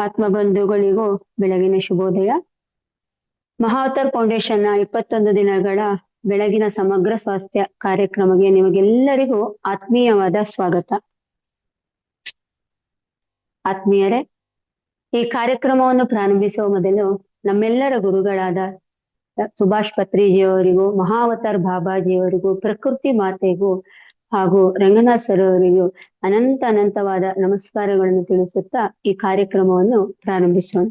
ಆತ್ಮಬಂಧುಗಳಿಗೂ ಬೆಳಗಿನ ಶುಭೋದಯ. ಮಹಾವತಾರ್ ಫೌಂಡೇಶನ್ನ 21 ದಿನಗಳ ಬೆಳಗಿನ ಸಮಗ್ರ ಸ್ವಾಸ್ಥ್ಯ ಕಾರ್ಯಕ್ರಮಕ್ಕೆ ನಿಮಗೆಲ್ಲರಿಗೂ ಆತ್ಮೀಯವಾದ ಸ್ವಾಗತ. ಆತ್ಮೀಯರೇ, ಈ ಕಾರ್ಯಕ್ರಮವನ್ನು ಪ್ರಾರಂಭಿಸುವ ಮೊದಲು ನಮ್ಮೆಲ್ಲರ ಗುರುಗಳಾದ ಸುಭಾಷ್ ಪತ್ರಿಜಿಯವರಿಗೂ, ಮಹಾವತಾರ್ ಬಾಬಾಜಿಯವರಿಗೂ, ಪ್ರಕೃತಿ ಮಾತೆಗೂ ಹಾಗೂ ರಂಗನಾಥ್ ಸರ್ ಅವರಿಗೂ ಅನಂತವಾದ ನಮಸ್ಕಾರಗಳನ್ನು ತಿಳಿಸುತ್ತಾ ಈ ಕಾರ್ಯಕ್ರಮವನ್ನು ಪ್ರಾರಂಭಿಸೋಣ.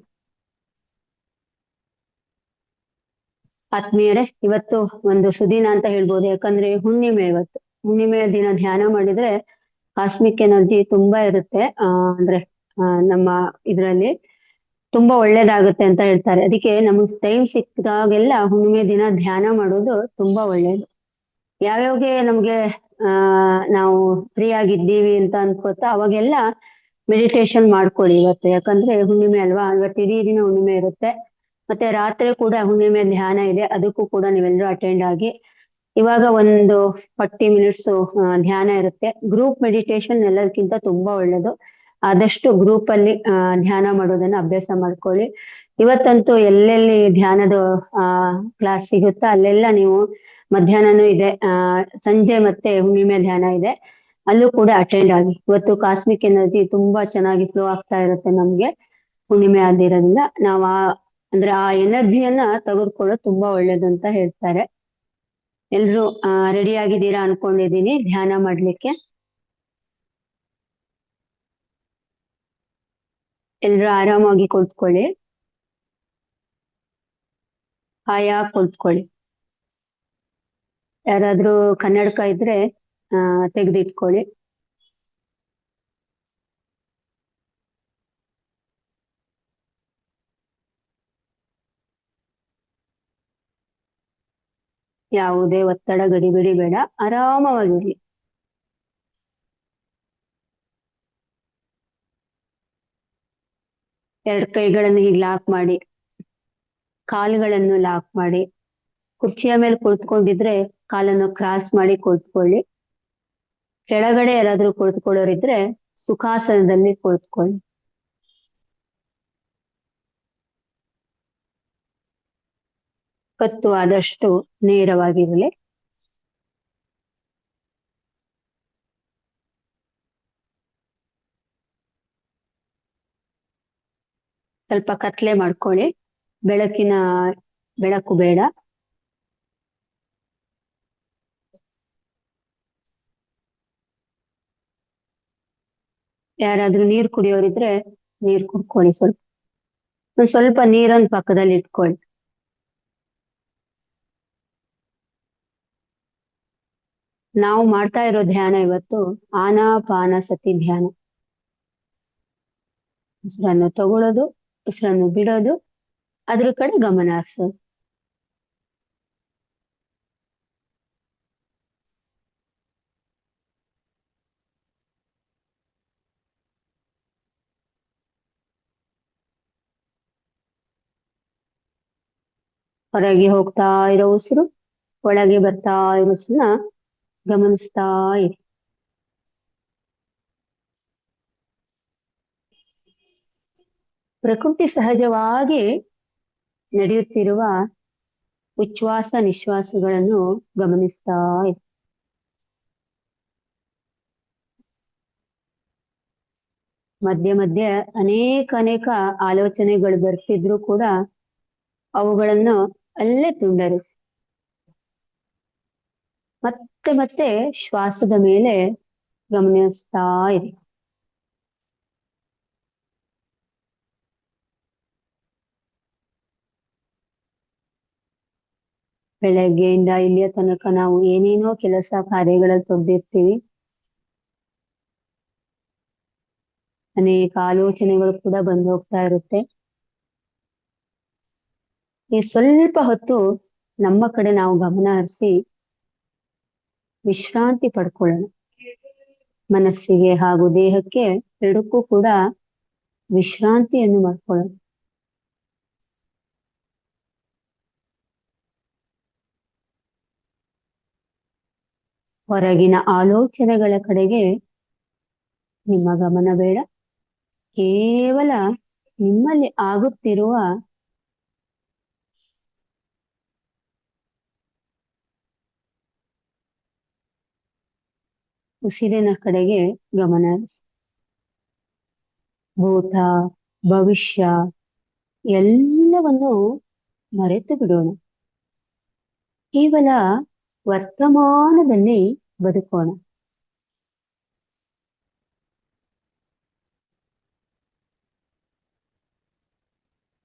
ಆತ್ಮೀಯರೇ, ಇವತ್ತು ಒಂದು ಸುದಿನ ಅಂತ ಹೇಳ್ಬೋದು. ಯಾಕಂದ್ರೆ ಹುಣ್ಣಿಮೆ. ಇವತ್ತು ಹುಣ್ಣಿಮೆಯ ದಿನ ಧ್ಯಾನ ಮಾಡಿದ್ರೆ ಕಾಸ್ಮಿಕ್ ಎನರ್ಜಿ ತುಂಬಾ ಇರುತ್ತೆ. ಅಂದ್ರೆ ನಮ್ಮ ಇದ್ರಲ್ಲಿ ತುಂಬಾ ಒಳ್ಳೇದಾಗುತ್ತೆ ಅಂತ ಹೇಳ್ತಾರೆ. ಅದಕ್ಕೆ ನಮ್ಗೆ ಟೈಮ್ ಸಿಕ್ಕಿದಾಗೆಲ್ಲ ಹುಣ್ಣಿಮೆ ದಿನ ಧ್ಯಾನ ಮಾಡೋದು ತುಂಬಾ ಒಳ್ಳೇದು. ಯಾವ್ಯಾವ್ಗೆ ನಮ್ಗೆ ನಾವು ಫ್ರೀ ಆಗಿದ್ದೀವಿ ಅಂತ ಅನ್ಕೋತಾ ಅವಾಗೆಲ್ಲ ಮೆಡಿಟೇಷನ್ ಮಾಡ್ಕೊಳ್ಳಿ ಇವತ್ತು. ಯಾಕಂದ್ರೆ ಹುಣ್ಣಿಮೆ ಅಲ್ವಾ, ಇವತ್ತು ಇಡೀ ದಿನ ಹುಣ್ಣಿಮೆ ಇರುತ್ತೆ. ಮತ್ತೆ ರಾತ್ರಿ ಕೂಡ ಹುಣ್ಣಿಮೆ ಧ್ಯಾನ ಇದೆ, ಅದಕ್ಕೂ ಕೂಡ ನೀವೆಲ್ಲರೂ ಅಟೆಂಡ್ ಆಗಿ. ಇವಾಗ ಒಂದು 40 ಮಿನಿಟ್ಸ್ ಧ್ಯಾನ ಇರುತ್ತೆ. ಗ್ರೂಪ್ ಮೆಡಿಟೇಷನ್ ಎಲ್ಲದಕ್ಕಿಂತ ತುಂಬಾ ಒಳ್ಳೇದು. ಆದಷ್ಟು ಗ್ರೂಪ್ ಅಲ್ಲಿ ಧ್ಯಾನ ಮಾಡೋದನ್ನ ಅಭ್ಯಾಸ ಮಾಡ್ಕೊಳ್ಳಿ. ಇವತ್ತಂತೂ ಎಲ್ಲೆಲ್ಲಿ ಧ್ಯಾನದ ಕ್ಲಾಸ್ ಸಿಗುತ್ತಾ ಅಲ್ಲೆಲ್ಲ ನೀವು ಮಧ್ಯಾಹ್ನನೂ ಇದೆ, ಸಂಜೆ ಮತ್ತೆ ಹುಣ್ಣಿಮೆ ಧ್ಯಾನ ಇದೆ, ಅಲ್ಲೂ ಕೂಡ ಅಟೆಂಡ್ ಆಗಿ. ಇವತ್ತು ಕಾಸ್ಮಿಕ್ ಎನರ್ಜಿ ತುಂಬಾ ಚೆನ್ನಾಗಿ ಫ್ಲೋ ಆಗ್ತಾ ಇರುತ್ತೆ ನಮ್ಗೆ. ಹುಣ್ಣಿಮೆ ಆದಿರೋದ್ರಿಂದ ನಾವು ಅಂದ್ರೆ ಆ ಎನರ್ಜಿಯನ್ನ ತೆಗೆದುಕೊಳ್ಳೋದು ತುಂಬಾ ಒಳ್ಳೇದು ಅಂತ ಹೇಳ್ತಾರೆ. ಎಲ್ರು ರೆಡಿ ಆಗಿದ್ದೀರಾ ಅನ್ಕೊಂಡಿದೀನಿ ಧ್ಯಾನ ಮಾಡ್ಲಿಕ್ಕೆ. ಎಲ್ರು ಆರಾಮಾಗಿ ಕುಳಿತುಕೊಳ್ಳಿ, ಹಾಯಾಗಿ ಕುಳಿತುಕೊಳ್ಳಿ. ಯಾರಾದ್ರೂ ಕನ್ನಡಕ ಇದ್ರೆ ತೆಗೆದಿಟ್ಕೊಳ್ಳಿ. ಯಾವುದೇ ಒತ್ತಡ ಗಡಿಬಿಡಿ ಬೇಡ, ಆರಾಮವಾಗಿರ್ಲಿ. ಎರಡು ಕೈಗಳನ್ನು ಹೀಗೆ ಲಾಕ್ ಮಾಡಿ, ಕಾಲುಗಳನ್ನು ಲಾಕ್ ಮಾಡಿ. ಕುರ್ಚಿಯ ಮೇಲೆ ಕುಳಿತುಕೊಂಡಿದ್ರೆ ಕಾಲನ್ನು ಕ್ರಾಸ್ ಮಾಡಿ ಕುಳಿತುಕೊಳ್ಳಿ. ಕೆಳಗಡೆ ಯಾರಾದ್ರೂ ಕುಳಿತುಕೊಳ್ಳೋರಿದ್ರೆ ಸುಖಾಸನದಲ್ಲಿ ಕುಳಿತುಕೊಳ್ಳಿ. ಕತ್ತು ಆದಷ್ಟು ನೇರವಾಗಿರಲಿ. ಸ್ವಲ್ಪ ಕತ್ಲೆ ಮಾಡ್ಕೊಳ್ಳಿ, ಬೆಳಕು ಬೇಡ. ಯಾರಾದ್ರೂ ನೀರು ಕುಡಿಯೋರಿದ್ರೆ ನೀರು ಕುಡ್ಕೊಳ್ಳಿ. ಸ್ವಲ್ಪ ನೀರನ್ನು ಪಕ್ಕದಲ್ಲಿ ಇಟ್ಕೊಳ್ಳಿ. ನಾವು ಮಾಡ್ತಾ ಇರೋ ಧ್ಯಾನ ಇವತ್ತು ಆನಾಪಾನಸತಿ ಧ್ಯಾನ. ಉಸಿರನ್ನು ತಗೊಳ್ಳೋದು, ಉಸಿರನ್ನು ಬಿಡೋದು, ಅದ್ರ ಕಡೆ ಗಮನ ಹರಿಸೋದು. ಹೊರಗೆ ಹೋಗ್ತಾ ಇರೋ ಉಸಿರು, ಒಳಗೆ ಬರ್ತಾ ಇರೋ ಉಸಿರನ್ನ ಗಮನಿಸ್ತಾ ಇರಿ. ಪ್ರಕೃತಿ ಸಹಜವಾಗಿ ನಡೆಯುತ್ತಿರುವ ಉಚ್ಛ್ವಾಸ ನಿಶ್ವಾಸಗಳನ್ನು ಗಮನಿಸ್ತಾ ಇರಿ. ಮಧ್ಯೆ ಮಧ್ಯೆ ಅನೇಕ ಆಲೋಚನೆಗಳು ಬರ್ತಿದ್ರು ಕೂಡ ಅವುಗಳನ್ನು ಅಲ್ಲೇ ತುಂಡರಿಸಿ ಮತ್ತೆ ಶ್ವಾಸದ ಮೇಲೆ ಗಮನಿಸ್ತಾ ಇರಿ. ಬೆಳಗ್ಗೆಯಿಂದ ಇಲ್ಲಿಯ ತನಕ ನಾವು ಏನೇನೋ ಕೆಲಸ ಕಾರ್ಯಗಳಲ್ಲಿ ತೊಡಗಿರ್ತೀವಿ. ಅನೇಕ ಆಲೋಚನೆಗಳು ಕೂಡ ಬಂದು ಹೋಗ್ತಾ ಇರುತ್ತೆ. ಈ ಸ್ವಲ್ಪ ಹೊತ್ತು ನಮ್ಮ ಕಡೆ ನಾವು ಗಮನ ಹರಿಸಿ ವಿಶ್ರಾಂತಿ ಪಡ್ಕೊಳ್ಳೋಣ. ಮನಸ್ಸಿಗೆ ಹಾಗೂ ದೇಹಕ್ಕೆ ಎರಡಕ್ಕೂ ಕೂಡ ವಿಶ್ರಾಂತಿಯನ್ನು ಮಾಡ್ಕೊಳ್ಳೋಣ. ಹೊರಗಿನ ಆಲೋಚನೆಗಳ ಕಡೆಗೆ ನಿಮ್ಮ ಗಮನ ಬೇಡ. ಕೇವಲ ನಿಮ್ಮಲ್ಲಿ ಆಗುತ್ತಿರುವ ಉಸಿರಿನ ಕಡೆಗೆ ಗಮನ ಹರಿಸಿ. ಭೂತ, ಭವಿಷ್ಯ ಎಲ್ಲವನ್ನು ಮರೆತು ಬಿಡೋಣ. ಕೇವಲ ವರ್ತಮಾನದಲ್ಲಿ ಬದುಕೋಣ.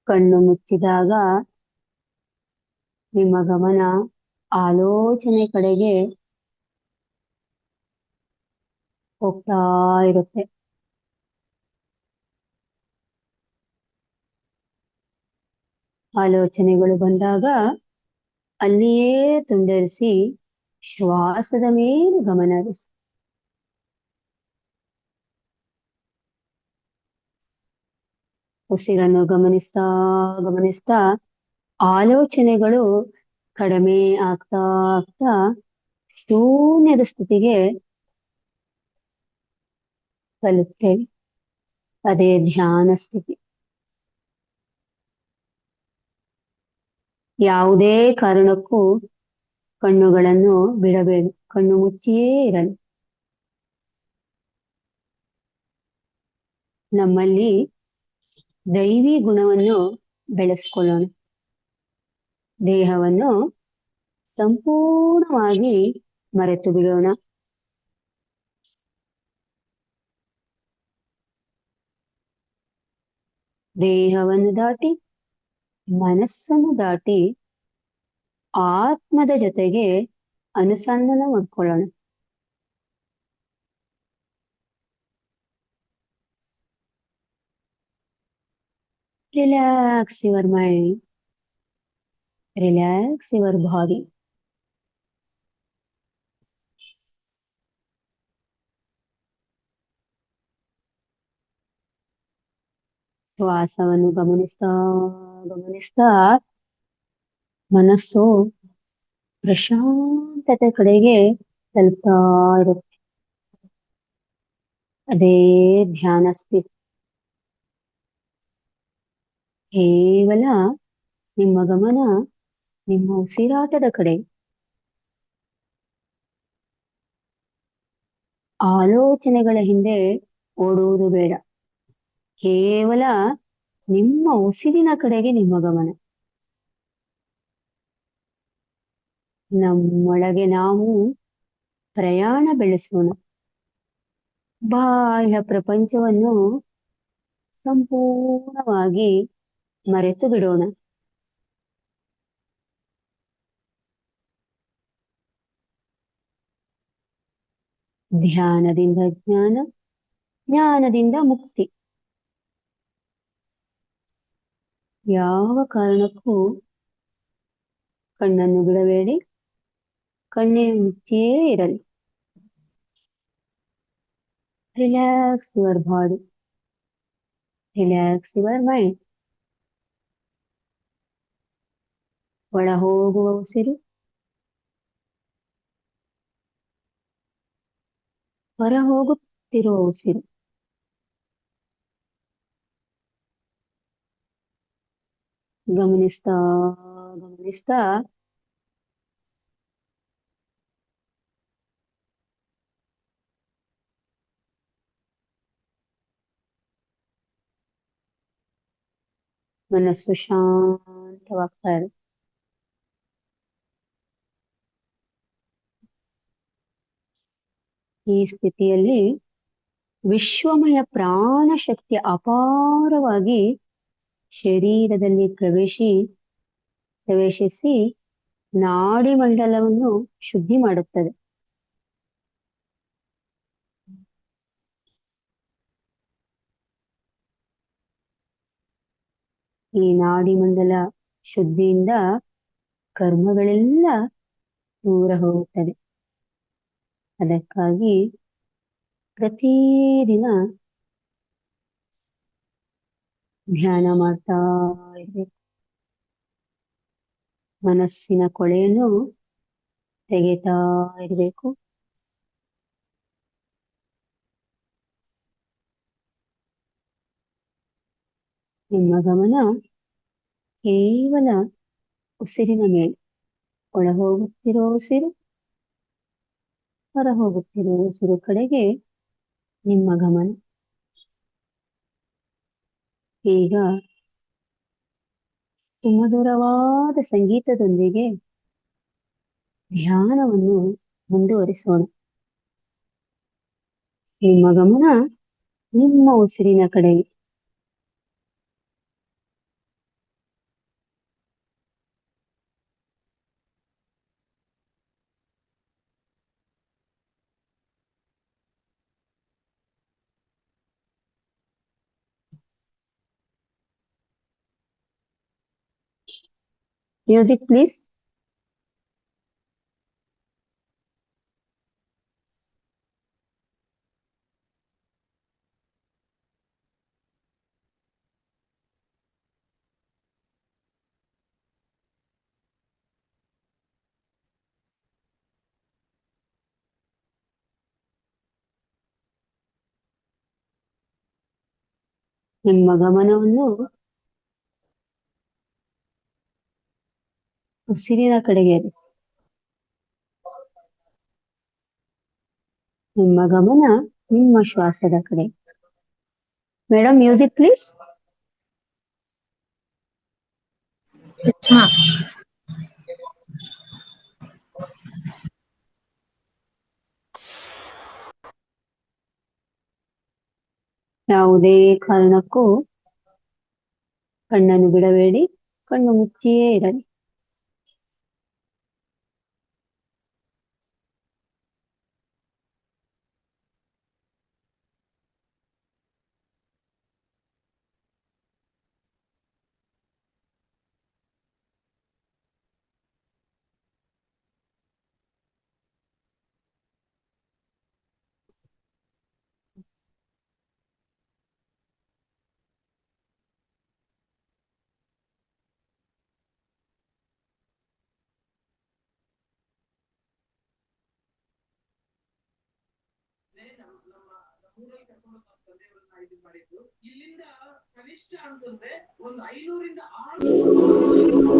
ಕಣ್ಣು ಮುಚ್ಚಿದಾಗ ನಿಮ್ಮ ಗಮನ ಆಲೋಚನೆ ಕಡೆಗೆ ಹೋಗ್ತಾ ಇರುತ್ತೆ. ಆಲೋಚನೆಗಳು ಬಂದಾಗ ಅಲ್ಲಿಯೇ ತುಂಡರಿಸಿ ಶ್ವಾಸದ ಮೇಲೆ ಗಮನ ಹರಿಸಿ. ಉಸಿರನ್ನು ಗಮನಿಸ್ತಾ ಗಮನಿಸ್ತಾ ಆಲೋಚನೆಗಳು ಕಡಿಮೆ ಆಗ್ತಾ ಆಗ್ತಾ ಶೂನ್ಯದ ಸ್ಥಿತಿಗೆ ತಲುಪ್ತೇವೆ. ಅದೇ ಧ್ಯಾನ ಸ್ಥಿತಿ. ಯಾವುದೇ ಕಾರಣಕ್ಕೂ ಕಣ್ಣುಗಳನ್ನು ಬಿಡಬೇಡಿ. ಕಣ್ಣು ಮುಚ್ಚಿಯೇ ಇರಲಿ. ನಮ್ಮಲ್ಲಿ ದೈವಿ ಗುಣವನ್ನು ಬೆಳೆಸ್ಕೊಳ್ಳೋಣ. ದೇಹವನ್ನು ಸಂಪೂರ್ಣವಾಗಿ ಮರೆತು ಬಿಡೋಣ. ದೇಹವನ್ನು ದಾಟಿ, ಮನಸ್ಸನ್ನು ದಾಟಿ ಆತ್ಮದ ಜೊತೆಗೆ ಅನುಸಂಧಾನ ಮಾಡ್ಕೊಳ್ಳೋಣ. Relax your mind, relax your body. ಶ್ವಾಸವನ್ನು ಗಮನಿಸ್ತಾ ಗಮನಿಸ್ತಾ ಮನಸ್ಸು ಪ್ರಶಾಂತತೆ ಕಡೆಗೆ ತಲುಪ್ತಾ ಇರುತ್ತೆ. ಅದೇ ಧ್ಯಾನ ಸ್ಥಿತಿ. ಕೇವಲ ನಿಮ್ಮ ಗಮನ ನಿಮ್ಮ ಉಸಿರಾಟದ ಕಡೆ. ಆಲೋಚನೆಗಳ ಹಿಂದೆ ಓಡುವುದು ಬೇಡ. ಕೇವಲ ನಿಮ್ಮ ಉಸಿರಿನ ಕಡೆಗೆ ನಿಮ್ಮ ಗಮನ. ನಮ್ಮೊಳಗೆ ನಾವು ಪ್ರಯಾಣ ಬೆಳೆಸೋಣ. ಬಾಹ್ಯ ಪ್ರಪಂಚವನ್ನು ಸಂಪೂರ್ಣವಾಗಿ ಮರೆತು ಬಿಡೋಣ. ಧ್ಯಾನದಿಂದ ಜ್ಞಾನ, ಜ್ಞಾನದಿಂದ ಮುಕ್ತಿ. ಯಾವ ಕಾರಣಕ್ಕೂ ಕಣ್ಣನ್ನು ಬಿಡಬೇಡಿ. ಕಣ್ಣಿನ ಮುಚ್ಚಿಯೇ ಇರಲಿ. Relax your body, relax your mind. ಒಳ ಹೋಗುವ ಉಸಿರು, ಹೊರ ಹೋಗುತ್ತಿರುವ ಉಸಿರು. ಗಮನಿಸ್ತಾ ಗಮನಿಸ್ತಾ ಮನಸ್ಸು ಶಾಂತವಾಗ್ತಾ ಇರುತ್ತೆ. ಈ ಸ್ಥಿತಿಯಲ್ಲಿ ವಿಶ್ವಮಯ ಪ್ರಾಣ ಶಕ್ತಿ ಅಪಾರವಾಗಿ ಶರೀರದಲ್ಲಿ ಪ್ರವೇಶಿಸಿ ನಾಡಿ ಮಂಡಲವನ್ನು ಶುದ್ಧಿ ಮಾಡುತ್ತದೆ. ಈ ನಾಡಿ ಮಂಡಲ ಶುದ್ಧಿಯಿಂದ ಕರ್ಮಗಳೆಲ್ಲ ದೂರ ಹೋಗುತ್ತದೆ. ಅದಕ್ಕಾಗಿ ಪ್ರತಿದಿನ ಧ್ಯಾನ ಮಾಡ್ತಾ ಇರ್ಬೇಕು. ಮನಸ್ಸಿನ ಕೊಳೆಯನ್ನು ತೆಗೆತಾ ಇರಬೇಕು. ನಿಮ್ಮ ಗಮನ ಕೇವಲ ಉಸಿರಿನ ಮೇಲೆ. ಒಳ ಹೋಗುತ್ತಿರೋ ಉಸಿರು, ಹೊರ ಹೋಗುತ್ತಿರೋ ಉಸಿರು ಕಡೆಗೆ ನಿಮ್ಮ ಗಮನ. ಈಗ ಸುಮಧುರವಾದ ಸಂಗೀತದೊಂದಿಗೆ ಧ್ಯಾನವನ್ನು ಮುಂದುವರಿಸೋಣ. ನಿಮ್ಮ ಗಮನ ನಿಮ್ಮ ಉಸಿರಿನ ಕಡೆಗೆ. Music please. ನಿಮ್ಮ ಗಮನವನ್ನು ಉಸಿರಿನ ಕಡೆಗೆ ಇರಿಸಿ. ನಿಮ್ಮ ಗಮನ ನಿಮ್ಮ ಶ್ವಾಸದ ಕಡೆ. Madam, music please. ಯಾವುದೇ ಕಾರಣಕ್ಕೂ ಕಣ್ಣನ್ನು ಬಿಡಬೇಡಿ, ಕಣ್ಣು ಮುಚ್ಚಿಯೇ ಇರಲಿ. ಇಲ್ಲಿಂದ ಕನಿಷ್ಠ ಅಂತಂದ್ರೆ ಒಂದು 500ರಿಂದ 500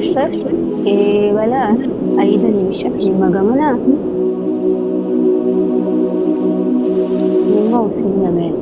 ಮಾಸ್ಟರ್. ಕೇವಲ 5 ನಿಮಿಷ ನಿಮ್ಮ ಗಮನ ನಿಮ್ಮ ಉಸಿರಿನ ಮೇಲೆ.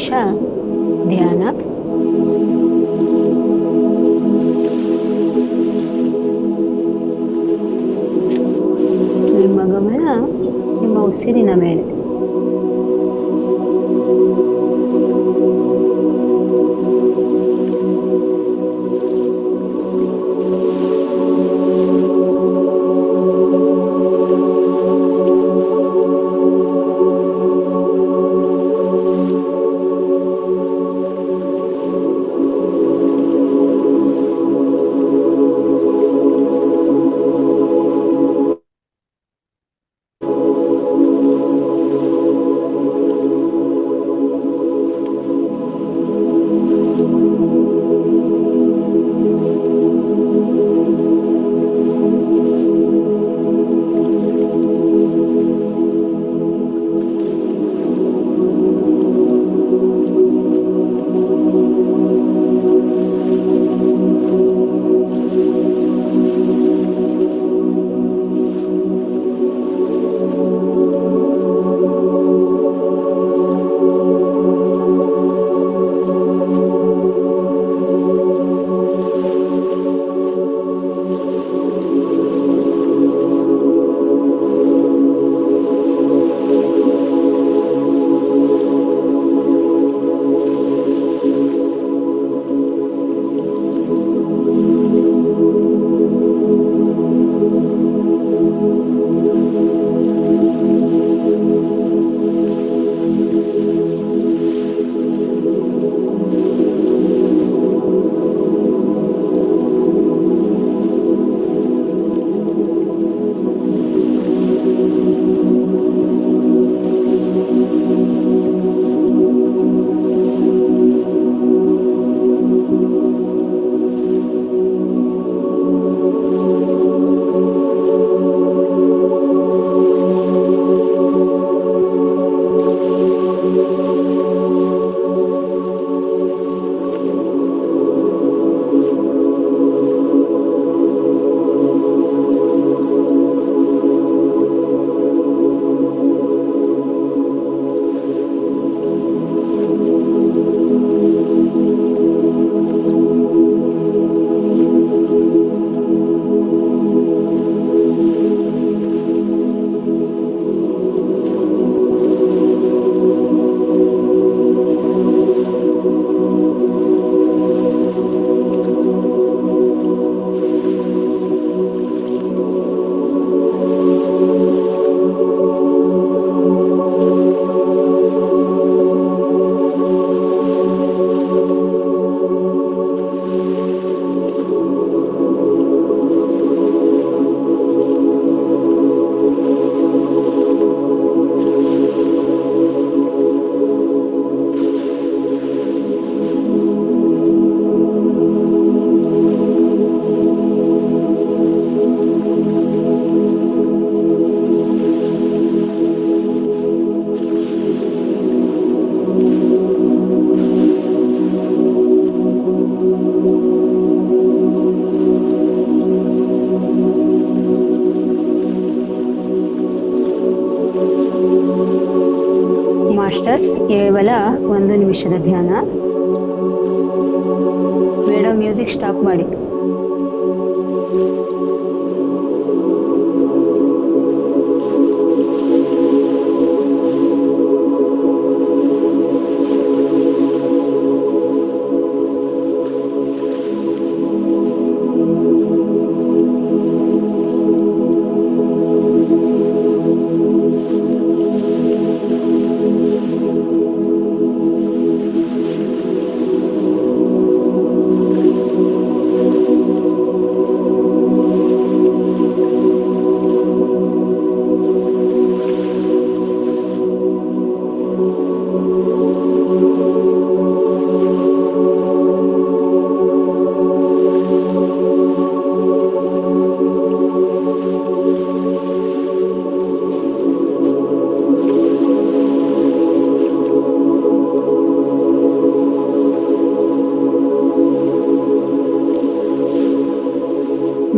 ನಿಮಿಷ ಧ್ಯಾನ. ನಿಮ್ಮ ಗಮನ ನಿಮ್ಮ ಉಸಿರಿನ ಮೇಲೆ. ಮಾಸ್ಟರ್ಸ್, ಕೇವಲ 1 ನಿಮಿಷದ ಧ್ಯಾನ. ಮೇಡಮ್, ಮ್ಯೂಸಿಕ್ ಸ್ಟಾಪ್ ಮಾಡಿ.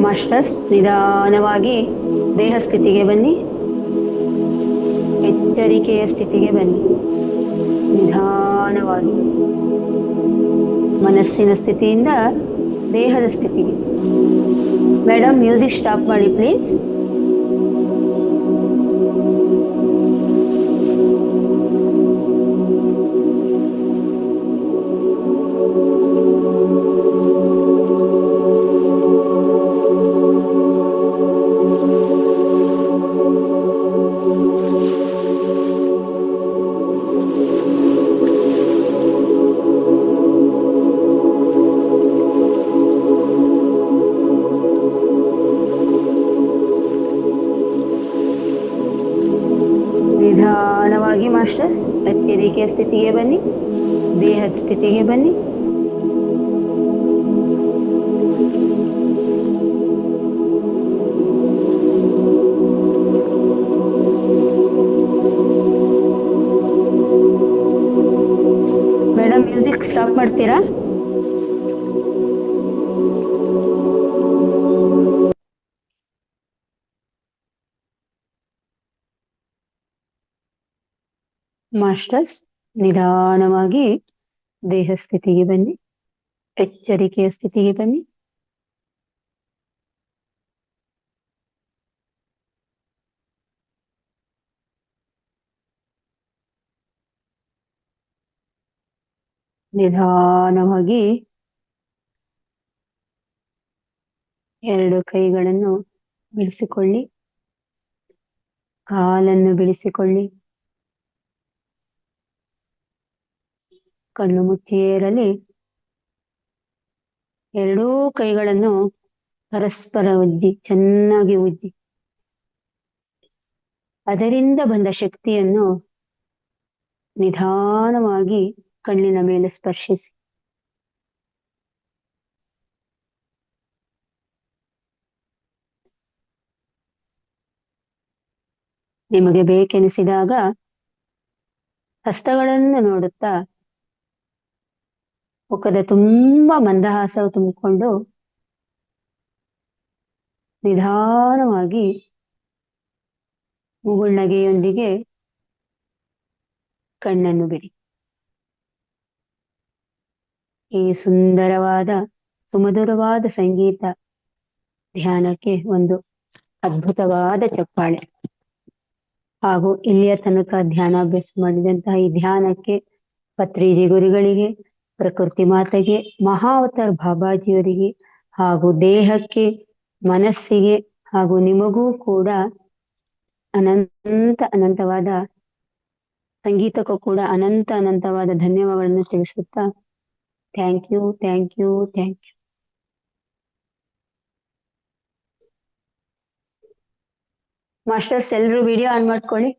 ಮಾಸ್ಟರ್ಸ್, ನಿಧಾನವಾಗಿ ದೇಹ ಸ್ಥಿತಿಗೆ ಬನ್ನಿ. ಎಚ್ಚರಿಕೆಯ ಸ್ಥಿತಿಗೆ ಬನ್ನಿ. ನಿಧಾನ ನಿಧಾನವಾಗಿ ಮನಸ್ಸಿನ ಸ್ಥಿತಿಯಿಂದ ದೇಹದ ಸ್ಥಿತಿಗೆ. ಮೇಡಮ್ ಮ್ಯೂಸಿಕ್ ಸ್ಟಾಪ್ ಮಾಡಿ ಪ್ಲೀಸ್. ನಿಧಾನವಾಗಿ ಮಾಸ್ಟರ್ಸ್ ಎಚ್ಚರಿಕೆಯ ಸ್ಥಿತಿಗೆ ಬನ್ನಿ, ದೇಹದ ಸ್ಥಿತಿಗೆ ಬನ್ನಿ. ಮೇಡಮ್ ಮ್ಯೂಸಿಕ್ ಸ್ಟಾಪ್ ಮಾಡ್ತೀರಾ? ಮಾಸ್ಟರ್ಸ್ ನಿಧಾನವಾಗಿ ದೇಹ ಸ್ಥಿತಿಗೆ ಬನ್ನಿ, ಎಚ್ಚರಿಕೆಯ ಸ್ಥಿತಿಗೆ ಬನ್ನಿ. ನಿಧಾನವಾಗಿ ಎರಡು ಕೈಗಳನ್ನು ಬಿಡಿಸಿಕೊಳ್ಳಿ, ಕಾಲನ್ನು ಬಿಡಿಸಿಕೊಳ್ಳಿ. ಕಣ್ಣು ಮುಚ್ಚಿಯೇ ಇರಲಿ. ಎರಡೂ ಕೈಗಳನ್ನು ಪರಸ್ಪರ ಉಜ್ಜಿ, ಚೆನ್ನಾಗಿ ಉಜ್ಜಿ. ಅದರಿಂದ ಬಂದ ಶಕ್ತಿಯನ್ನು ನಿಧಾನವಾಗಿ ಕಣ್ಣಿನ ಮೇಲೆ ಸ್ಪರ್ಶಿಸಿ. ನಿಮಗೆ ಬೇಕೆನಿಸಿದಾಗ ಹಸ್ತಗಳನ್ನು ನೋಡುತ್ತಾ ಮುಖದ ತುಂಬಾ ಮಂದಹಾಸ ತುಂಬಿಕೊಂಡು ನಿಧಾನವಾಗಿ ಮುಗುಳ್ನಗೆಯೊಂದಿಗೆ ಕಣ್ಣನ್ನು ಬಿಡಿ. ಈ ಸುಂದರವಾದ ಸುಮಧುರವಾದ ಸಂಗೀತ ಧ್ಯಾನಕ್ಕೆ ಒಂದು ಅದ್ಭುತವಾದ ಚಪ್ಪಾಳೆ. ಹಾಗೂ ಇಲ್ಲಿಯ ತನಕ ಧ್ಯಾನಾಭ್ಯಾಸ ಮಾಡಿದಂತಹ ಈ ಧ್ಯಾನಕ್ಕೆ ಪತ್ರಿಜಿ ಗುರುಗಳಿಗೆ, ಪ್ರಕೃತಿ ಮಾತೆಗೆ, ಮಹಾವತಾರ್ ಬಾಬಾಜಿಯವರಿಗೆ ಹಾಗೂ ದೇಹಕ್ಕೆ, ಮನಸ್ಸಿಗೆ ಹಾಗೂ ನಿಮಗೂ ಕೂಡ ಅನಂತವಾದ ಸಂಗೀತಕ್ಕೂ ಕೂಡ ಅನಂತವಾದ ಧನ್ಯವಾದಗಳನ್ನು ತಿಳಿಸುತ್ತಾ thank you, thank you, thank you. Masters ಎಲ್ರು ವಿಡಿಯೋ ಆನ್ ಮಾಡ್ಕೊಳ್ಳಿ.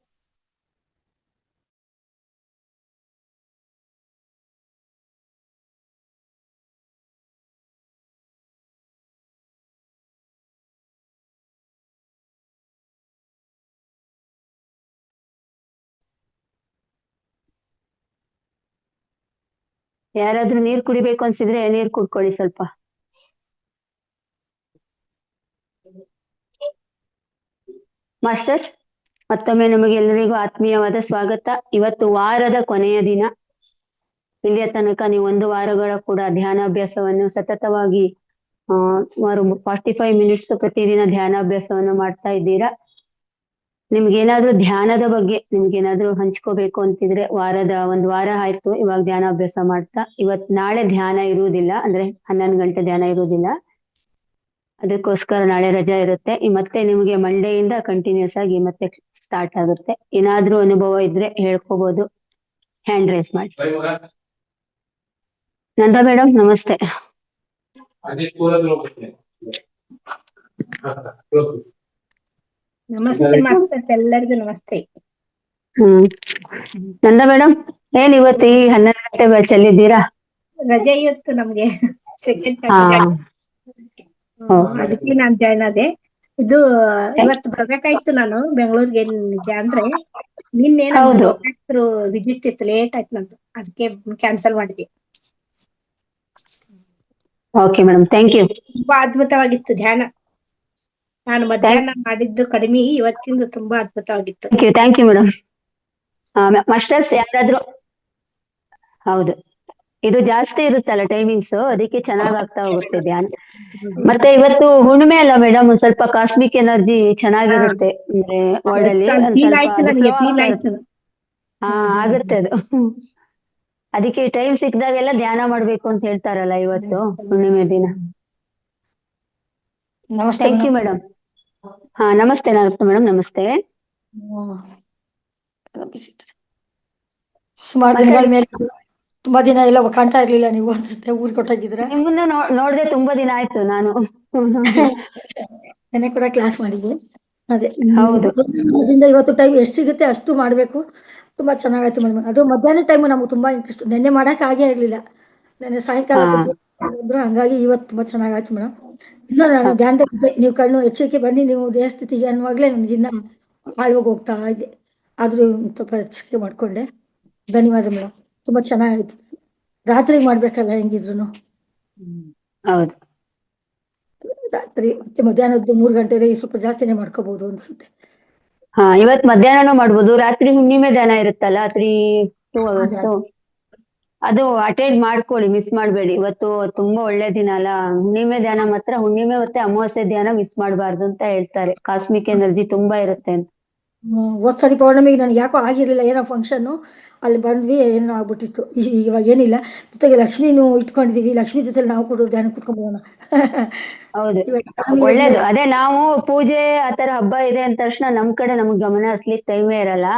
ಯಾರಾದ್ರೂ ನೀರ್ ಕುಡಿಬೇಕು ಅನ್ಸಿದ್ರೆ ನೀರ್ ಕುಡ್ಕೊಳ್ಳಿ ಸ್ವಲ್ಪ. ಮಾಸ್ಟರ್ಸ್ ಮತ್ತೊಮ್ಮೆ ನಮಗೆಲ್ಲರಿಗೂ ಆತ್ಮೀಯವಾದ ಸ್ವಾಗತ. ಇವತ್ತು ವಾರದ ಕೊನೆಯ ದಿನ. ಇಲ್ಲಿಯ ತನಕ ನೀವು 1 ವಾರಗಳ ಕೂಡ ಧ್ಯಾನಾಭ್ಯಾಸವನ್ನು ಸತತವಾಗಿ ಸುಮಾರು 45 ಮಿನಿಟ್ಸ್ ಪ್ರತಿದಿನ ಧ್ಯಾನಾಭ್ಯಾಸವನ್ನು ಮಾಡ್ತಾ ಇದ್ದೀರಾ. ನಿಮ್ಗೇನಾದ್ರೂ ಧ್ಯಾನದ ಬಗ್ಗೆ ನಿಮ್ಗೇನಾದ್ರೂ ಹಂಚ್ಕೋಬೇಕು ಅಂತಿದ್ರೆ 1 ವಾರ ಆಯ್ತು ಇವಾಗ ಧ್ಯಾನಾಭ್ಯಾಸ ಮಾಡ್ತಾ. ನಾಳೆ ಧ್ಯಾನ ಇರುವುದಿಲ್ಲ, ಅಂದ್ರೆ 11 ಗಂಟೆ ಧ್ಯಾನ ಇರುವುದಿಲ್ಲ. ಅದಕ್ಕೋಸ್ಕರ ನಾಳೆ ರಜಾ ಇರುತ್ತೆ. ಮತ್ತೆ ನಿಮಗೆ ಮಂಡೆಯಿಂದ ಕಂಟಿನ್ಯೂಸ್ ಆಗಿ ಮತ್ತೆ ಸ್ಟಾರ್ಟ್ ಆಗುತ್ತೆ. ಏನಾದ್ರೂ ಅನುಭವ ಇದ್ರೆ ಹೇಳ್ಕೋಬಹುದು, ಹ್ಯಾಂಡ್ ರೈಸ್ ಮಾಡಿ. ನಂದಾ ಮೇಡಮ್ ನಮಸ್ತೆ. ನಮಸ್ತೆ ಮಾಸ್ಟರ್ಸ್, ಎಲ್ಲರಿಗೂ ನಮಸ್ತೆ. ನಂದಾ ಮೇಡಮ್ ಏನ್ ಇವತ್ತು ಈ 11 ಗಂಟೆ ಬ್ಯಾಚ್ ಅಲ್ಲಿ ಇದ್ದೀರಾ? ರಜೆ ಇವತ್ತು ನಮ್ಗೆ ಸೆಕೆಂಡ್ ಅದಕ್ಕೆ ನಾನ್ ಜಾಯ್ನ್ ಆದೆ. ಇದು ಇವತ್ತು ಬರ್ಬೇಕಾಯ್ತು ನಾನು ಬೆಂಗಳೂರಿಗೆ. ನಿಜ ಅಂದ್ರೆ ನಿನ್ನೆ ನಮ್ದು ಡಾಕ್ಟರ್ ವಿಸಿಟ್ ಇತ್ತು, ಲೇಟ್ ಆಯ್ತು ನಂದು, ಅದಕ್ಕೆ ಕ್ಯಾನ್ಸಲ್ ಮಾಡಿದ್ವಿ. Okay madam, thank you. ತುಂಬಾ ಅದ್ಭುತವಾಗಿತ್ತು ಧ್ಯಾನ. ನಾನು ಮಧ್ಯಾಹ್ನ ಮಾಡಿದ್ದು ಕಡಿಮೆ, ಇವತ್ತಿಂದು ತುಂಬಾ ಅದ್ಭುತವಾಗಿತ್ತು. Thank you madam. ಮಾಸ್ಟರ್ಸ್ ಯಾರಾದ್ರೂ ಹೌದು, ಇದು ಜಾಸ್ತಿ ಇರುತ್ತಲ್ಲ ಟೈಮಿಂಗ್ಸ್, ಅದಕ್ಕೆ ಚೆನ್ನಾಗ್ ಆಗ್ತಾ ಹೋಗುತ್ತೆ ಧ್ಯಾನ. ಮತ್ತೆ ಇವತ್ತು ಹುಣ್ಣಿಮೆ ಅಲ್ಲ ಮೇಡಮ್, ಒಂದ್ ಸ್ವಲ್ಪ ಕಾಸ್ಮಿಕ್ ಎನರ್ಜಿ ಹಾ ಚೆನ್ನಾಗಿರುತ್ತೆ, ಅಂದ್ರೆ ವರ್ಲ್ಡ್ ಅಲ್ಲಿ ಒಂದ್ ಫೀಲ್ ಸ್ವಲ್ಪ ಆಯ್ತು, ಅದು ನನಗೆ ಫ್ಲೋ ಫೀಲ್ ಆಗ್ತಾ ಆಯ್ತು. ಇರುತ್ತೆ. ಹಾ, ಆಗುತ್ತೆ ಅದು. ಅದಕ್ಕೆ ಟೈಮ್ ಸಿಕ್ಕಿದಾಗೆಲ್ಲ ಧ್ಯಾನ ಮಾಡ್ಬೇಕು ಅಂತ ಹೇಳ್ತಾರಲ್ಲ ಇವತ್ತು ಹುಣ್ಣಿಮೆ ದಿನ. ನಮಸ್ತೆ ಥ್ಯಾಂಕ್ ಯು ಮೇಡಮ್. ಮೇಡಮ್. ಹಾ, ನಮಸ್ತೆ ನಮಸ್ತೆ ಮೇಡಮ್, ನಮಸ್ತೆ. ಸುಮಾರು ದಿನಗಳ ಮಾತಾಡಿ. ಮೇಲೆ ತುಂಬಾ ದಿನ ಎಲ್ಲ ಕಾಣ್ತಾ ಇರ್ಲಿಲ್ಲ ನೀವು, ಅನ್ಸುತ್ತೆ ಊರ್ ಕೊಟ್ಟಾಗಿದ್ರ. ನಿಮ್ಮನ್ನ ನೋಡ್ದೆ ತುಂಬಾ ದಿನ ಆಯ್ತು ನಾನು. ನೆನ್ನೆ ಕೂಡ ಕ್ಲಾಸ್ ಮಾಡಿದ್ದೆ. ಅದೇ ಹೌದು. ಅದರಿಂದ ಇವತ್ತು ಟೈಮ್ ಎಷ್ಟು ಸಿಗುತ್ತೆ ಅಷ್ಟು ಮಾಡ್ಬೇಕು. ತುಂಬಾ ಚೆನ್ನಾಗಾಯ್ತು ಮೇಡಮ್. ಅದು ಮಧ್ಯಾಹ್ನ ಟೈಮ್ ನಮ್ಗೆ ತುಂಬಾ ಇಂಟ್ರೆಸ್ಟ್. ನೆನ್ನೆ ಮಾಡಕ್ ಆಗೇ ಇರ್ಲಿಲ್ಲ. ನೆನ್ನೆ ಸಾಯಂಕಾಲ ಹಾ. ಕೂತ್ರು, ಹಂಗಾಗಿ ಇವತ್ತು ತುಂಬಾ ಚೆನ್ನಾಗಾಯ್ತು ಮೇಡಮ್. ಇನ್ನ ನಾನು ಧ್ಯಾನದಲ್ಲಿದ್ದೆ, ನೀವು ಕಣ್ಣು ಎಚ್ಚರಿಕೆ ಬನ್ನಿ ನೀವು ದೇಹ ಸ್ಥಿತಿಗೆ ಅನ್ನುವಾಗ್ಲೇ ನನಗಿನ್ನ ಆಳವಾಗಿ ಹೋಗ್ತಾ ಇದ್ದೆ. ಆದ್ರೂ ಸ್ವಲ್ಪ ಎಚ್ಚರಿಕೆ ಮಾಡ್ಕೊಂಡೆ. ಧನ್ಯವಾದ ಮೇಡಮ್, ತುಂಬಾ ಚೆನ್ನಾಗಾಯ್ತು. ರಾತ್ರಿ ಮಾಡ್ಬೇಕಲ್ಲ ಹೆಂಗಿದ್ರು. ಹೌದು. ರಾತ್ರಿ ಮತ್ತೆ ಮಧ್ಯಾಹ್ನದ್ದು 3 ಗಂಟೆಗೆ ಸ್ವಲ್ಪ ಜಾಸ್ತಿನೇ ಮಾಡ್ಕೋಬಹುದು ಅನ್ಸುತ್ತೆ. ಹಾ, ಇವತ್ ಮಧ್ಯಾಹ್ನನೂ ಮಾಡ್ಬೋದು. ರಾತ್ರಿ ಹುಣ್ಣಿಮೆ ಧ್ಯಾನ ಇರುತ್ತಲ್ಲ 3-2 hours, ಅದು ಅಟೆಂಡ್ ಮಾಡ್ಕೊಳ್ಳಿ, ಮಿಸ್ ಮಾಡ್ಬೇಡಿ. ಇವತ್ತು ತುಂಬಾ ಒಳ್ಳೆ ದಿನ ಅಲ್ಲ, ಹುಣ್ಣಿಮೆ ಧ್ಯಾನ ಮಾತ್ರ. ಹುಣ್ಣಿಮೆ ಮತ್ತೆ ಅಮಾವಾಸ್ಯೆ ಧ್ಯಾನ ಮಿಸ್ ಮಾಡಬಾರ್ದು ಅಂತ ಹೇಳ್ತಾರೆ. ಕಾಸ್ಮಿಕ್ ಎನರ್ಜಿ ತುಂಬಾ ಇರುತ್ತೆ ಅಂತ. ಹೋದ್ ಸರಿ ಪೌರ್ಣಮಿಗೆ ನನಗೆ ಯಾಕೋ ಆಗಿರ್ಲಿಲ್ಲ, ಏನೋ ಫಂಕ್ಷನ್ ಅಲ್ಲಿ ಬಂದ್ವಿ, ಏನೋ ಆಗ್ಬಿಟ್ಟಿತ್ತು. ಇವಾಗ ಏನಿಲ್ಲ, ಜೊತೆಗೆ ಲಕ್ಷ್ಮೀನು ಇಟ್ಕೊಂಡಿದೀವಿ. ಲಕ್ಷ್ಮಿ ಜೊತೆ ನಾವು ಕೂಡ ಧ್ಯಾನ ಕುತ್ಕೊಂಬೋಣ. ಹೌದು, ಇವಾಗ ಒಳ್ಳೇದು. ಅದೇ ನಾವು ಪೂಜೆ ಆತರ ಹಬ್ಬ ಇದೆ ಅಂದ ತಕ್ಷಣ ನಮ್ ಕಡೆ ನಮಗ್ ಗಮನ ಹರಿಸ್ಲಿಕ್ಕೆ ಟೈಮೇ ಇರಲ್ಲ.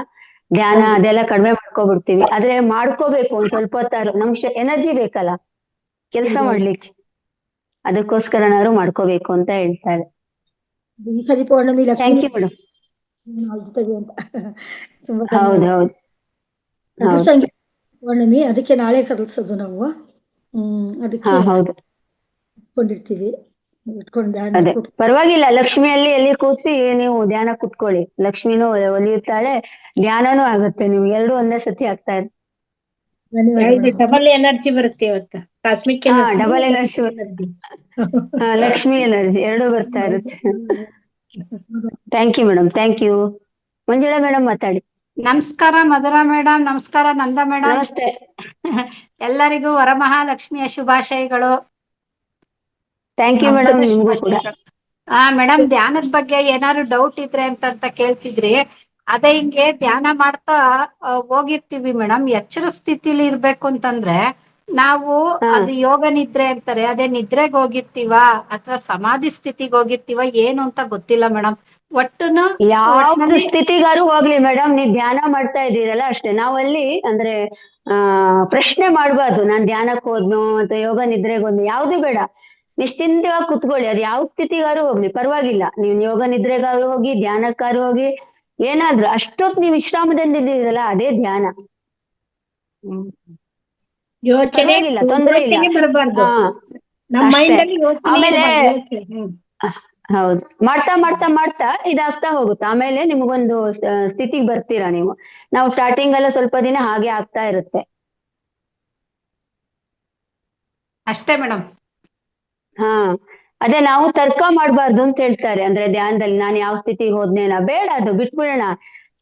ಧ್ಯಾನ ಹೌದು. ಅದೆಲ್ಲ ಕಡಿಮೆ ಮಾಡ್ಕೊಬಿಡ್ತೀವಿ. ಆದ್ರೆ ಮಾಡ್ಕೋಬೇಕು, ಒಂದ್ ಸ್ವಲ್ಪ ಹೊತ್ತಾರು. ನಮ್ ಎನರ್ಜಿ ಬೇಕಲ್ಲ ಕೆಲಸ ಹೌದು, ಹೌದು. ಮಾಡ್ಲಿಕ್ಕೆ, ಅದಕ್ಕೋಸ್ಕರನಾದ್ರು ಮಾಡ್ಕೋಬೇಕು ಅಂತ ಹೇಳ್ತಾರೆ. ಈ ಸರಿ ಪೌರ್ಣಮಿ ಲಕ್ಷ್ಮೀ ಥ್ಯಾಂಕ್ ಯು ಮೇಡಮ್. ಅವ್ರ ಜೊತೆಗೆ ಅಂತ. ತುಂಬಾ ಹೌದು ಧನ್ಯವಾದ. ಹೌದು ಲಘು ಹೌದು. ಸಂಗೀತ ಪೌರ್ಣಮಿ, ಅದಕ್ಕೆ ನಾಳೆ ಕಲಿಸೋದು ನಾವು. ಹಾ ಅದಕ್ಕೆ ಹೌದು. ಇಟ್ಕೊಂಡಿರ್ತೀವಿ. ಇಟ್ಕೊಂಡು ಧ್ಯಾನ ಅದೇ ಕೂತ್ ಪರವಾಗಿಲ್ಲ, ಲಕ್ಷ್ಮಿಯಲ್ಲಿ ಎಲ್ಲಿ ಕೂರಿಸಿ ನೀವು ಧ್ಯಾನ ಕುತ್ಕೊಳ್ಳಿ. ಲಕ್ಷ್ಮಿನೂ ಒಲಿಯುತ್ತಾಳೆ, ಧ್ಯಾನನೂ ಆಗುತ್ತೆ. ನಿಮ್ಗೆ ಎರಡು ಒಂದೇ ಸತಿ ಆಗ್ತಾ ಇದೆ. ಧನ್ಯವಾದ ಮೇಡಮ್. ಡಬಲ್ ಎನರ್ಜಿ ಬರುತ್ತೆ ಇವತ್ತು. ಕಾಸ್ಮಿಕ್ ಹಾ, energy, double energy. Lakshmi energy. ಹಾ, ಲಕ್ಷ್ಮಿ ಎನರ್ಜಿ ಎರಡೂ ಬರ್ತಾ ಇರುತ್ತೆ. Thank you madam, thank you. Manjula madam ಮಾತಾಡಿ. ನಮಸ್ಕಾರ ಮಧುರಾ ಮೇಡಮ್, ನಮಸ್ಕಾರ ನಂದ ಮೇಡಮ್. ನಮಸ್ತೆ. ಎಲ್ಲರಿಗೂ ವರಮಹಾಲಕ್ಷ್ಮಿಯ ಶುಭಾಶಯಗಳು. ಥ್ಯಾಂಕ್ ಯು ಮೇಡಮ್, ನಿಮ್ಗೂ ಕೂಡ. ಮೇಡಮ್, ಧ್ಯಾನದ ಬಗ್ಗೆ ಏನಾದ್ರು ಡೌಟ್ ಇದ್ರೆ ಅಂತ ಕೇಳ್ತಿದ್ರಿ. ಅದೇ ಹಿಂಗೆ ಧ್ಯಾನ ಮಾಡ್ತಾ ಹೋಗಿರ್ತೀವಿ ಮೇಡಮ್. ಎಚ್ಚರ ಸ್ಥಿತಿಲಿ ಇರ್ಬೇಕು ಅಂತಂದ್ರೆ ನಾವು ಹಾ, ಅದು ಯೋಗ ನಿದ್ರೆ ಅಂತಾರೆ, ಅದೇ ನಿದ್ರೆಗೆ ಹೋಗಿರ್ತೀವ ಅಥವಾ ಸಮಾಧಿ ಸ್ಥಿತಿಗೆ ಹೋಗಿರ್ತೀವ ಏನು ಅಂತ ಗೊತ್ತಿಲ್ಲ ಮೇಡಮ್. ಯಾವ್ದು ಒಟ್ನಲ್ಲಿ ಸ್ಥಿತಿಗಾರು ಹೋಗ್ಲಿ ಮೇಡಮ್, ನೀವ್ ಧ್ಯಾನ ಮಾಡ್ತಾ ಇದ್ದೀರಲ್ಲ ಅಷ್ಟೇ. ನಾವಲ್ಲಿ ಅಂದ್ರೆ ಪ್ರಶ್ನೆ ಮಾಡ್ಬಾರ್ದು, ನಾನ್ ಧ್ಯಾನಕ್ಕೆ ಹೋದ್ನೋ ಅಥವಾ ಯೋಗ ನಿದ್ರೆಗೆ ಹೋದ್ನೋ, ಯಾವ್ದು ಬೇಡ. ನಿಶ್ಚಿಂತವಾಗಿ ಕುತ್ಕೊಳ್ಳಿ. ಅದು ಯಾವ ಸ್ಥಿತಿಗಾರು ಹೋಗ್ಲಿ ಪರವಾಗಿಲ್ಲ. ನೀವು ಯೋಗ ನಿದ್ರೆಗಾರು ಹೋಗಿ, ಧ್ಯಾನಕ್ಕಾರು ಹೋಗಿ, ಏನಾದ್ರು ಅಷ್ಟೊತ್ತು ನೀವು ವಿಶ್ರಾಮದಲ್ಲಿ ಇದ್ದೀರಲ್ಲ, ಅದೇ ಧ್ಯಾನ. ಯೋಚನೆ ಪರವಾಗಿಲ್ಲ, ತೊಂದ್ರೆ ಇಲ್ಲ. ಬರಬಾರ್ದು. ಹಾ, ನಮ್ಮ ಅಷ್ಟೇ. ಮೈಂಡ್ ಅಲ್ಲಿ ಯೋಚನೆ ಆಮೇಲೆ ಇರಬಾರ್ದು. ಹೌದು, ಮಾಡ್ತಾ ಮಾಡ್ತಾ ಮಾಡ್ತಾ ಇದಾಗ್ತಾ ಹೋಗುತ್ತೆ. ಆಮೇಲೆ ನಿಮಗೊಂದು ಸ್ಥಿತಿಗೆ ಬರ್ತೀರಾ ನೀವು. ನಾವು ಸ್ಟಾರ್ಟಿಂಗ್ ಎಲ್ಲ ಸ್ವಲ್ಪ ದಿನ ಹಾಗೆ ಆಗ್ತಾ ಇರುತ್ತೆ. ಅಷ್ಟೇ ಮೇಡಮ್. ಹಾ, ಅದೇ ನಾವು ತರ್ಕ ಮಾಡ್ಬಾರ್ದು ಅಂತ ಹೇಳ್ತಾರೆ. ಅಂದ್ರೆ ಧ್ಯಾನದಲ್ಲಿ ನಾನು ಯಾವ ಸ್ಥಿತಿಗೆ ಹೋದ್ನೇನ, ಬೇಡ, ಅದು ಬಿಟ್ಬಿಡೋಣ.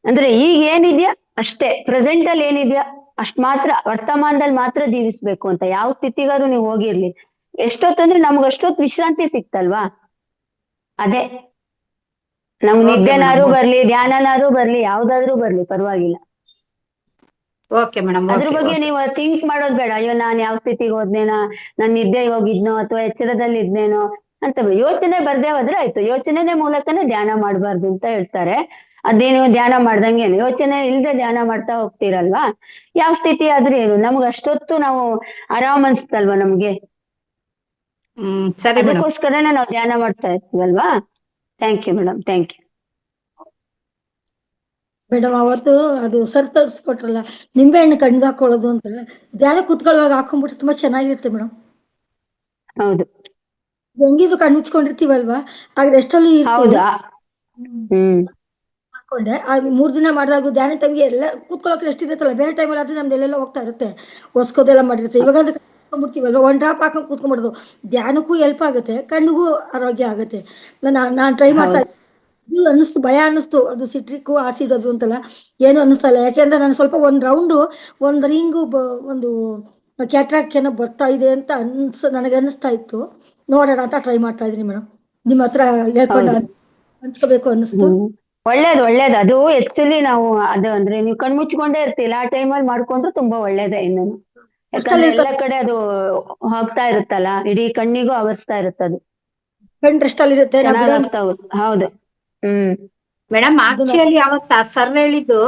ಅಂದ್ರೆ ಈಗ ಏನಿದ್ಯಾ ಅಷ್ಟೇ, ಪ್ರೆಸೆಂಟ್ ಅಲ್ಲಿ ಏನಿದ್ಯಾ ಅಷ್ಟ್ ಮಾತ್ರ, ವರ್ತಮಾನದಲ್ಲಿ ಮಾತ್ರ ಜೀವಿಸ್ಬೇಕು ಅಂತ. ಯಾವ ಸ್ಥಿತಿಗಾರು ನೀವು ಹೋಗಿರ್ಲಿ, ಎಷ್ಟೊತ್ತಂದ್ರೆ ನಮ್ಗೆ ಅಷ್ಟೊತ್ತು ವಿಶ್ರಾಂತಿ ಸಿಕ್ತಲ್ವಾ, ಅದೇ. ನಮ್ಗೆ ಓಕೆ ಮೇಡಮ್, ನಿದ್ದೆನಾರು ಬರ್ಲಿ, ಧ್ಯಾನನಾರು ಬರ್ಲಿ, ಯಾವ್ದಾದ್ರು ಬರ್ಲಿ ಪರವಾಗಿಲ್ಲ. Okay madam. ಅದ್ರ ಓಕೆ ಬಗ್ಗೆ ಓಕೆ ನೀವು ಥಿಂಕ್ ಮಾಡೋದ್ ಬೇಡ. ಅಯ್ಯೋ ನಾನ್ ಯಾವ ಸ್ಥಿತಿಗೆ ಹೋದ್ನೇನೋ, ನಾನ್ ನಿದ್ದೆಗೆ ಹೋಗಿದ್ನೋ ಅಥವಾ ಎಚ್ಚರದಲ್ಲಿ ಇದ್ನೇನೋ ಅಂತ ಯೋಚನೆ ಬರ್ದೇ ಹೋದ್ರೆ ಆಯ್ತು. ಯೋಚನೆ ಮೂಲಕನೇ ಧ್ಯಾನ ಮಾಡಬಾರ್ದು ಅಂತ ಹೇಳ್ತಾರೆ. ಅದೇ ನೀವು ಧ್ಯಾನ ಮಾಡ್ದಂಗೆ ಯೋಚನೆ ಇಲ್ದೆ ಧ್ಯಾನ ಮಾಡ್ತಾ ಹೋಗ್ತೀರಲ್ವಾ, ಯಾವ ಸ್ಥಿತಿ ಆದ್ರೂ ಏನು, ನಮ್ಗೆ ಅಷ್ಟೊತ್ತು ನಾವು ಆರಾಮ್ ಅನ್ಸ್ತಲ್ವಾ ನಮ್ಗೆ. ಸರಿ ಮೇಡಮ್. ಅದಕ್ಕೋಸ್ಕರನೇ ನಾವು ಧ್ಯಾನ ಮಾಡ್ತಾ ಇರ್ತೀವಲ್ವಾ. Thank you madam, thank you. Madam, ಅವತ್ತು ಅದು ಸರ್ ತರಿಸ್ಕೊಟ್ರಲ್ಲ, ನಿಂಬೆ ಹಣ್ಣು ಕಣ್ಗೆ ಹಾಕೊಳ್ಳೋದು ಅಂತ, ಧ್ಯಾನ ಕುತ್ಕೊಳ್ಳುವಾಗ ಹಾಕೊಂಡ್ಬಿಟ್ಟು ತುಂಬಾ ಚೆನ್ನಾಗಿರುತ್ತೆ ಮೇಡಮ್. ಹೌದು ಹೆಂಗಿದ್ರು ಕಣ್ಣು ಮುಚ್ಕೊಂಡಿರ್ತೀವಲ್ವಾ, ಆದ್ರೆ ಎಷ್ಟಲ್ಲಿ ಇರ್ತೀವಿ. ಹೌದು. ಹ್ಮ್. ಹಾಕೊಂಡೆ 3 ದಿನ ಮಾಡಿದಾಗ ಧ್ಯಾನ ಟೈಮ್ಗೆ ಎಲ್ಲ ಕೂತ್ಕೊಳ್ಳೋಕೆ ಎಷ್ಟು ಇರುತ್ತಲ್ಲ, ಬೇರೆ ಟೈಮಲ್ಲಿ ಆದ್ರೆ ನಮ್ದು ಎಲ್ಲೆಲ್ಲ ಹೋಗ್ತಾ ಇರುತ್ತೆ, ಹೊಸ್ಕೋದೆಲ್ಲ ಮಾಡಿರುತ್ತೆ. ಇವಾಗ ಹಾಕೊಂಡ್ಬಿಡ್ತೀವಲ್ವ, 1 ಡ್ರಾಪ್ ಹಾಕೊಂಡು ಕೂತ್ಕೊಂಡ್ಬಿಡೋದು. ಧ್ಯಾನಕ್ಕೂ ಹೆಲ್ಪ್ ಆಗುತ್ತೆ, ಕಣ್ಣಿಗೂ ಆರೋಗ್ಯ ಆಗುತ್ತೆ. ನಾನು ಟ್ರೈ ಮಾಡ್ತಾ ಹೌದು. ಇದ್ದೆ. ಇದು ಅನ್ನಿಸ್ತು, ಭಯ ಅನ್ನಿಸ್ತು, ಅದು ಸಿಟ್ರಿಕ್ ಆಸಿಡ್ ಅದು ಅಂತಲ್ಲ, ಏನು ಅನ್ನಿಸ್ತಾ ಇಲ್ಲ. ಯಾಕೆಂದ್ರೆ ನಾನು ಸ್ವಲ್ಪ ಒಂದು ರಿಂಗು ಒಂದು ಕ್ಯಾಟ್ರಾಕ್ಟ್ ಏನೋ ಬರ್ತಾ ಇದೆ ಅಂತ ನನಗೆ ಅನ್ನಿಸ್ತಾ ಇತ್ತು. ನೋಡೋಣ ಅಂತ ಟ್ರೈ ಮಾಡ್ತಾ ಇದೀನಿ ಮೇಡಮ್. ನಿಮ್ಮ ಹತ್ರ ಹೇಳ್ಕೊಂಡು ಹೌದು. ಹಂಚ್ಕೋಬೇಕು ಅನ್ನಿಸ್ತು. ಒಳ್ಳೇದು. ಅದು ಆಕ್ಚುಲಿ ನಾವು ಅದು ಅಂದ್ರೆ ನೀವು ಕಣ್ಮುಚ್ಕೊಂಡೇ ಇರ್ತಿಲ್ಲ, ಆ ಟೈಮಲ್ಲಿ ಮಾಡ್ಕೊಂಡ್ರು ತುಂಬಾ ಒಳ್ಳೇದೇ ಇನ್ನು. ಯಾಕಂದ್ರೆ ಎಲ್ಲ ಕಡೆ ಅದು ಹೋಗ್ತಾ ಇರುತ್ತಲ್ಲ, ಇಡೀ ಕಣ್ಣಿಗೂ ಆವರಿಸ್ತಾ ಇರುತ್ತದು. ಕಣ್ ರೆಸ್ಟ್ ಅಲ್ಲಿ ಇರುತ್ತೆ. ಚೆನ್ನಾಗ್ ಆಗ್ತಾ ಹೌದು. ಮೇಡಮ್ ಆಕ್ಚುಲಿ ಅವತ್ತ ಸರ್ ಹೇಳಿದ್ದು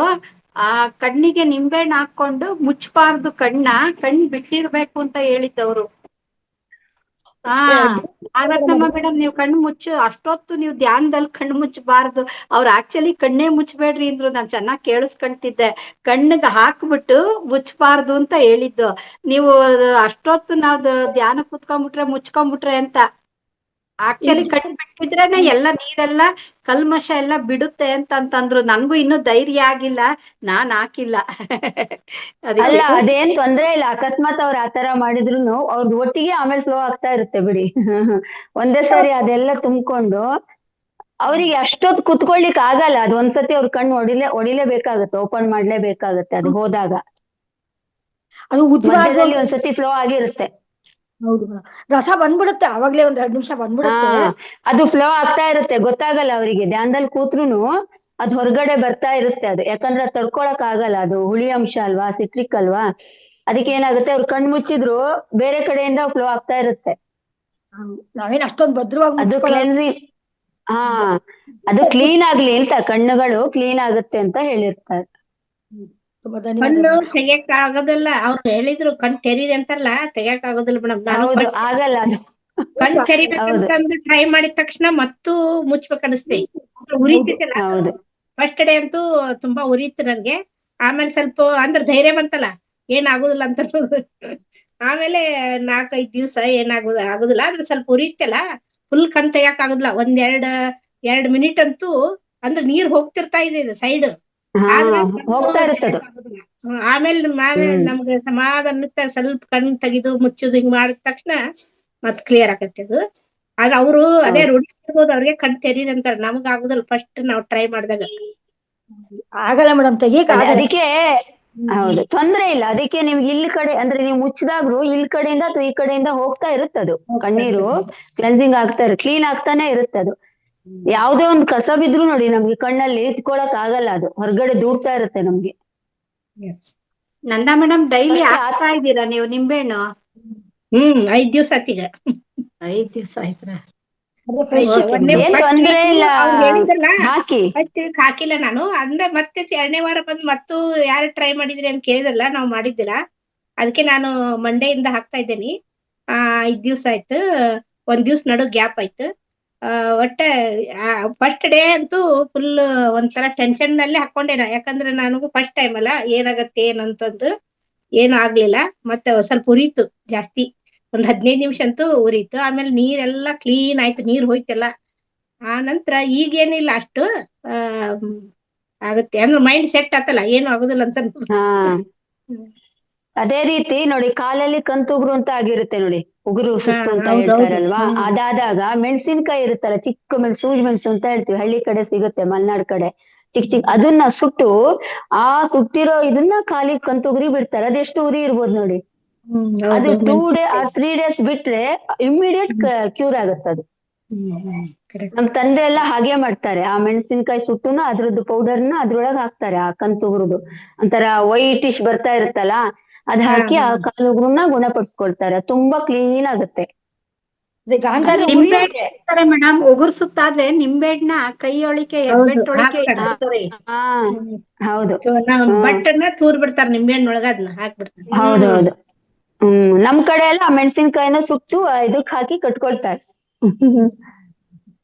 ಕಣ್ಣಿಗೆ ನಿಂಬೆಹಣ್ಣು ಹಾಕೊಂಡು ಮುಚ್ಚಬಾರ್ದು, ಕಣ್ ಬಿಟ್ಟಿರ್ಬೇಕು ಅಂತ ಹೇಳಿದ್ದವ್ರು. ರತ್ನಮ್ಮ ಮೇಡಮ್, ನೀವು ಕಣ್ಣು ಮುಚ್ಚು, ಅಷ್ಟೊತ್ತು ನೀವು ಧ್ಯಾನದಲ್ಲಿ ಕಣ್ಣು ಮುಚ್ಚಬಾರ್ದು. ಅವ್ರು ಆಕ್ಚುಲಿ ಕಣ್ಣೇ ಮುಚ್ಚಬೇಡ್ರಿ ಅಂದ್ರು. ನಾನ್ ಚೆನ್ನಾಗಿ ಕೇಳಿಸ್ಕೊಂತಿದ್ದೆ. ಕಣ್ಣಿಗೆ ಹಾಕ್ಬಿಟ್ಟು ಮುಚ್ಚಬಾರ್ದು ಅಂತ ಹೇಳಿದ್ದು. ನೀವು ಅಷ್ಟೊತ್ತು ನಾವು ಧ್ಯಾನ ಕುತ್ಕೊಂಡ್ಬಿಟ್ರೆ ಮುಚ್ಕೊಂಡ್ಬಿಟ್ರೆ ಅಂತ. ಆಕ್ಚುಲಿ ಕಣ್ಣು ಬಿಟ್ಟಿದ್ರೇನೆ ಎಲ್ಲ ನೀರೆಲ್ಲ ಕಲ್ಮಶ ಎಲ್ಲ ಬಿಡುತ್ತೆ ಅಂತಂದ್ರು. ನನ್ಗೂ ಇನ್ನೂ ಧೈರ್ಯ ಆಗಿಲ್ಲ, ನಾನ್ ಹಾಕಿಲ್ಲ. ಅಲ್ಲ, ಅದೇನ್ ತೊಂದ್ರೆ ಇಲ್ಲ. ಅಕಸ್ಮಾತ್ ಅವ್ರು ಆತರ ಮಾಡಿದ್ರು ಅವ್ರದ್ದು ಒಟ್ಟಿಗೆ ಆಮೇಲೆ ಸ್ಲೋ ಆಗ್ತಾ ಇರುತ್ತೆ ಬಿಡಿ. ಒಂದೇ ಸಾರಿ ಅದೆಲ್ಲ ತುಂಬಿಕೊಂಡು ಅವರಿಗೆ ಅಷ್ಟೊತ್ತು ಕುತ್ಕೊಳ್ಲಿಕ್ಕೆ ಆಗಲ್ಲ. ಅದು ಒಂದ್ಸತಿ ಅವ್ರ ಕಣ್ಣು ಹೊಡಿಲೇಬೇಕಾಗತ್ತೆ, ಓಪನ್ ಮಾಡ್ಲೇಬೇಕಾಗತ್ತೆ ಅದು ಹೋದಾಗ. ಅದು ಮಧ್ಯದಲ್ಲಿ ಒಂದ್ಸತಿ ಫ್ಲೋ ಆಗಿರುತ್ತೆ. ಹೌದು, ರಸ ಬಂದ್ಬಿಡುತ್ತೆ ಅವಾಗ್ಲೇ, 1-2 ನಿಮಿಷ ಬಂದ್ಬಿಡುತ್ತೆ. ಅದು ಫ್ಲೋ ಆಗ್ತಾ ಇರುತ್ತೆ, ಗೊತ್ತಾಗಲ್ಲ ಅವರಿಗೆ. ಧ್ಯಾನದಲ್ಲಿ ಕೂತ್ರುನು ಅದು ಹೊರಗಡೆ ಬರ್ತಾ ಇರುತ್ತೆ ಅದು. ಯಾಕಂದ್ರೆ ಅದು ತಡ್ಕೊಳಕ್ ಆಗಲ್ಲ, ಅದು ಹುಳಿ ಅಂಶ ಅಲ್ವಾ, ಸಿಟ್ರಿಕ್ ಅಲ್ವಾ. ಅದಕ್ಕೆ ಏನಾಗುತ್ತೆ, ಅವ್ರು ಕಣ್ಣು ಮುಚ್ಚಿದ್ರು ಬೇರೆ ಕಡೆಯಿಂದ ಫ್ಲೋ ಆಗ್ತಾ ಇರುತ್ತೆ. ನಾವೇನ್ ಅಷ್ಟೊಂದು ಭದ್ರವಾಗಿ ಅದು ಕ್ಲೆನ್ಸಿಂಗ್. ಅದು ಕ್ಲೀನ್ ಆಗ್ಲಿ ಅಂತ, ಕಣ್ಣುಗಳು ಕ್ಲೀನ್ ಆಗುತ್ತೆ ಅಂತ ಹೇಳಿರ್ತಾರೆ. ಕಣ್ಣು ತೆಗಿಯಕ್ ಆಗೋದಿಲ್ಲ. ಅವ್ರು ಹೇಳಿದ್ರು ಕಣ್ ತೆರೀರಿ ಅಂತಾರಲ್ಲ, ತೆಗಿಯಕ್ ಆಗೋದಿಲ್ಲ ಮೇಡಮ್. ನಾನು ಆಗಲ್ಲ ಅದು. ಕಣ್ ತೆರಿಬೇಕಂತಂದು ಟ್ರೈ ಮಾಡಿದ ತಕ್ಷಣ ಮತ್ತೂ ಮುಚ್ಬೇಕ್ ಅನಿಸ್ತೆ. ಉರಿತಿತ್ತಲ್ಲ ಫಸ್ಟ್ ಡೇ ಅಂತೂ ತುಂಬಾ ಉರಿತು ನನ್ಗೆ. ಆಮೇಲೆ ಸ್ವಲ್ಪ ಅಂದ್ರೆ ಧೈರ್ಯ ಬಂತಲ್ಲ, ಏನಾಗುದಿಲ್ಲ ಅಂತ. ಆಮೇಲೆ 4-5 ದಿವ್ಸ ಆಗುದಿಲ್ಲ. ಆದ್ರೆ ಸ್ವಲ್ಪ ಉರಿತಲ್ಲ, ಫುಲ್ ಕಣ್ ತೆಗಿಯಕ್ ಆಗುದಿಲ್ಲ. 1-2 ಮಿನಿಟ್ ಅಂತೂ ಅಂದ್ರೆ ನೀರ್ ಹೋಗ್ತಿರ್ತಾ ಇದೆ ಸೈಡ್, ಹೋಗ್ತಾ ಇರುತ್ತೆ. ಆಮೇಲೆ ನಮ್ಗೆ ಸಮಾಧಾನ ಸ್ವಲ್ಪ ಕಣ್ ತೆಗಿದು ಮುಚ್ಚುದು ಹಿಂಗ್ ಮಾಡಿದ ತಕ್ಷಣ ಮತ್ ಕ್ಲಿಯರ್ ಆಗತ್ತೆ ಅದು. ಆದ್ರೆ ಅವರು ಅದೇ ರೂಢಿ ಇರ್ಬೋದು, ಅವ್ರಿಗೆ ಕಣ್ ತೆರೀರಿ ಅಂತಾರೆ. ನಮಗ್ ಆಗುದಿಲ್ಲ ಫಸ್ಟ್ ನಾವು ಟ್ರೈ ಮಾಡಿದಾಗ. ಆಗಲ್ಲ ಮೇಡಮ್, ತೆಗಿಯಕ್ ಆಗಲ್ಲ. ಅದಕ್ಕೆ ಹೌದು, ತೊಂದ್ರೆ ಇಲ್ಲ. ಅದಕ್ಕೆ ನಿಮ್ಗೆ ಇಲ್ಲಿ ಕಡೆ ಅಂದ್ರೆ ನೀವು ಮುಚ್ಚಿದಾಗ್ರು ಇಲ್ಲಿ ಕಡೆಯಿಂದ ಅಥವಾ ಈ ಕಡೆಯಿಂದ ಹೋಗ್ತಾ ಇರುತ್ತದು. ಕಣ್ಣೀರು ಕ್ಲೆನ್ಸಿಂಗ್ ಆಗ್ತಾ ಕ್ಲೀನ್ ಆಗ್ತಾನೆ ಇರುತ್ತದು. ಯಾವ್ದೇ ಒಂದು ಕಸ ಬಿದ್ರು ನೋಡಿ ನಮ್ಗೆ ಕಣ್ಣಲ್ಲಿ ಇಟ್ಕೊಳಕ್ ಆಗಲ್ಲ, ಅದು ಹೊರಗಡೆ ದೂಡ್ತಾ ಇರುತ್ತೆ ನಮ್ಗೆ. ನಂದಾ ಮೇಡಮ್, ಡೈಲಿ ಹಾಕ್ತಾ ಇದ್ದೀರಾ ನೀವು ನಿಂಬೆಹಣ್ಣು? 5 ದಿವ್ಸ ಆತೀಗ. 5 ದಿವ್ಸ ಆಯ್ತಾ? ತೊಂದ್ರೆ ಇಲ್ಲ, ಹಾಕಿ. ಹಾಕಿಲ್ಲ ನಾನು. ಅಂದ್ರೆ ಮತ್ತೆ 2ನೇ ವಾರ ಬಂದು ಮತ್ತೂ ಯಾರು ಟ್ರೈ ಮಾಡಿದ್ರಿ ಅಂತ ಕೇಳಿದ್ರಲ್ಲ, ನಾವು ಮಾಡಿದ್ದಿಲ್ಲ. ಅದಕ್ಕೆ ನಾನು ಮಂಡೆಯಿಂದ ಹಾಕ್ತಾ ಇದ್ದೇನಿ. 5 ದಿವ್ಸ ಆಯ್ತು. 1 ದಿವ್ಸ ನಡು ಗ್ಯಾಪ್ ಆಯ್ತು. ಒಟ್ಟ ಫಸ್ಟ್ ಡೇ ಅಂತೂ ಫುಲ್ ಒಂಥರ ಟೆನ್ಷನ್ ನಲ್ಲೇ ಹಾಕೊಂಡೆ. ಯಾಕಂದ್ರೆ ನನಗೂ ಫಸ್ಟ್ ಟೈಮ್ ಅಲ್ಲ, ಏನಾಗತ್ತೆ ಏನಂತಂದು ಏನು ಆಗ್ಲಿಲ್ಲ. ಮತ್ತೆ ಸ್ವಲ್ಪ ಉರಿತು ಜಾಸ್ತಿ, 15 ನಿಮಿಷ ಅಂತೂ ಉರಿತು. ಆಮೇಲೆ ನೀರೆಲ್ಲ ಕ್ಲೀನ್ ಆಯ್ತು, ನೀರ್ ಹೋಯ್ತಲ್ಲ. ಆ ನಂತರ ಈಗೇನಿಲ್ಲ, ಅಷ್ಟು ಆಗುತ್ತೆ ಅಂದ್ರೆ ಮೈಂಡ್ ಸೆಟ್ ಆತಲ್ಲ, ಏನು ಆಗುದಿಲ್ಲ ಅಂತ. ಅದೇ ರೀತಿ ನೋಡಿ, ಕಾಲಲ್ಲಿ ಕಂತುಗುರು ಅಂತ ಆಗಿರುತ್ತೆ ನೋಡಿ, ಉಗುರು ಸುತ್ತು ಅಂತ ಹೇಳ್ತಾರಲ್ವಾ. ಅದಾದಾಗ ಮೆಣಸಿನ್ಕಾಯಿ ಇರುತ್ತಲ್ಲ, ಚಿಕ್ಕ ಸೂಜಿ ಮೆಣಸು ಅಂತ ಹೇಳ್ತೀವಿ, ಹಳ್ಳಿ ಕಡೆ ಸಿಗುತ್ತೆ, ಮಲ್ನಾಡ್ ಕಡೆ ಚಿಕ್ಕ ಅದನ್ನ ಸುಟ್ಟು ಆ ಸುಟ್ಟಿರೋ ಇದನ್ನ ಕಾಲಿಗೆ ಕಂತುಗುರಿ ಬಿಡ್ತಾರೆ. ಅದೆಷ್ಟು ಉರಿ ಇರ್ಬೋದು ನೋಡಿ. ಅದು 2 days or 3 days ಬಿಟ್ರೆ ಇಮ್ಮಿಡಿಯೇಟ್ ಕ್ಯೂರ್ ಆಗುತ್ತೆ ಅದು. ನಮ್ ತಂದೆ ಎಲ್ಲ ಹಾಗೆ ಮಾಡ್ತಾರೆ. ಆ ಮೆಣಸಿನ್ಕಾಯಿ ಸುಟ್ಟುನ ಅದ್ರದ್ದು ಪೌಡರ್ನ ಅದ್ರೊಳಗೆ ಹಾಕ್ತಾರೆ. ಆ ಕಂತುಗುರುದು ಒಂಥರ ವೈಟಿಶ್ ಬರ್ತಾ ಇರುತ್ತಲ್ಲ, ಅದ್ ಹಾಕಿ ಆ ಕಾಲುಗುರನ್ನ ಗುಣಪಡಿಸ್ಕೊಳ್ತಾರೆ. ತುಂಬಾ ಕ್ಲೀನ್ ಆಗುತ್ತೆ. ಮೇಡಮ್, ಉಗುರು ಸುತ್ತಾದ್ರೆ ನಿಂಬೆಹಣ್ಣ ಕೈಯೊಳಿಕೆ ಹೆಬ್ಬೆಟ್ಟೊಳಿಕೆ ಇಡ್ತಾರೆ. ಹೌದು, ಬಟ್ಟನ್ನ ತೂರ್ ಬಿಡ್ತಾರೆ ನಿಂಬೆಹಣ್ಣೊಳಗ, ಅದನ್ನ ಹಾಕ್ಬಿಡ್ತಾರೆ. ಹೌದೌದು. ನಮ್ ಕಡೆ ಎಲ್ಲ ಮೆಣಸಿನ್ಕಾಯಿನ ಸುಟ್ಟು ಇದಕ್ ಹಾಕಿ ಕಟ್ಕೊಳ್ತಾರೆ.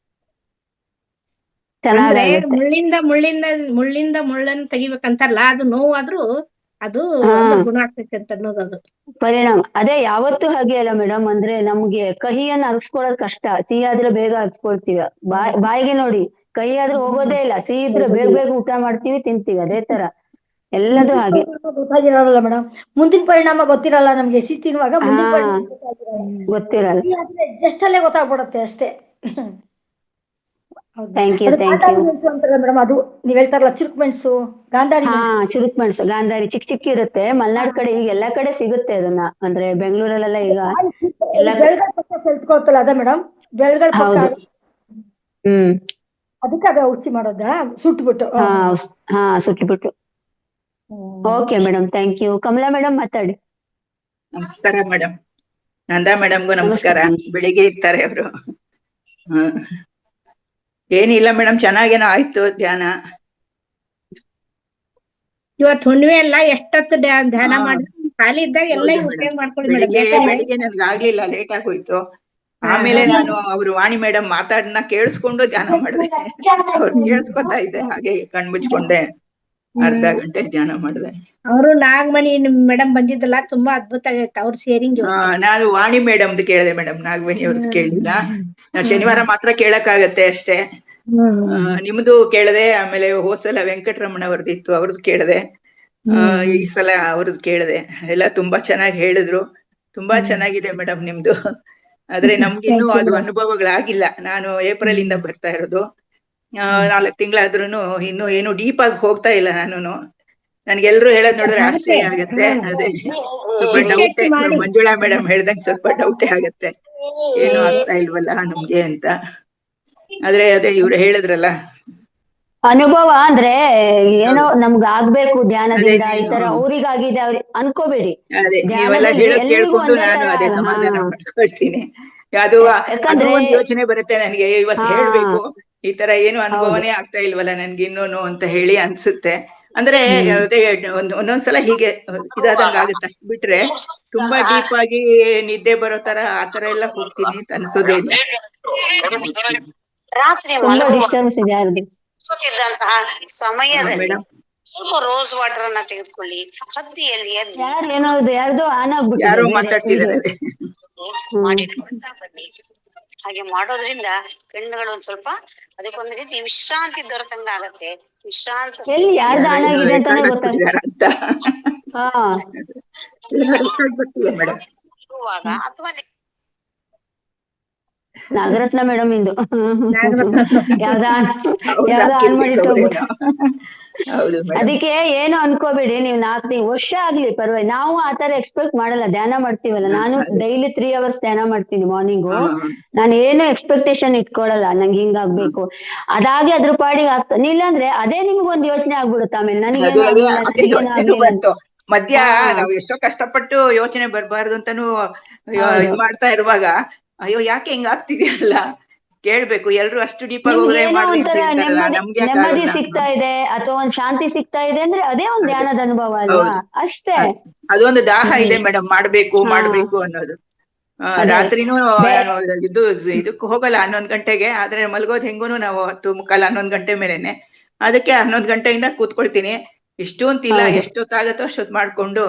ಅಂದ್ರೆ ಮುಳ್ಳಿಂದ ಮುಳ್ಳನ್ನು ತೆಗಿಬೇಕಂತಾರಲ್ಲ, ಅದು ನೋವಾದ್ರೂ ಅದು ಗುಣ ಆಗ್ತೈತೆ ಅಂತ ಅನ್ನೋದು ಅದು ಪರಿಣಾಮ. ಅದೇ ಯಾವತ್ತೂ ಹಾಗೆ ಅಲ್ಲ ಮೇಡಮ್, ಅಂದ್ರೆ ನಮ್ಗೆ ಕಹಿಯನ್ನ ಅರ್ಸ್ಕೊಳ್ಳೋದ್ ಕಷ್ಟ, ಸಿಹಿ ಆದ್ರೆ ಬೇಗ ಅರ್ಸ್ಕೊಳ್ತೀವಿ. ಬಾಯಿಗೆ ನೋಡಿ, ಕಹಿ ಆದ್ರೆ ಹೋಗೋದೇ ಇಲ್ಲ, ಸಿಹಿ ಇದ್ರೆ ಬೇಗ ಊಟ ಮಾಡ್ತೀವಿ, ತಿಂತೀವಿ. ಅದೇ ತರ ಎಲ್ಲದೂ ಹಾಗೆ. ಗೊತ್ತಾಗಿರಲ್ಲ ಮೇಡಮ್, ಮುಂದಿನ ಪರಿಣಾಮ ಗೊತ್ತಿರಲ್ಲ ನಮ್ಗೆ. ಸಿಹಿ ತಿನ್ನುವಾಗ ಮುಂದಿನ ಪರಿಣಾಮ ಗೊತ್ತಿರಲ್ಲ, ಜಸ್ಟ್ ಅಲ್ಲೇ ಗೊತ್ತಾಗ್ಬಿಡುತ್ತೆ ಅಷ್ಟೇ. ಹೌದು ಥ್ಯಾಂಕ್ ಯು ಅದು ಥ್ಯಾಂಕ್ ಗಾಂಧಾರಿ ಯು. ಮೆಣಸು ಅಂತಾರಲ್ಲ ಮೇಡಮ್, ಅದು ನೀವ್ ಹೇಳ್ತಾರಲ್ಲ ಚುರುಕ್ ಮೆಣಸು, ಗಾಂಧಾರಿ ಹಾ ಮೆಣಸು. ಚುರುಕ್ ಮೆಣಸು ಗಾಂಧಾರಿ ಚಿಕ್ಕ ಚಿಕ್ಕ ಇರುತ್ತೆ. ಮಲ್ನಾಡ್ ಕಡೆ ಈಗ ಎಲ್ಲಾ ಕಡೆ ಸಿಗುತ್ತೆ ಅದನ್ನ, ಅಂದ್ರೆ ಬೆಂಗಳೂರಲ್ಲೆಲ್ಲ ಈಗ ಎಲ್ಲಾ ಬೆಳ್ಗಲ್ ಪಕ್ಕ ಸೆಲ್ತ್ಕೊಳ್ತಲ್ಲ ಅದ ಮೇಡಮ್, ಬೆಳ್ಗಲ್ ಪಕ್ಕ ಹೌದು. ಹ್ಮ್. ಅದಕ್ಕೆ ಅದ ಔಷಧಿ ಮಾಡೋದಾ ಸುಟ್ಬಿಟ್ಟು? ಹಾ ಹಾ ಸುಟ್ಬಿಟ್ಟು. Okay madam, thank you. Kamala madam ಮಾತಾಡಿ. ನಮಸ್ಕಾರ ಮೇಡಮ್. ನಂದಾ ಮೇಡಮ್ಗೂ ನಮಸ್ಕಾರ. ನಮಸ್ತೆ. ಬೆಳಿಗ್ಗೆ ಇರ್ತಾರೆ ಅವರು. ಏನಿಲ್ಲ ಮೇಡಮ್, ಚೆನ್ನಾಗೇನೋ ಆಯ್ತು ಧ್ಯಾನ. ಇವತ್ತು ಹುಣ್ಣಿಮೆ ಅಲ್ಲ, ಎಷ್ಟೊತ್ತು ಧ್ಯಾನ ಹಾ, ಮಾಡಿ ಖಾಲಿ ಇದ್ದಾಗ ಎಲ್ಲ ಹೌದು ಉಪಯೋಗ ಮೇಡಮ್. ಮಾಡ್ಕೊಳ್ಳಿ ಮೇಡಮ್. ಯಾಕಂದ್ರೆ ಬೆಳಿಗ್ಗೆ ನನ್ಗೆ ಆಗ್ಲಿಲ್ಲ, ಲೇಟ್ ಆಗೋಯ್ತು. ಹಾ ಆಮೇಲೆ ಹಾ ನಾನು ಅವರು ವಾಣಿ ಮೇಡಮ್ ಮಾತಾಡ್ನ ಕೇಳಿಸ್ಕೊಂಡು ಧ್ಯಾನ ಮಾಡಿದೆ. ಅವ್ರು ಕೇಳಿಸ್ಕೊತಾ ಇದ್ದೆ, ಹಾಗೆ ಕಣ್ಮುಚ್ಕೊಂಡೆ ಅರ್ಧ ಗಂಟೆ ಧ್ಯಾನ ಮಾಡಿದೆ. ಅವರು ನಾಗಮಣಿ ಮೇಡಮ್ ಬಂದಿದ್ದಲ್ಲ, ತುಂಬಾ ಅದ್ಭುತ ಆಗೈತೆ ಅವ್ರ ಶೇರಿಂಗ್ ಇವತ್ತು. ನಾನು ವಾಣಿ ಮೇಡಮ್ದು ಕೇಳಿದೆ ಮೇಡಮ್, ನಾಗವೇಣಿ ಅವ್ರದ್ದು ಕೇಳಿಲ್ಲ. ಶನಿವಾರ ಮಾತ್ರ ಕೇಳಕ್ಕಾಗತ್ತೆ ಅಷ್ಟೇ. ನಿಮ್ದು ಕೇಳದೆ, ಆಮೇಲೆ ಹೋದ್ಸಲ ವೆಂಕಟರಮಣ ಅವ್ರದ್ದಿತ್ತು, ಅವ್ರದ್ದು ಕೇಳದೆ. ಈ ಸಲ ಅವ್ರದ್ದು ಕೇಳದೆ. ಎಲ್ಲ ತುಂಬಾ ಚೆನ್ನಾಗಿ ಹೇಳಿದ್ರು. ತುಂಬಾ ಚೆನ್ನಾಗಿದೆ ಮೇಡಮ್ ನಿಮ್ದು. ಆದ್ರೆ ನಮ್ಗಿನ್ನೂ ಅದು ಅನುಭವಗಳಾಗಿಲ್ಲ. ನಾನು ಏಪ್ರಿಲ್ ಇಂದ ಬರ್ತಾ ಇರೋದು. 4 ತಿಂಗಳಾದ್ರೂನು ಇನ್ನು ಏನು ಡೀಪ್ ಆಗಿ ಹೋಗ್ತಾ ಇಲ್ಲ ನಾನು. ನನ್ಗೆಲ್ರು ಹೇಳೋದ್ ನೋಡಿದ್ರೆ ಆಶ್ಚರ್ಯ ಆಗತ್ತೆ. ಅದೇ ಸ್ವಲ್ಪ ಡೌಟೇ, ಮಾಡಿ ಮಂಜುಳಾ ಮೇಡಮ್ ಹೇಳ್ದಂಗೆ ಸ್ವಲ್ಪ ಡೌಟೇ ಆಗತ್ತೆ, ಏನು ಆಗ್ತಾ ಇಲ್ವಲ್ಲ ನಮ್ಗೆ ಅಂತ. ಆದ್ರೆ ಅದೇ ಇವ್ರು ಹೇಳಿದ್ರಲ್ಲ, ಅನುಭವ ಅಂದ್ರೆ ಏನೋ ಹೌದು. ನಮ್ಗ್ ಆಗ್ಬೇಕು ಅದೇ ಧ್ಯಾನದಿಂದ, ಈ ತರ ನೀವು ಅವ್ರಿಗಾಗಿದೆ ಅವ್ರಿಗೆ ಅನ್ಕೋಬೇಡಿ. ಅದೇ ನೀವೆಲ್ಲ ಧ್ಯಾನದಲ್ಲಿ ಹೇಳೋದ್ ಎಲ್ರಿಗೂ ಕೇಳ್ಕೊಂಡು ಒಂದೇ ನಾನು ತರ ಅದೇ ಅಲ್ಲ. ಹಾ ಸಮಾಧಾನ ಮಾಡ್ಕೊಳ್ತೀನಿ. ಅದು ಅದು ಯಾಕಂದ್ರೆ ಒಂದು ಯೋಚನೆ ಬರುತ್ತೆ ನನಗೆ, ಇವತ್ತು ಹಾ ಹೇಳ್ಬೇಕು, ಈ ತರ ಏನು ಹೌದು. ಅನುಭವನೇ ಆಗ್ತಾ ಇಲ್ವಲ್ಲ ನನ್ಗೆ ಇನ್ನೂನು ಅಂತ ಹೇಳಿ ಅನ್ಸುತ್ತೆ. ಅಂದ್ರೆ ಹ್ಮ್. ಅದೇ ಒಂದೊಂದ್ಸಲ ಹೀಗೆ ಇದಾದಂಗ ಆಗುತ್ತೆ. ಅಷ್ಟ್ ಬಿಟ್ರೆ ತುಂಬಾ ಡೀಪ್ ಆಗಿ ನಿದ್ದೆ ಬರೋ ತರ ಆತರ ಎಲ್ಲ ಹೋಗ್ತೀನಿ ಅಂತ ಅನ್ಸೋದೇ ಇಲ್ಲ. ರಾತ್ರಿ ತುಂಬಾ ಡಿಸ್ಟರ್ಬೆನ್ಸ್ ಇದೆ ಯಾರ್ದು. ಮಲಗುವಂತಹ ಸಮಯದಲ್ಲಿ ಮೇಡಮ್, ಸ್ವಲ್ಪ ರೋಸ್ ವಾಟರ್ ಅನ್ನ ತೆಗೆದುಕೊಳ್ಳಿ. ಹತ್ತಿಯಲ್ಲಿ ಎದ್ದು ಯಾರು ಏನೋ ಇದು ಯಾರ್ದೋ ಆನ್ ಆಗ್ಬಿಟ್ಟಿದೆ ಯಾರೋ ಬೇರೆ ಮಾತಾಡ್ತಿದಾರೆ. ಮಾಡಿಟ್ಕೊಳ್ತಾ ಬನ್ನಿ. ಹಾಗೆ ಮಾಡೋದ್ರಿಂದ ಕಣ್ಣುಗಳು ಒಂದ್ ಸ್ವಲ್ಪ ಅದಕ್ಕೊಂದು ರೀತಿ ವಿಶ್ರಾಂತಿ ದೊರೆತಂಗ ಆಗತ್ತೆ. ವಿಶ್ರಾಂತ ಎಲ್ಲಿ ಯಾರ್ದು ಆನ್ ಏನೋ ಆಗಿದೆ ಅಂತಾನೆ ರೆಕಾರ್ಡ್ ಗೊತ್ತಾಗ. ಹಾಕ್ಬಿಟ್ಟಿದಾರ ಅಂತ. ಹಾ ಏನೋ ರೆಕಾರ್ಡ್ ಬರ್ತಿದೆ ಮೇಡಮ್. ಇರುವಾಗ ಅಥವಾ ನಾಗರತ್ನ ಮೇಡಮ್ ಇಂದು ಯಾವ್ದ ಅವ್ರ್ದು ಯಾವ್ದೋ ಆನ್ ಹಾಕಿರ್ಬೇಕು ಮಾಡಿಟ್ಟು ಹೋಗ್ಬಿಟ್ಟು. ಅವ್ರೇನೋ. ಹೌದು ಮೇಡಮ್. ಅದಕ್ಕೆ ಏನು ಅನ್ಕೋಬೇಡಿ, ನೀವು 4 ವರ್ಷ ಆಗ್ಲಿ ಪರವಾಗಿ, ನಾವು ಆತರ ಎಕ್ಸ್ಪೆಕ್ಟ್ ಮಾಡಲ್ಲ. ಧ್ಯಾನ ಮಾಡ್ತೀವಲ್ಲ, ನಾನು ಅದೇ. ಡೈಲಿ 3 ಅವರ್ಸ್ ಧ್ಯಾನ ಮಾಡ್ತೀನಿ ಮಾರ್ನಿಂಗು. ಹಾ, ನಾನು ಏನು ಎಕ್ಸ್ಪೆಕ್ಟೇಷನ್ ಇಟ್ಕೊಳಲ್ಲ, ನಂಗೆ ಹಿಂಗಾಗ್ಬೇಕು, ಅದಾಗಿ ಅದ್ರ ಪಾಡಿಗೆ ಆಗ್ತಾನೆ. ಇಲ್ಲಾಂದ್ರೆ ಅದೇ ನಿಮ್ಗೊಂದು ಯೋಚನೆ ಆಗ್ಬಿಡುತ್ತೆ ಆಮೇಲೆ, ಅದೇ ನನಗೇನು ಅದೇ ಆಗ್ಲಿಲ್ಲ ಅದೇ ನನಗೇನು ಯೋಚನೆನೂ ಆಗ್ಲಿಲ್ಲ ಅಂತ. ಬಂತು ಮಧ್ಯ. ಹಾ ನಾವು ಎಷ್ಟೋ ಕಷ್ಟಪಟ್ಟು ಯೋಚನೆ ಬರ್ಬಾರ್ದು ಅಂತಾನು ಹೌದು. ಇದ್ ಮಾಡ್ತಾ ಇರುವಾಗ, ಅಯ್ಯೋ ಯಾಕೆ ಹಿಂಗ ಆಗ್ತಿದ್ಯಲ್ಲ, ಕೇಳ್ಬೇಕು. ಎಲ್ರು ಅಷ್ಟು ಡೀಪ್ ಆಗಿ ನಿಮ್ಗೆ ಹೋದ್ರೆ ಏನೋ ಮಾಡ್ಲಿ ಅಂತ ಒಂಥರ ಹೇಳ್ತಾರಲ್ಲ, ನೆಮ್ಮದಿ ನಮ್ಗೆ ಯಾಕೆ ನೆಮ್ಮದಿ ಆಗಲ್ಲ? ಸಿಗ್ತಾ ಇದೆ ಅಥವಾ ಒಂದ್ ಶಾಂತಿ ಸಿಗ್ತಾ ಇದೆ ಅಂದ್ರೆ ಅದೇ ಒಂದ್ ಅದೇ, ಧ್ಯಾನದ ಅನುಭವ ಅಲ್ವಾ, ಹೌದು. ಅಷ್ಟೇ. ಅದೊಂದು ದಾಹ ಇದೆ ಹ್ಮ್. ಮೇಡಮ್, ಮಾಡ್ಬೇಕು ಹಾ ಮಾಡ್ಬೇಕು ಅನ್ನೋದು. ಅದೇ ರಾತ್ರಿನೂ ಬೇ ನಾನು ಇದಕ್ಕೆ ಹೋಗಲ್ಲ 11 ಗಂಟೆಗೆ. ಆದ್ರೆ ಮಲ್ಗೋದ್ ಹೆಂಗೂನು ನಾವು 10:45 11 ಗಂಟೆ ಮೇಲೆನೆ. ಅದಕ್ಕೆ 11 ಗಂಟೆಯಿಂದ ಕೂತ್ಕೊಳ್ತೀನಿ. ಇಷ್ಟು ಅಂತಿಲ್ಲ, ಹೌದು. ಎಷ್ಟೊತ್ತಾಗತ್ತೋ ಅಷ್ಟೊತ್ತು ಮಾಡ್ಕೊಂಡು,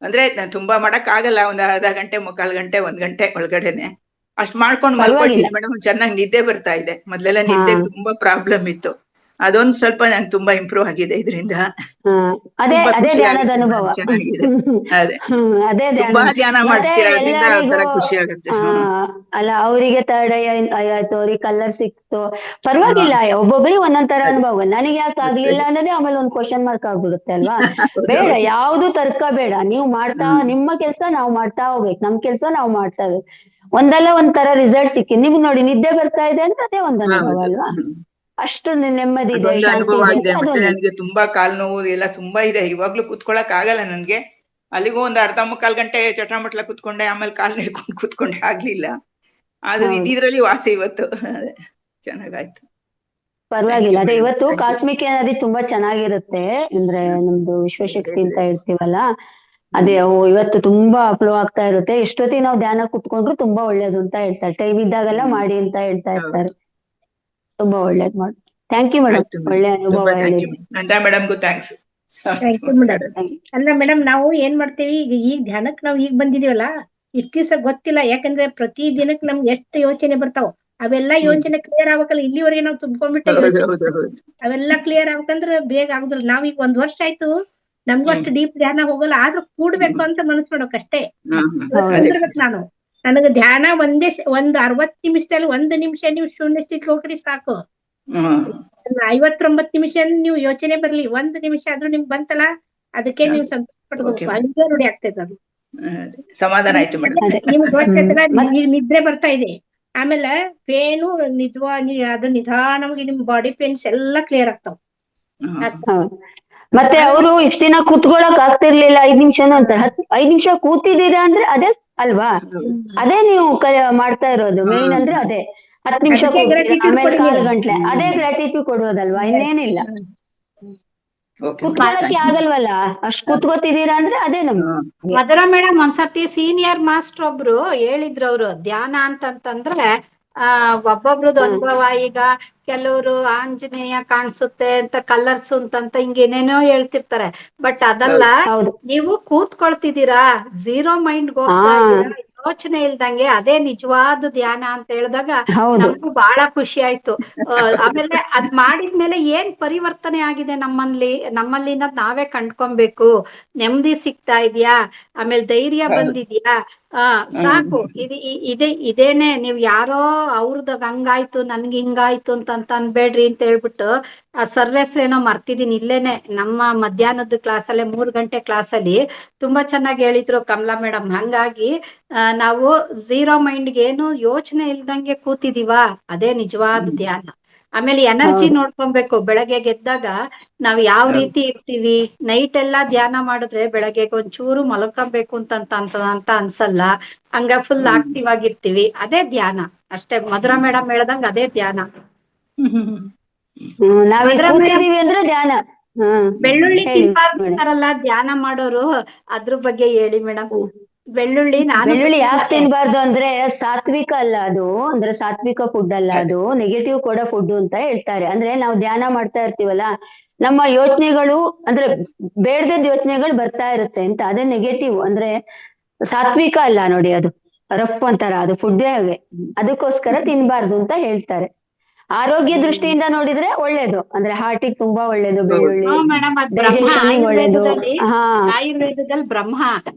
ಅಂದ್ರೆ ನಾನ್ ತುಂಬಾ ಮಾಡಕ್ ಆಗಲ್ಲ, ಒಂದ್ ಅರ್ಧ ಗಂಟೆ 3/4 ಗಂಟೆ 1 ಗಂಟೆ ಒಳಗಡೆನೆ ಅಷ್ಟ್ ಮಾಡ್ಕೊಂಡು ಪರವಾಗಿಲ್ಲ. ಮಲ್ಕೊಳ್ತೀನಿ ಮೇಡಮ್. ಚೆನ್ನಾಗಿ ನಿದ್ದೆ ಬರ್ತಾ ಇದೆ. ಮೊದ್ಲೆಲ್ಲ ಹಾ ನಿದ್ದೆ ತುಂಬಾ ಪ್ರಾಬ್ಲಮ್ ಇತ್ತು. ಅದೊಂದ್ ಸ್ವಲ್ಪ ನನ್ ತುಂಬಾ ಇಂಪ್ರೂವ್ ಆಗಿದೆ ಇದರಿಂದ. ಹಾ ಅದೇ ತುಂಬಾ ಅದೇ ಖುಷಿ ಧ್ಯಾನದ ಆಗುತ್ತೆ ಅನುಭವ. ಮೇಡಮ್, ಚೆನ್ನಾಗಿದೆ. ಅದೇ ಅದೇ ತುಂಬಾ ಧ್ಯಾನದ. ಧ್ಯಾನ ಮತ್ತೆ ಮಾಡಿಸ್ತೀರಾ, ಅದರಿಂದ ಎಲ್ಲರಿಗೂ ಒಂಥರ ಖುಷಿ ಆಗುತ್ತೆ. ಅಲ್ಲ, ಅವರಿಗೆ ಥರ್ಡ್ ಐ ಆಯ್ತು, ಅವ್ರಿಗೆ ಕಲರ್ ಸಿಕ್ತು, ಹಾ, ಪರವಾಗಿಲ್ಲ. ಒಬ್ಬೊಬ್ಬರಿಗೆ ಒಂದೊಂದ್ ತರ ಅದೇ ಅನುಭವ. ನನಗೆ ಯಾಕೆ ಅದ್ ಆಗ್ಲಿಲ್ಲ ಸರಿ. ಅನ್ನೋದೇ ಆಮೇಲೆ ಒಂದು ಕ್ವಶನ್ ಮಾರ್ಕ್ ಆಗ್ಬಿಡುತ್ತೆ ಅಲ್ವಾ. ಬೇಡ, ಹೌದೌದು. ಯಾವ್ದು ತರ್ಕ ಬೇಡ. ನೀವು ಮಾಡ್ತಾ, ಹ್ಮ್. ನಿಮ್ಮ ಕೆಲ್ಸ ನಾವು ಮಾಡ್ತಾ ಹೋಗ್ಬೇಕು, ನಮ್ ಕೆಲ್ಸ ನಾವು ಮಾಡ್ತಾ ಇರ್ಬೇಕು. ಒಂದಲ್ಲ ಒಂದ್ ತರ ರಿಸಲ್ಟ್ ಸಿಕ್ಕಿ ನಿಮ್ಗೆ ನೋಡಿ, ನಿದ್ದೆ ಬರ್ತಾ ಇದೆ ಅಂದ್ರೆ ಅದೇ ಒಂದ್ ಅನುಭವ ಹೌದು. ಅಲ್ವಾ. ಅಷ್ಟು ನೆಮ್ಮದಿ ಇದೆ, ಅದೊಂದು ಶಾಂತಿ ಅನುಭವ ಇದೆ ಆಗಿದೆ. ಅಂದ್ರೆ ಮತ್ತೆ ಅದೊಂದು. ನನ್ಗೆ ತುಂಬಾ ಕಾಲ್ ನೋವು ಎಲ್ಲ ತುಂಬಾ ಇದೆ. ಇವಾಗ್ಲೂ ಕುತ್ಕೊಳಕ್ ಆಗಲ್ಲ ನನ್ಗೆ. ಅಲ್ಲಿಗೂ ಒಂದ್ ಅರ್ಧ 3/4 ಗಂಟೆ ಚಟಾಮಟ್ಲ ಕುತ್ಕೊಂಡೆ, ಆಮೇಲೆ ಕಾಲ್ ಹಿಡ್ಕೊಂಡು ಕುತ್ಕೊಂಡೆ, ಆಗ್ಲಿಲ್ಲ. ಆದ್ರೆ ಹೌದು, ಇದ್ರಲ್ಲಿ ವಾಸಿ ಇವತ್ತು. ಅದೇ ಚೆನ್ನಾಗಾಯ್ತು. ಥ್ಯಾಂಕ್ ಪರವಾಗಿಲ್ಲ. ಯು ಅದೇ ಮೇಡಮ್, ಇವತ್ತು ಥ್ಯಾಂಕ್ ಯು. ಕಾಸ್ಮಿಕ್ ಎನರ್ಜಿ ತುಂಬಾ ಚೆನ್ನಾಗಿರುತ್ತೆ. ಅಂದ್ರೆ ನಮ್ದು ವಿಶ್ವಶಕ್ತಿ ಅಂತ ಹೇಳ್ತೀವಲ್ಲ, ಅದೇ ಹ್ಮ್. ಇವತ್ತು ತುಂಬಾ ಫ್ಲೋ ಆಗ್ತಾ ಇರುತ್ತೆ. ಎಷ್ಟೊತ್ತಿಗೆ ನಾವು ಧ್ಯಾನ ಕುತ್ಕೊಂಡ್ರು ತುಂಬಾ ಒಳ್ಳೇದು ಅಂತ ಹೇಳ್ತಾರೆ. ಟೈಮ್ ಇದ್ದಾಗೆಲ್ಲ ಹ್ಮ್. ಮಾಡಿ ಅಂತ ಹೇಳ್ತಾ ಹೌದು. ಇರ್ತಾರೆ. ತುಂಬಾ ಒಳ್ಳೇದ್ ಮಾಡಿ. ಥ್ಯಾಂಕ್ ಯು ಮೇಡಮ್, ಆಯ್ತು ಮೇಡಮ್, ಒಳ್ಳೆ ಅನುಭವ ತುಂಬಾ ಥ್ಯಾಂಕ್ ಯು ಹೇಳಿದ್ರಿ. ಮೇಡಮ್. ನಂದಾ ಮೇಡಮ್ಗೂ ಥ್ಯಾಂಕ್ಸ್. Thank you madam. ಅಲ್ಲ ಮೇಡಮ್, ನಾವು ಏನ್ ಮಾಡ್ತೇವಿ ಈಗ ಧ್ಯಾನಕ್ ನಾವು ಈಗ ಬಂದಿದೀವಲ್ಲ, ಇಷ್ಟ ದಿವಸ ಗೊತ್ತಿಲ್ಲ. ಯಾಕಂದ್ರೆ ಪ್ರತಿ ದಿನಕ್ಕೆ ನಮ್ಗೆ ಎಷ್ಟು ಯೋಚನೆ ಬರ್ತಾವ, ಅವೆಲ್ಲ ಹ್ಮ್. ಯೋಚನೆ ಕ್ಲಿಯರ್ ಆಗ್ಬೇಕಲ್ಲ. ಇಲ್ಲಿವರೆಗೆ ನಾವು ತುಂಬ್ಕೊಂಡ್ಬಿಟ್ಟೆ ಹೌದು ಯೋಚನೆ, ಹೌದು ಹೌದು. ಅವೆಲ್ಲ ಕ್ಲಿಯರ್ ಆಗ್ಬೇಕಂದ್ರೆ ಬೇಗ ಆಗುದಿಲ್ಲ. ನಾವೀಗ 1 ವರ್ಷ ಆಯ್ತು, ನಮ್ಗೂ ಹ್ಮ್. ಅಷ್ಟು ಡೀಪ್ ಧ್ಯಾನ ಹೋಗಲ್ಲ. ಆದ್ರೂ ಕೂಡ್ಬೇಕು ಅಂತ ಮನಸ್ ಮಾಡೋಕ್ ಅಷ್ಟೇ. ಇವತ್ತು ಅದೇ. ಕುಂದ್ರಬೇಕು ನಾನು. ನನಗೆ ಧ್ಯಾನ ಒಂದ್ 60 ನಿಮಿಷದಲ್ಲಿ 1 ನಿಮಿಷ ನೀವು ಶೂನ್ಯ ಸ್ಥಿತಿ ಹೋಗ್ರಿ ಸಾಕು. ಹ್ಮ್ 59 ನಿಮಿಷ ನೀವು ಯೋಚನೆ ಬರ್ಲಿ, 1 ನಿಮಿಷ ಆದ್ರೂ ನಿಮ್ಗೆ ಬಂತಲ್ಲ, ಅದಕ್ಕೆ ನೀವು ಸಂತೋಷ Okay, ಪಡ್ಬೇಕು. ಹಂಗೆ ರೂಢಿ ಆಗ್ತೈತೆ ಅದು. ಸಮಾಧಾನ ಆಯ್ತು ಮೇಡಮ್. ಅದೇ. ನಿಮ್ಗೆ ಗೊತ್ತೈತಲ್ಲ, ಮತ್- ನಿದ್ರೆ ಬರ್ತಾ ಇದೆ, ಆಮೇಲೆ ಪೇನು ಅದು ನಿಧಾನವಾಗಿ ನಿಮ್ ಬಾಡಿ ಪೇನ್ಸ್ ಎಲ್ಲಾ ಕ್ಲಿಯರ್ ಆಗ್ತಾವ. ಹೌದು. ಮತ್ತೆ ಅವರು ಇಷ್ಟ ದಿನ ಕೂತ್ಕೊಳಕ್ ಆಗ್ತಿರ್ಲಿಲ್ಲ, 5 ನಿಮಿಷನೂ ಅಂತಾರೆ. 5 ನಿಮಿಷ ಕೂತಿದ್ದೀರಾ ಅಂದ್ರೆ ಅದೇ ಅಲ್ವಾ, ಅದೇ ನೀವು ಮಾಡ್ತಾ ಇರೋದು ಮೇನ್ ಅಂದ್ರೆ ಅದೇ. 10 ನಿಮಿಷ ಅದಕ್ಕೆ ಕೂರ್ತೀರಾ, gratitude ಆಮೇಲೆ ಕೊಡಿ 1/4 ನೀವು. ಗಂಟೆ, ಅದೇ ಗ್ರಾಟಿಟ್ಯೂಡ್ ಕೊಡೋದಲ್ವಾ, ಇನ್ನೇನಿಲ್ಲ. ಓಕೆ ಕುತ್ಕೊಳಕ್ಕೆ ಆಗಲ್ವಲ್ಲ, ಅಷ್ಟ್ ಕೂತ್ಕೋತಿದ್ದೀರಾ ಅಂದ್ರೆ ಅದೇ ನಮ್ಗೆ. ಮಧುರಾ ಮೇಡಮ್ ಒಂದ್ಸತಿ ಸೀನಿಯರ್ ಮಾಸ್ಟರ್ ಒಬ್ರು ಹೇಳಿದ್ರು, ಅವ್ರು ಧ್ಯಾನ ಅಂತಂತಂದ್ರೆ ಒಬ್ಬೊಬ್ರದ್ದು ಅನುಭವ. ಈಗ ಕೆಲವರು ಆಂಜನೇಯ ಕಾಣಿಸುತ್ತೆ ಅಂತ, ಕಲರ್ಸ್ ಅಂತಂತ ಹಿಂಗೇನೇನೋ ಹೇಳ್ತಿರ್ತಾರೆ. ಬಟ್ ಅದಲ್ಲ, ಹೌದು. ನೀವು ಕೂತ್ಕೊಳ್ತಿದ್ದೀರಾ, ಝೀರೋ ಮೈಂಡ್ ಹೋಗ್ತಾ ಇದ್ದೀರಾ, ಯೋಚನೆ ಇಲ್ದಂಗೆ, ಅದೇ ನಿಜವಾದ ಧ್ಯಾನ ಅಂತ ಹೇಳಿದಾಗ ಹೌದು. ನಮಗೂ ಬಹಳ ಖುಷಿ ಆಯ್ತು. ಆಮೇಲೆ ಅದ್ ಮಾಡಿದ್ಮೇಲೆ ಏನ್ ಪರಿವರ್ತನೆ ಆಗಿದೆ ನಮ್ಮಲ್ಲಿನ ನಾವೇ ಕಂಡ್ಕೊಬೇಕು. ನೆಮ್ಮದಿ ಸಿಗ್ತಾ ಇದೆಯಾ, ಆಮೇಲೆ ಧೈರ್ಯ ಬಂದಿದ್ಯಾ, ಸಾಕು. ಇದೇನೆ. ನೀವ್ ಯಾರೋ ಅವ್ರದಾಗ ಹಂಗಾಯ್ತು ನನ್ಗೆ ಹಿಂಗಾಯ್ತು ಅಂತ ಅನ್ಬೇಡ್ರಿ ಅಂತ ಹೇಳ್ಬಿಟ್ಟು ಆ ಸರ್ವೇಶ್ರೇನೋ ಮರ್ತಿದೀನಿ ಇಲ್ಲೇನೆ ನಮ್ಮ ಮಧ್ಯಾಹ್ನದ ಕ್ಲಾಸಲ್ಲೇ 3 ಗಂಟೆ ಕ್ಲಾಸಲ್ಲಿ ತುಂಬಾ ಚೆನ್ನಾಗಿ ಹೇಳಿದ್ರು ಕಮಲಾ ಮೇಡಮ್. ಹಂಗಾಗಿ ನಾವು ಝೀರೋ ಮೈಂಡ್ಗೆ ಏನು ಯೋಚನೆ ಇಲ್ದಂಗೆ ಕೂತಿದೀವಾ, ಅದೇ ನಿಜವಾದ ಧ್ಯಾನ. ಆಮೇಲೆ ಎನರ್ಜಿ ನೋಡ್ಕೊಬೇಕು. ಬೆಳಗ್ಗೆ ಗೆದ್ದಾಗ ನಾವ್ ಯಾವ ರೀತಿ ಇರ್ತೀವಿ, ನೈಟ್ ಎಲ್ಲಾ ಧ್ಯಾನ ಮಾಡಿದ್ರೆ ಬೆಳಗ್ಗೆ ಒಂಚೂರು ಮಲ್ಕೊಬೇಕು ಅಂತ ಅನ್ಸಲ್ಲ. ಹಂಗ ಫುಲ್ ಆಕ್ಟಿವ್ ಆಗಿರ್ತೀವಿ, ಅದೇ ಧ್ಯಾನ ಅಷ್ಟೇ. ಮಧುರಾ ಮೇಡಮ್ ಹೇಳ್ದಂಗ ಅದೇ ಧ್ಯಾನ. ನಾವೀಗ ಮಧುರಾ ಮೇಡಮ್, ಕೂತಿದೀವಿ ಅಂದ್ರೆ ಧ್ಯಾನ. ಬೆಳ್ಳುಳ್ಳಿ ಹೇಳಿ ತಿನ್ಬಾರ್ದಂತಾರಲ್ಲ ಧ್ಯಾನ ಮಾಡೋರು, ಅದ್ರ ಬಗ್ಗೆ ಹೇಳಿ ಮೇಡಮ್. ಬೆಳ್ಳುಳ್ಳಿ ಬೆಳ್ಳುಳ್ಳಿ ಯಾಕೆ ತಿನ್ಬಾರ್ದು ಅಂದ್ರೆ ಸಾತ್ವಿಕ ಅಲ್ಲ ಅದು, ಅಂದ್ರೆ ಸಾತ್ವಿಕ ಫುಡ್ ಅಲ್ಲ ಅದು, ನೆಗೆಟಿವ್ ಕೂಡ ಫುಡ್ ಅಂತ ಹೇಳ್ತಾರೆ. ಅಂದ್ರೆ ನಾವು ಧ್ಯಾನ ಮಾಡ್ತಾ ಇರ್ತೀವಲ್ಲ, ನಮ್ಮ ಯೋಚನೆಗಳು ಅಂದ್ರೆ ಬೇಡದ ಯೋಚನೆಗಳು ಬರ್ತಾ ಇರುತ್ತೆ ಅಂತ, ಅದೇ ನೆಗೆಟಿವ್. ಅಂದ್ರೆ ಸಾತ್ವಿಕ ಅಲ್ಲ ನೋಡಿ, ಅದು ರಫ್ ಅಂತಾರ, ಅದು ಫುಡ್ಡೇ ಹಾಗೆ. ಅದಕ್ಕೋಸ್ಕರ ತಿನ್ಬಾರ್ದು ಅಂತ ಹೇಳ್ತಾರೆ. ಆರೋಗ್ಯ ದೃಷ್ಟಿಯಿಂದ ನೋಡಿದ್ರೆ ಒಳ್ಳೇದು, ಅಂದ್ರೆ ಹಾರ್ಟಿಗೆ ತುಂಬಾ ಒಳ್ಳೇದು ಬೆಳ್ಳುಳ್ಳಿ, ಮೇಡಮ್. ಅದ್ ಬ್ರಹ್ಮ, ಡೈಜೆಷನ್ ಒಳ್ಳೇದು. ಹಾ ಆಯುರ್ವೇದದಲ್ಲಿ ಬ್ರಹ್ಮ.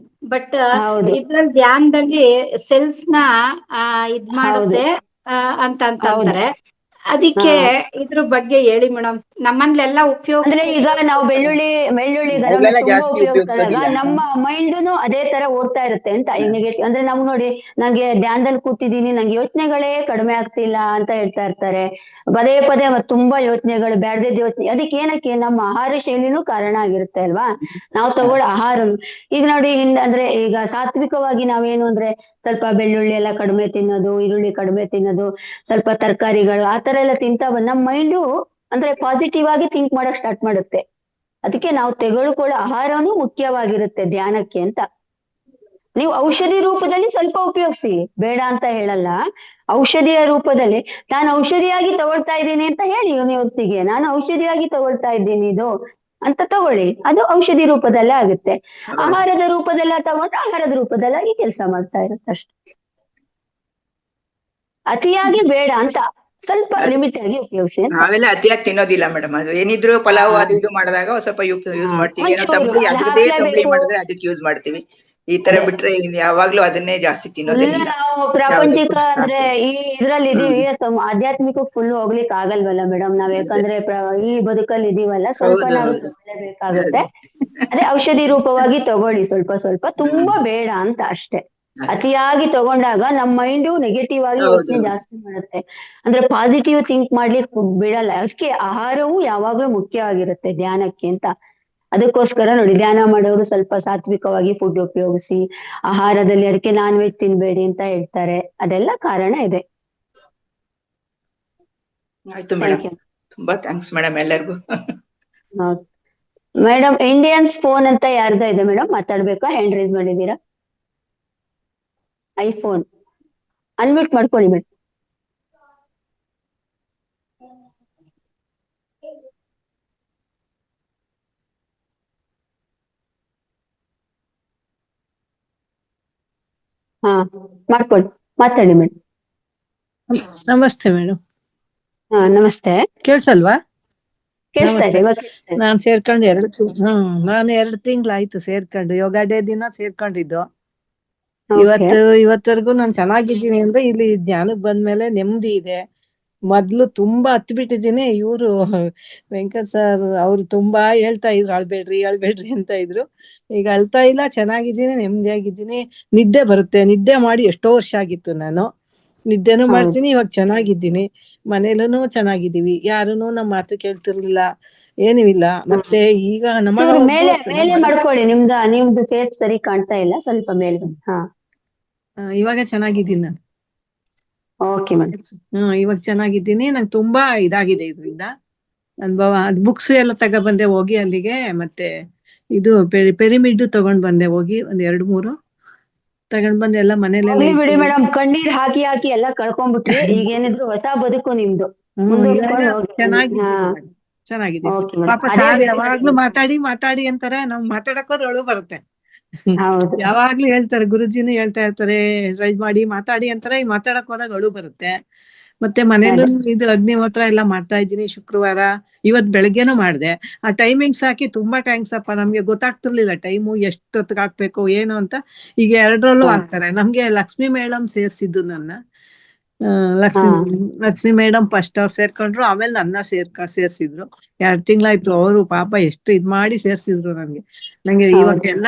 ಬಟ್ ಹೌದು. ಇದ್ರಲ್ಲಿ ಧ್ಯಾನದಲ್ಲಿ ಸೆಲ್ಸ್ ನ ಇದ್ ಮಾಡುತ್ತೆ ಅಂತಾರೆ. ಅದಕ್ಕೆ ಇದ್ರ ಬಗ್ಗೆ ಹೇಳಿ ಮೇಡಮ್. ನಮ್ಮನ್ಲೆಲ್ಲ ಅಂದ್ರೆ ಈಗ ನಾವು ಬೆಳ್ಳುಳ್ಳಿ ಗರಂ ತುಂಬಾ ಜಾಸ್ತಿ ಉಪಯೋಗಿಸಿದಾಗ ಉಪಯೋಗಿಸೋದಿಲ್ಲ. ನಮ್ಮ ಮೈಂಡ್ನು ಅದೇ ತರ ಓಡ್ತಾ ಇರುತ್ತೆ ಅಂತ. ಈಗ ನೆಗೆಟಿವ್ ಅಂದ್ರೆ ನಮ್ಗೆ ನೋಡಿ, ನಂಗೆ ಧ್ಯಾನದಲ್ಲಿ ಕೂತಿದ್ದೀನಿ, ನಂಗೆ ಯೋಚನೆಗಳೇ ಕಡಿಮೆ ಆಗ್ತಿಲ್ಲ ಅಂತ ಹೇಳ್ತಾ ಇರ್ತಾರೆ. ಪದೇ ಪದೇ ತುಂಬಾ ಯೋಚನೆಗಳು, ಬ್ಯಾಡ್ದಿದ್ದ ಯೋಚನೆ. ಅದಕ್ಕೆ ಏನಕ್ಕೆ ನಮ್ಮ ಆಹಾರ ಶೈಲಿನೂ ಕಾರಣ ಆಗಿರುತ್ತೆ ಅಲ್ವಾ, ನಾವು ತಗೊಳ್ಳೋ ಆಹಾರ. ಈಗ ನೋಡಿ, ಅಂದ್ರೆ ಈಗ ಸಾತ್ವಿಕವಾಗಿ ನಾವೇನು ಅಂದ್ರೆ ಸ್ವಲ್ಪ ಬೆಳ್ಳುಳ್ಳಿ ಎಲ್ಲ ಕಡಿಮೆ ತಿನ್ನೋದು, ಈರುಳ್ಳಿ ಕಡಿಮೆ ತಿನ್ನೋದು, ಸ್ವಲ್ಪ ತರಕಾರಿಗಳು ಆ ತರ ಎಲ್ಲ ತಿಂತಾ ಬಂದ್ ನಮ್ಮ ಮೈಂಡು ಅಂದ್ರೆ ಪಾಸಿಟಿವ್ ಆಗಿ ಥಿಂಕ್ ಮಾಡಕ್ ಸ್ಟಾರ್ಟ್ ಮಾಡುತ್ತೆ. ಅದಕ್ಕೆ ನಾವು ತೆಗೆದುಕೊಳ್ಳೋ ಆಹಾರನೂ ಮುಖ್ಯವಾಗಿರುತ್ತೆ ಧ್ಯಾನಕ್ಕೆ ಅಂತ. ನೀವು ಔಷಧಿ ರೂಪದಲ್ಲಿ ಸ್ವಲ್ಪ ಉಪಯೋಗಿಸಿ, ಬೇಡ ಅಂತ ಹೇಳಲ್ಲ. ಔಷಧಿಯ ರೂಪದಲ್ಲಿ ನಾನು ಔಷಧಿಯಾಗಿ ತಗೊಳ್ತಾ ಇದ್ದೀನಿ ಅಂತ ಹೇಳಿ ಯೂನಿವರ್ಸಿಗೆ, ನಾನು ಔಷಧಿಯಾಗಿ ತಗೊಳ್ತಾ ಇದ್ದೀನಿ ಇದು ಅಂತ ತಗೊಳ್ಳಿ, ಅದು ಔಷಧಿ ರೂಪದಲ್ಲೇ ಆಗುತ್ತೆ. ಆಹಾರದ ರೂಪದಲ್ಲ ತಗೊಂಡ್ರೆ ಆಹಾರದ ರೂಪದಲ್ಲಾಗಿ ಕೆಲಸ ಮಾಡ್ತಾ ಇರುತ್ತೆ ಅಷ್ಟೇ. ಅತಿಯಾಗಿ ಬೇಡ ಅಂತ, ಸ್ವಲ್ಪ ಲಿಮಿಟ್ ಆಗಿ ಉಪಯೋಗಿಸಿ ಅಂತ. ನಾವೆಲ್ಲ ಅತಿಯಾಗಿ ತಿನ್ನೋದಿಲ್ಲ ಮೇಡಮ್. ಅದು ಏನಿದ್ರು ಪಲಾವ್ ಅದು ಇದು ಮಾಡಿದಾಗ ಒಂದ್ ಸ್ವಲ್ಪ ಯೂಸ್ ಮಾಡ್ತೀವಿ. ಏನೋ ಒಂಚೂರು ತಂಬ್ಳಿ, ಅದು ಅದ್ರದ್ದೇ ತಂಬ್ಳಿ ಹಾಕ್ಲೇಬೇಕು. ಮಾಡಿದ್ರೆ ಅದಕ್ಕೆ ಯೂಸ್ ಮಾಡ್ತೀವಿ. ಈ ತರ ಬಿಟ್ರೆ ಯಾವಾಗ್ಲೂ ಅದನ್ನೇ ಜಾಸ್ತಿ ಇಲ್ಲ, ತಿನ್ನೋದೇನಿಲ್ಲ. ನಾವು ಪ್ರಾಪಂಚಿಕ ಯಾವ್ದಕ್ಕೂ ಅಂದ್ರೆ ಈ ಇದ್ರಲ್ಲಿ ಇದೀವಿ, ಆಧ್ಯಾತ್ಮಿಕ ಫುಲ್ ಹೋಗ್ಲಿಕ್ಕೆ ಆಗಲ್ವಲ್ಲ ಮೇಡಮ್ ನಾವ್, ಯಾಕಂದ್ರೆ ಈ ಬದುಕಲ್ಲಿ ಇದೀವಲ್ಲ, ಸ್ವಲ್ಪನಾದ್ರೂ ತಗೊಳ್ಳೇಬೇಕಾಗುತ್ತೆ. ಅದೇ ಔಷಧಿ ರೂಪವಾಗಿ ತಗೊಳ್ಳಿ ಸ್ವಲ್ಪ ಸ್ವಲ್ಪ, ತುಂಬಾ ಬೇಡ ಅಂತ ಅಷ್ಟೇ. ಅತಿಯಾಗಿ ತಗೊಂಡಾಗ ನಮ್ಮ ಮೈಂಡು ನೆಗೆಟಿವ್ ಆಗಿ ಯೋಚನೆ ಜಾಸ್ತಿ ಮಾಡುತ್ತೆ, ಅಂದ್ರೆ ಪಾಸಿಟಿವ್ ಥಿಂಕ್ ಮಾಡ್ಲಿಕ್ಕೆ ಬಿಡಲ್ಲ. ಅದಕ್ಕೆ ಆಹಾರವು ಯಾವಾಗ್ಲೂ ಮುಖ್ಯವಾಗಿರುತ್ತೆ ಧ್ಯಾನಕ್ಕೆ ಅಂತ. ಅದಕ್ಕೋಸ್ಕರ ನೋಡಿ, ಧ್ಯಾನ ಮಾಡೋರು ಸ್ವಲ್ಪ ಸಾತ್ವಿಕವಾಗಿ ಫುಡ್ ಉಪಯೋಗಿಸಿ, ಆಹಾರದಲ್ಲಿ ಅದಕ್ಕೆ ನಾನ್ ವೆಜ್ ತಿನ್ಬೇಡಿ ಅಂತ ಹೇಳ್ತಾರೆ. ಅದೆಲ್ಲ ಕಾರಣ ಇದೆ. ಆಯ್ತು ಮೇಡಮ್, ತುಂಬಾ ಥ್ಯಾಂಕ್ಸ್ ಮೇಡಮ್ ಎಲ್ಲರಿಗೂ. ಮೇಡಮ್, ಇಂಡಿಯನ್ಸ್ ಫೋನ್ ಅಂತ ಯಾರ್ದ ಇದೆ ಮೇಡಮ್, ಮಾತಾಡ್ಬೇಕಾ? ಹ್ಯಾಂಡ್ ರೈಸ್ ಮಾಡಿದೀರಾ? ಐಫೋನ್ ಅನ್ಮ್ಯೂಟ್ ಮಾಡ್ಕೊಳ್ಳಿ ಮೇಡಮ್. ಹಾ, ಮಾಡ್ಕೊಳ್ಳಿ, ಮಾತಾಡಿ ಮೇಡಮ್. ನಮಸ್ತೆ ಮೇಡಮ್. ಹಾ, ನಮಸ್ತೆ. ಕೇಳ್ಸಲ್ವಾ? ಕೇಳಿಸ್ತಾ ಇದೆ. ನಾನ್ ಸೇರ್ಕೊಂಡು ನಾನು 2 ತಿಂಗಳಾಯ್ತು ಸೇರ್ಕೊಂಡು. ಯೋಗ ಡೇ ದಿನ ಸೇರ್ಕೊಂಡಿದ್ದು. ಇವತ್ತವರೆಗೂ ನಾನು ಚೆನ್ನಾಗಿದ್ದೀನಿ ಅಂದ್ರೆ ಇಲ್ಲಿ ಜ್ಞಾನಕ್ ಬಂದ್ಮೇಲೆ ನೆಮ್ಮದಿ ಇದೆ. ಮೊದ್ಲು ತುಂಬಾ ಹತ್ತು ಬಿಟ್ಟಿದ್ದೀನಿ. ಇವರು ವೆಂಕಟ್ ಸರ್ ಅವ್ರು ತುಂಬಾ ಹೇಳ್ತಾ ಇದ್ರು ಅಳ್ಬೇಡ್ರಿ ಅಂತ ಇದ್ರು. ಈಗ ಅಳ್ತಾ ಇಲ್ಲ, ಚೆನ್ನಾಗಿದ್ದೀನಿ, ನೆಮ್ಮದಿಯಾಗಿದ್ದೀನಿ. ನಿದ್ದೆ ಬರುತ್ತೆ, ನಿದ್ದೆ ಮಾಡಿ ಎಷ್ಟೋ ವರ್ಷ ಆಗಿತ್ತು. ನಾನು ನಿದ್ದೆನೂ ಹೌದು. ಮಾಡ್ತೀನಿ, ಇವಾಗ ಚೆನ್ನಾಗಿದ್ದೀನಿ. ಮನೇಲೂ ಚೆನ್ನಾಗಿದ್ದೀವಿ, ಯಾರೂನು ನಮ್ಮ ಮಾತು ಕೇಳ್ತಿರ್ಲಿಲ್ಲ, ಏನೂ ಇಲ್ಲ. ಮತ್ತೆ ಈಗ ನಮಗ ಚೂರು ಒಬ್ರು ಮೇಲೆ ಮಾಡ್ಕೊಳ್ಳಿ, ನಿಮ್ದು ಫೇಸ್ ಸರಿ ಕಾಣ್ತಾ ಇಲ್ಲ, ಸ್ವಲ್ಪ ಮೇಲೆ ಬನ್ನಿ. ಹಾ, ಇವಾಗ ಚೆನ್ನಾಗಿದ್ದೀನಿ ನಾನು. Okay madam. ಇವಾಗ ಚೆನ್ನಾಗಿದ್ದೀನಿ. ನಂಗೆ ತುಂಬಾ ಇದಾಗಿದೆ ಇದರಿಂದ ಅನುಭವ. ಬುಕ್ಸ್ ಎಲ್ಲ ತಗೊಬಂದೆ ಹೋಗಿ ಅಲ್ಲಿಗೆ. ಮತ್ತೆ ಇದು ಪಿರಮಿಡ್ ತಗೊಂಡ್ ಬಂದೆ ಹೋಗಿ, ಒಂದ್ 2-3 ತಗೊಂಡ್ ಬಂದೆ. ಎಲ್ಲ ಮನೇಲೆಲ್ಲ ಹೋಗ್ಲಿ ಬಿಡಿ ಮೇಡಮ್, ಕಣ್ಣೀರ್ ಹಾಕಿ ಎಲ್ಲ ಕಳ್ಕೊಂಡ್ಬಿಟ್ರಿ. ಈಗ ಏನಿದ್ರು ಹೊಸ ಬದುಕು ನಿಮ್ದು, ಮುಂದುವರ್ಸ್ಕೊಂಡು ಹೋಗಿ. ಚೆನ್ನಾಗಿದ್ದೀನಿ. Okay madam. ಪಾಪ ಸಾರ್ ಯಾವಾಗ್ಲೂ ಮಾತಾಡಿ ಅಂತಾರೆ. ನಾವ್ ಮಾತಾಡಕೋದ್ರೆ ಅಳು ಬರುತ್ತೆ. ಹೌದು. ಯಾವಾಗ್ಲೂ ಹೇಳ್ತಾರೆ, ಗುರುಜಿನೂ ಹೇಳ್ತಾ ಇರ್ತಾರೆ, ಟ್ರೈ ಮಾಡಿ ಮಾತಾಡಿ ಅಂತಾರೆ. ಮಾತಾಡಕ್ ಹೋದಾಗ ಅಳು ಬರುತ್ತೆ. ಮತ್ತೆ ಮನೇಲೂ ಇದು ಅಗ್ನಿಹೋತ್ರ ಎಲ್ಲ ಮಾಡ್ತಾ ಇದ್ದೀನಿ. ಶುಕ್ರವಾರ ಇವತ್ ಬೆಳಗ್ಗೆನೂ ಮಾಡ್ದೆ. ಆ ಟೈಮಿಂಗ್ಸ್ ಹಾಕಿ ತುಂಬಾ ಥ್ಯಾಂಕ್ಸ್ ಅಪ್ಪ. ನಮ್ಗೆ ಗೊತ್ತಾಗ್ತಿರ್ಲಿಲ್ಲ ಟೈಮು ಎಷ್ಟೊತ್ತಿಗೆ ಹಾಕ್ಬೇಕು ಏನು ಅಂತ. ಈಗ 2ರಲ್ಲೂ ಹಾಕ್ತಾರೆ. ನಮ್ಗೆ ಲಕ್ಷ್ಮೀ ಮೇಡಮ್ ಸೇರ್ಸಿದ್ದು ನನ್ನ. ಲಕ್ಷ್ಮಿ ಮೇಡಮ್ ಫಸ್ಟ್ ಅವ್ರು ಸೇರ್ಕೊಂಡ್ರು, ಆಮೇಲೆ ನನ್ನ ಸೇರ್ಸಿದ್ರು. 2 ತಿಂಗಳಾಯ್ತು. ಅವರು ಪಾಪ ಎಷ್ಟು ಇದ್ ಮಾಡಿ ಸೇರ್ಸಿದ್ರು ನಂಗೆ ಇವಾಗ ಎಲ್ಲ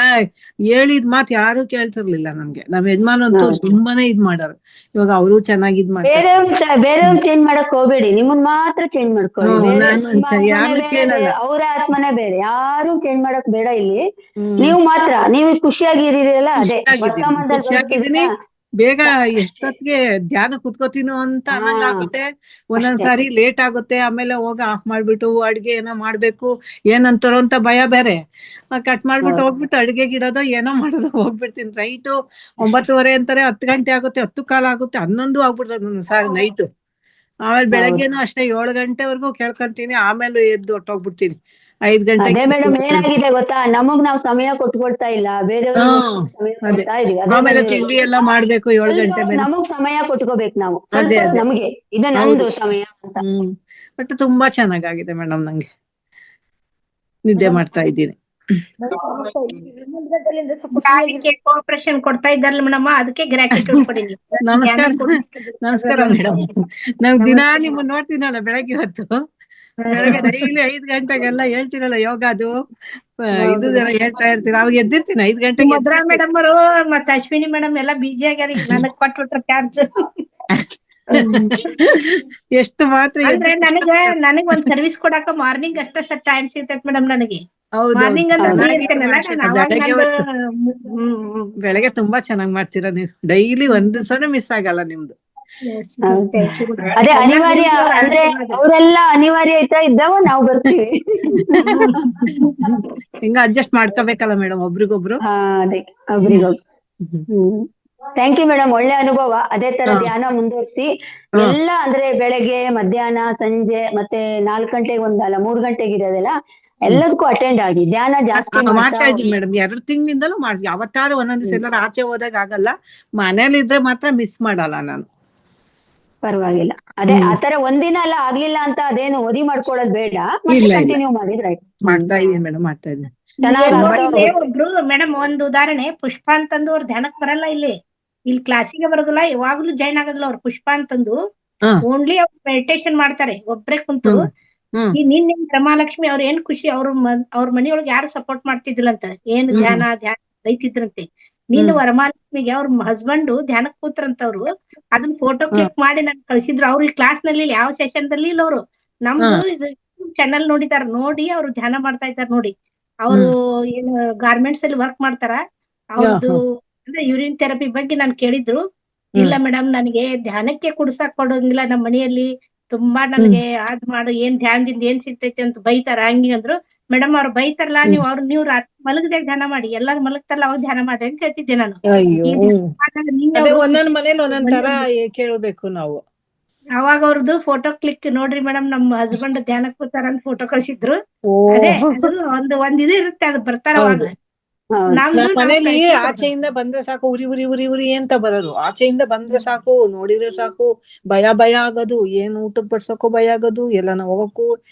ಹೇಳಿದ್ ಮಾತು ಯಾರು ಕೇಳ್ತಿರ್ಲಿಲ್ಲ ನಮ್ಗೆ. ನಮ್ ಯಜಮಾನಂತೂ ತುಂಬಾನೇ ಇದ್ ಮಾಡಾರು. ಇವಾಗ ಅವರು ಚೆನ್ನಾಗಿ ಇದ್ ಮಾಡ್ತಾರೆ. ಬೇರೆಯವ್ರು ಚೇಂಜ್ ಮಾಡಕ್ ಹೋಗ್ಬೇಡಿ, ನಿಮ್ಮನ್ ಮಾತ್ರ ಚೇಂಜ್ ಮಾಡ್ಕೊಳ್ಳಿ. ಯಾರು ಕೇಳಲ್ಲ. ಅವ್ರ ಆತ್ಮನೇ ಬೇರೆ, ಯಾರು ಚೇಂಜ್ ಮಾಡಕ್ ಬೇಡ ಇಲ್ಲಿ. ನೀವು ಖುಷಿಯಾಗಿರಲ್ಲ, ಅದೇ ಖುಷಿಯಾಗಿದ್ದೀನಿ. ಬೇಗ ಎಷ್ಟೊತ್ತಿಗೆ ಧ್ಯಾನ ಕುತ್ಕೋತೀನೋ ಅಂತ ಅನ್ನಂಗಾಗುತ್ತೆ. ಒಂದೊಂದ್ಸಾರಿ ಲೇಟ್ ಆಗುತ್ತೆ. ಆಮೇಲೆ ಹೋಗ ಆಫ್ ಮಾಡ್ಬಿಟ್ಟು ಅಡ್ಗೆ ಏನೋ ಮಾಡ್ಬೇಕು, ಏನಂತಾರೋ ಅಂತ ಭಯ ಬೇರೆ. ಕಟ್ ಮಾಡ್ಬಿಟ್ಟು ಹೋಗ್ಬಿಟ್ಟು ಅಡ್ಗೆ ಗಿಡೋದು ಏನೋ ಮಾಡೋದು ಹೋಗ್ಬಿಡ್ತೀನಿ. ನೈಟು 9:30 ಅಂತಾರೆ, 10 ಗಂಟೆ ಆಗುತ್ತೆ, 10 ಕಾಲ ಆಗುತ್ತೆ, 11 ಆಗ್ಬಿಡ್ತದೆ ಒಂದೊಂದ್ಸಾರಿ ನೈಟು. ಆಮೇಲೆ ಬೆಳಗ್ಗೆನೂ ಅಷ್ಟೇ 7 ಗಂಟೆವರೆಗೂ ಕೇಳ್ಕೊಂತೀನಿ. ಆಮೇಲೆ ಎದ್ದು ಹೊಟ್ಟೋಗ್ಬಿಡ್ತೀನಿ 5 ಗಂಟೆಗೆ. ಮೇಡಮ್, ಏನಾಗಿದೆ ಗೊತ್ತಾ, ನಾವು ಸಮಯ ಕೊಟ್ಕೊಳ್ತಾ ಇಲ್ಲ, ಆಮೇಲೆ ತಿಂಡಿ ಎಲ್ಲ ಮಾಡ್ಬೇಕು 7 ಗಂಟೆ ಮೇಲೆ. ನಮಗ್ ಸಮಯ ಕೊಟ್ಕೋಬೇಕು ನಾವು, ನಮಗೆ ಇದು ನಂದು ಸಮಯ ಅಂತ. ಬಟ್ ತುಂಬಾ ಚೆನ್ನಾಗಾಗಿದೆ ಮೇಡಮ್. ನಂಗೆ ನಿದ್ದೆ ಮಾಡ್ತಾ ಇದ್ದೀನಿ. ಕೋಆಪರೇಷನ್ ಕೊಡ್ತಾ ಇದ್ದಾರಲ್ಲ ಮೇಡಮ್, ಅದಕ್ಕೆ ಗ್ರಾಟಿಟ್ಯೂಡ್ ಕೊಡಿ. ನಮಸ್ಕಾರ ಮೇಡಮ್. ನಾವ್ ದಿನಾ ನಿಮ್ಮನ್ನ ನೋಡ್ತೀನಲ್ಲ ಬೆಳಗ್ಗೆ ಹೊತ್ತು. ಬೆಳಗ್ಗೆ ಡೈಲಿ 5 ಗಂಟೆಗೆಲ್ಲ ಹೇಳ್ತೀರಲ್ಲ ಯೋಗದು ಇದು ಹೇಳ್ತಾ ಇರ್ತೀರ. ಅವಾಗ ಎದ್ದಿರ್ತೀನಿ 5 ಗಂಟೆಗೆ. ಮದ್ರಾ ಮೇಡಮ್ ಅವರು ಮತ್ತೆ ಅಶ್ವಿನಿ ಮೇಡಮ್ ಎಲ್ಲ ಬಿಜಿ ಆಗ್ಯಾರ. ನನಗ್ ಕೊಟ್ಬಿಟ್ರ ಚಾರ್ಜ್. ಎಷ್ಟು ಮಾತ್ರ ಅಂದ್ರೆ ನನಗ್ ಒಂದ್ ಸರ್ವಿಸ್ ಕೊಡಾಕ ಮಾರ್ನಿಂಗ್ ಅಷ್ಟ ಟೈಮ್ ಸಿಗ್ತೈತ್ ಮೇಡಮ್ ನನಗೆ. ಮಾರ್ನಿಂಗ್ ಬೆಳಗ್ಗೆ ತುಂಬಾ ಚೆನ್ನಾಗ್ ಮಾಡ್ತೀರಾ ನೀವು. ಡೈಲಿ ಒಂದ್ ದಿವಸನೂ ಮಿಸ್ ಆಗಲ್ಲ ನಿಮ್ದು. ಅದೇ ಅನಿವಾರ್ಯ ಅಂದ್ರೆ ಅವರೆಲ್ಲ ಅನಿವಾರ್ಯ ಇದ್ದಾವ ನಾವು ಬರ್ತೀವಿ. ಹಿಂಗ ಅಡ್ಜಸ್ಟ್ ಮಾಡ್ಕೋಬೇಕಲ್ಲ ಮೇಡಮ್ ಒಬ್ರಿಗೊಬ್ರು. ಅದೇ ಒಬ್ರಿಗೊಬ್ರು. ಥ್ಯಾಂಕ್ ಯು ಮೇಡಮ್, ಒಳ್ಳೆ ಅನುಭವ. ಅದೇ ತರ ಧ್ಯಾನ ಮುಂದುವರಿಸಿ ಎಲ್ಲ, ಅಂದ್ರೆ ಬೆಳಗ್ಗೆ, ಮಧ್ಯಾಹ್ನ, ಸಂಜೆ, ಮತ್ತೆ 4 ಗಂಟೆಗೆ ಒಂದಲ್ಲ 3 ಗಂಟೆಗೆ ಇರೋದೆಲ್ಲ ಎಲ್ಲದಕ್ಕೂ ಅಟೆಂಡ್ ಆಗಿ ಧ್ಯಾನ ಜಾಸ್ತಿ ಮಾಡ್ತಾ ಇದ್ದೀನಿ ಮೇಡಮ್. 2 ತಿಂಗಳಿಂದಲೂ ಮಾಡ್ತೀವಿ. ಅವತ್ತಾರು ಒಂದೊಂದ್ ದಿವಸ ಎಲ್ಲಾರು ಆಚೆ ಹೋದಾಗ ಆಗಲ್ಲ, ಮನೇಲಿ ಇದ್ರೆ ಮಾತ್ರ ಮಿಸ್ ಮಾಡಲ್ಲ ನಾನು. ಪರವಾಗಿಲ್ಲ. ಅದೇ ಆತರ ಒಂದಿನ ಎಲ್ಲ ಆಗ್ಲಿಲ್ಲ ಅಂತ ಅದೇನು ಓದಿ ಮಾಡ್ಕೊಳ್ಳೋದು ಬೇಡ, ಕಂಟಿನ್ಯೂ ಮಾಡಿದ್ರೆ ಮಾಡ್ತಾ ಇದೀನಿ ಮೇಡಮ್, ಮಾಡ್ತಾ ಇದ್ದೀನಿ. ಒಬ್ರು ಮೇಡಮ್ ಒಂದು ಉದಾಹರಣೆ, ಪುಷ್ಪ ಅಂತಂದು ಅವ್ರ ಧ್ಯಾನಕ್ ಬರಲ್ಲ, ಇಲ್ಲಿ ಕ್ಲಾಸಿಗೆ ಬರೋದಿಲ್ಲ, ಯಾವಾಗ್ಲೂ ಜಾಯ್ನ್ ಆಗೋದಿಲ್ಲ ಅವ್ರು. ಪುಷ್ಪ ಅಂತಂದು ಓನ್ಲಿ ಅವ್ರು ಮೆಡಿಟೇಷನ್ ಮಾಡ್ತಾರೆ ಒಬ್ರೇ ಕುಂತು. ನಿನ್ನೆ ರಮಾಲಕ್ಷ್ಮಿ ಅವ್ರ ಏನ್ ಖುಷಿ, ಅವ್ರ ಮನೆಯೊಳಗೆ ಯಾರು ಸಪೋರ್ಟ್ ಮಾಡ್ತಿದ್ದಿಲ್ಲಂತ, ಏನ್ ಧ್ಯಾನ ಬೈತಿದ್ರಂತೆ. ನೀನು ವರಮಹಾಲಕ್ಷ್ಮಿಗೆ ಅವ್ರ ಹಸ್ಬೆಂಡ್ ಧ್ಯಾನಕ್ ಕೂತ್ರಂತವ್ರು, ಅದನ್ನ ಫೋಟೋ ಕ್ಲಿಕ್ ಮಾಡಿ ನನ್ ಕಳ್ಸಿದ್ರು. ಅವ್ರು ಈ ಕ್ಲಾಸ್ ನಲ್ಲಿ ಯಾವ ಸೆಷನ್ ದಲ್ಲಿ ಇಲ್ಲ, ಅವ್ರು ನಮ್ದು ಚಾನಲ್ ನೋಡಿದಾರ, ನೋಡಿ ಅವ್ರು ಧ್ಯಾನ ಮಾಡ್ತಾ ಇದಾರೆ ನೋಡಿ. ಅವರು ಏನು ಗಾರ್ಮೆಂಟ್ಸ್ ಅಲ್ಲಿ ವರ್ಕ್ ಮಾಡ್ತಾರ. ಅವ್ರದ್ದು ಅಂದ್ರೆ ಯೂರಿನ್ ಥೆರಪಿ ಬಗ್ಗೆ ನಾನು ಕೇಳಿದ್ರು. ಇಲ್ಲ ಮೇಡಮ್, ನನಗೆ ಧ್ಯಾನಕ್ಕೆ ಕುಡ್ಸಕ್ ಕೊಡೋಂಗಿಲ್ಲ ನಮ್ಮ ಮನೆಯಲ್ಲಿ, ತುಂಬಾ ನನಗೆ ಅದ್ ಮಾಡು, ಏನ್ ಧ್ಯಾನದಿಂದ ಏನ್ ಸಿಗ್ತೈತಿ ಅಂತ ಬೈತಾರ ಹಂಗಂದ್ರು. ಮೇಡಮ್ ಅವ್ರು ಬೈತಾರಲ್ಲ, ನೀವು ರಾತ್ರಿ ಮಲಗದಾಗ ಧ್ಯಾನ ಮಾಡಿ, ಎಲ್ಲಾರು ಮಲಗ್ತಾರಲ್ಲ ಅವಾಗ ಧ್ಯಾನ ಮಾಡಿ ಅಂತ ಹೇಳ್ತಿದ್ದೆ ನಾನು. ಒಂದೊಂದ್ ಮನೇಲಿ ಒಂದೊಂದ್ ತರ ಕೇಳಬೇಕು ನಾವು. ಅವಾಗ ಅವ್ರದ್ದು ಫೋಟೋ ಕ್ಲಿಕ್ ನೋಡ್ರಿ ಮೇಡಮ್, ನಮ್ಮ ಹಸ್ಬೆಂಡ್ ಧ್ಯಾನ ಕೂತಾರ ಅಂತ ಫೋಟೋ ಕಳ್ಸಿದ್ರು. ಅದೇ ಒಂದ್ ಇದು ಇರುತ್ತೆ, ಅದು ಬರ್ತಾರ ಅವಾಗ. ಮನೇಲಿ ಆಚೆಯಿಂದ ಬಂದ್ರೆ ಸಾಕು ಉರಿ ಉರಿ ಉರಿ ಉರಿ ಅಂತ ಬರೋದು. ಆಚೆಯಿಂದ ಬಂದ್ರೆ ಸಾಕು, ನೋಡಿದ್ರೆ ಸಾಕು ಭಯ ಆಗೋದು, ಏನ್ ಊಟಕ್ಕೆ ಬಡ್ಸಕ್ಕೂ ಭಯ ಆಗೋದು, ಎಲ್ಲ ನಾವು ಹೋಗಕ್ಕೂ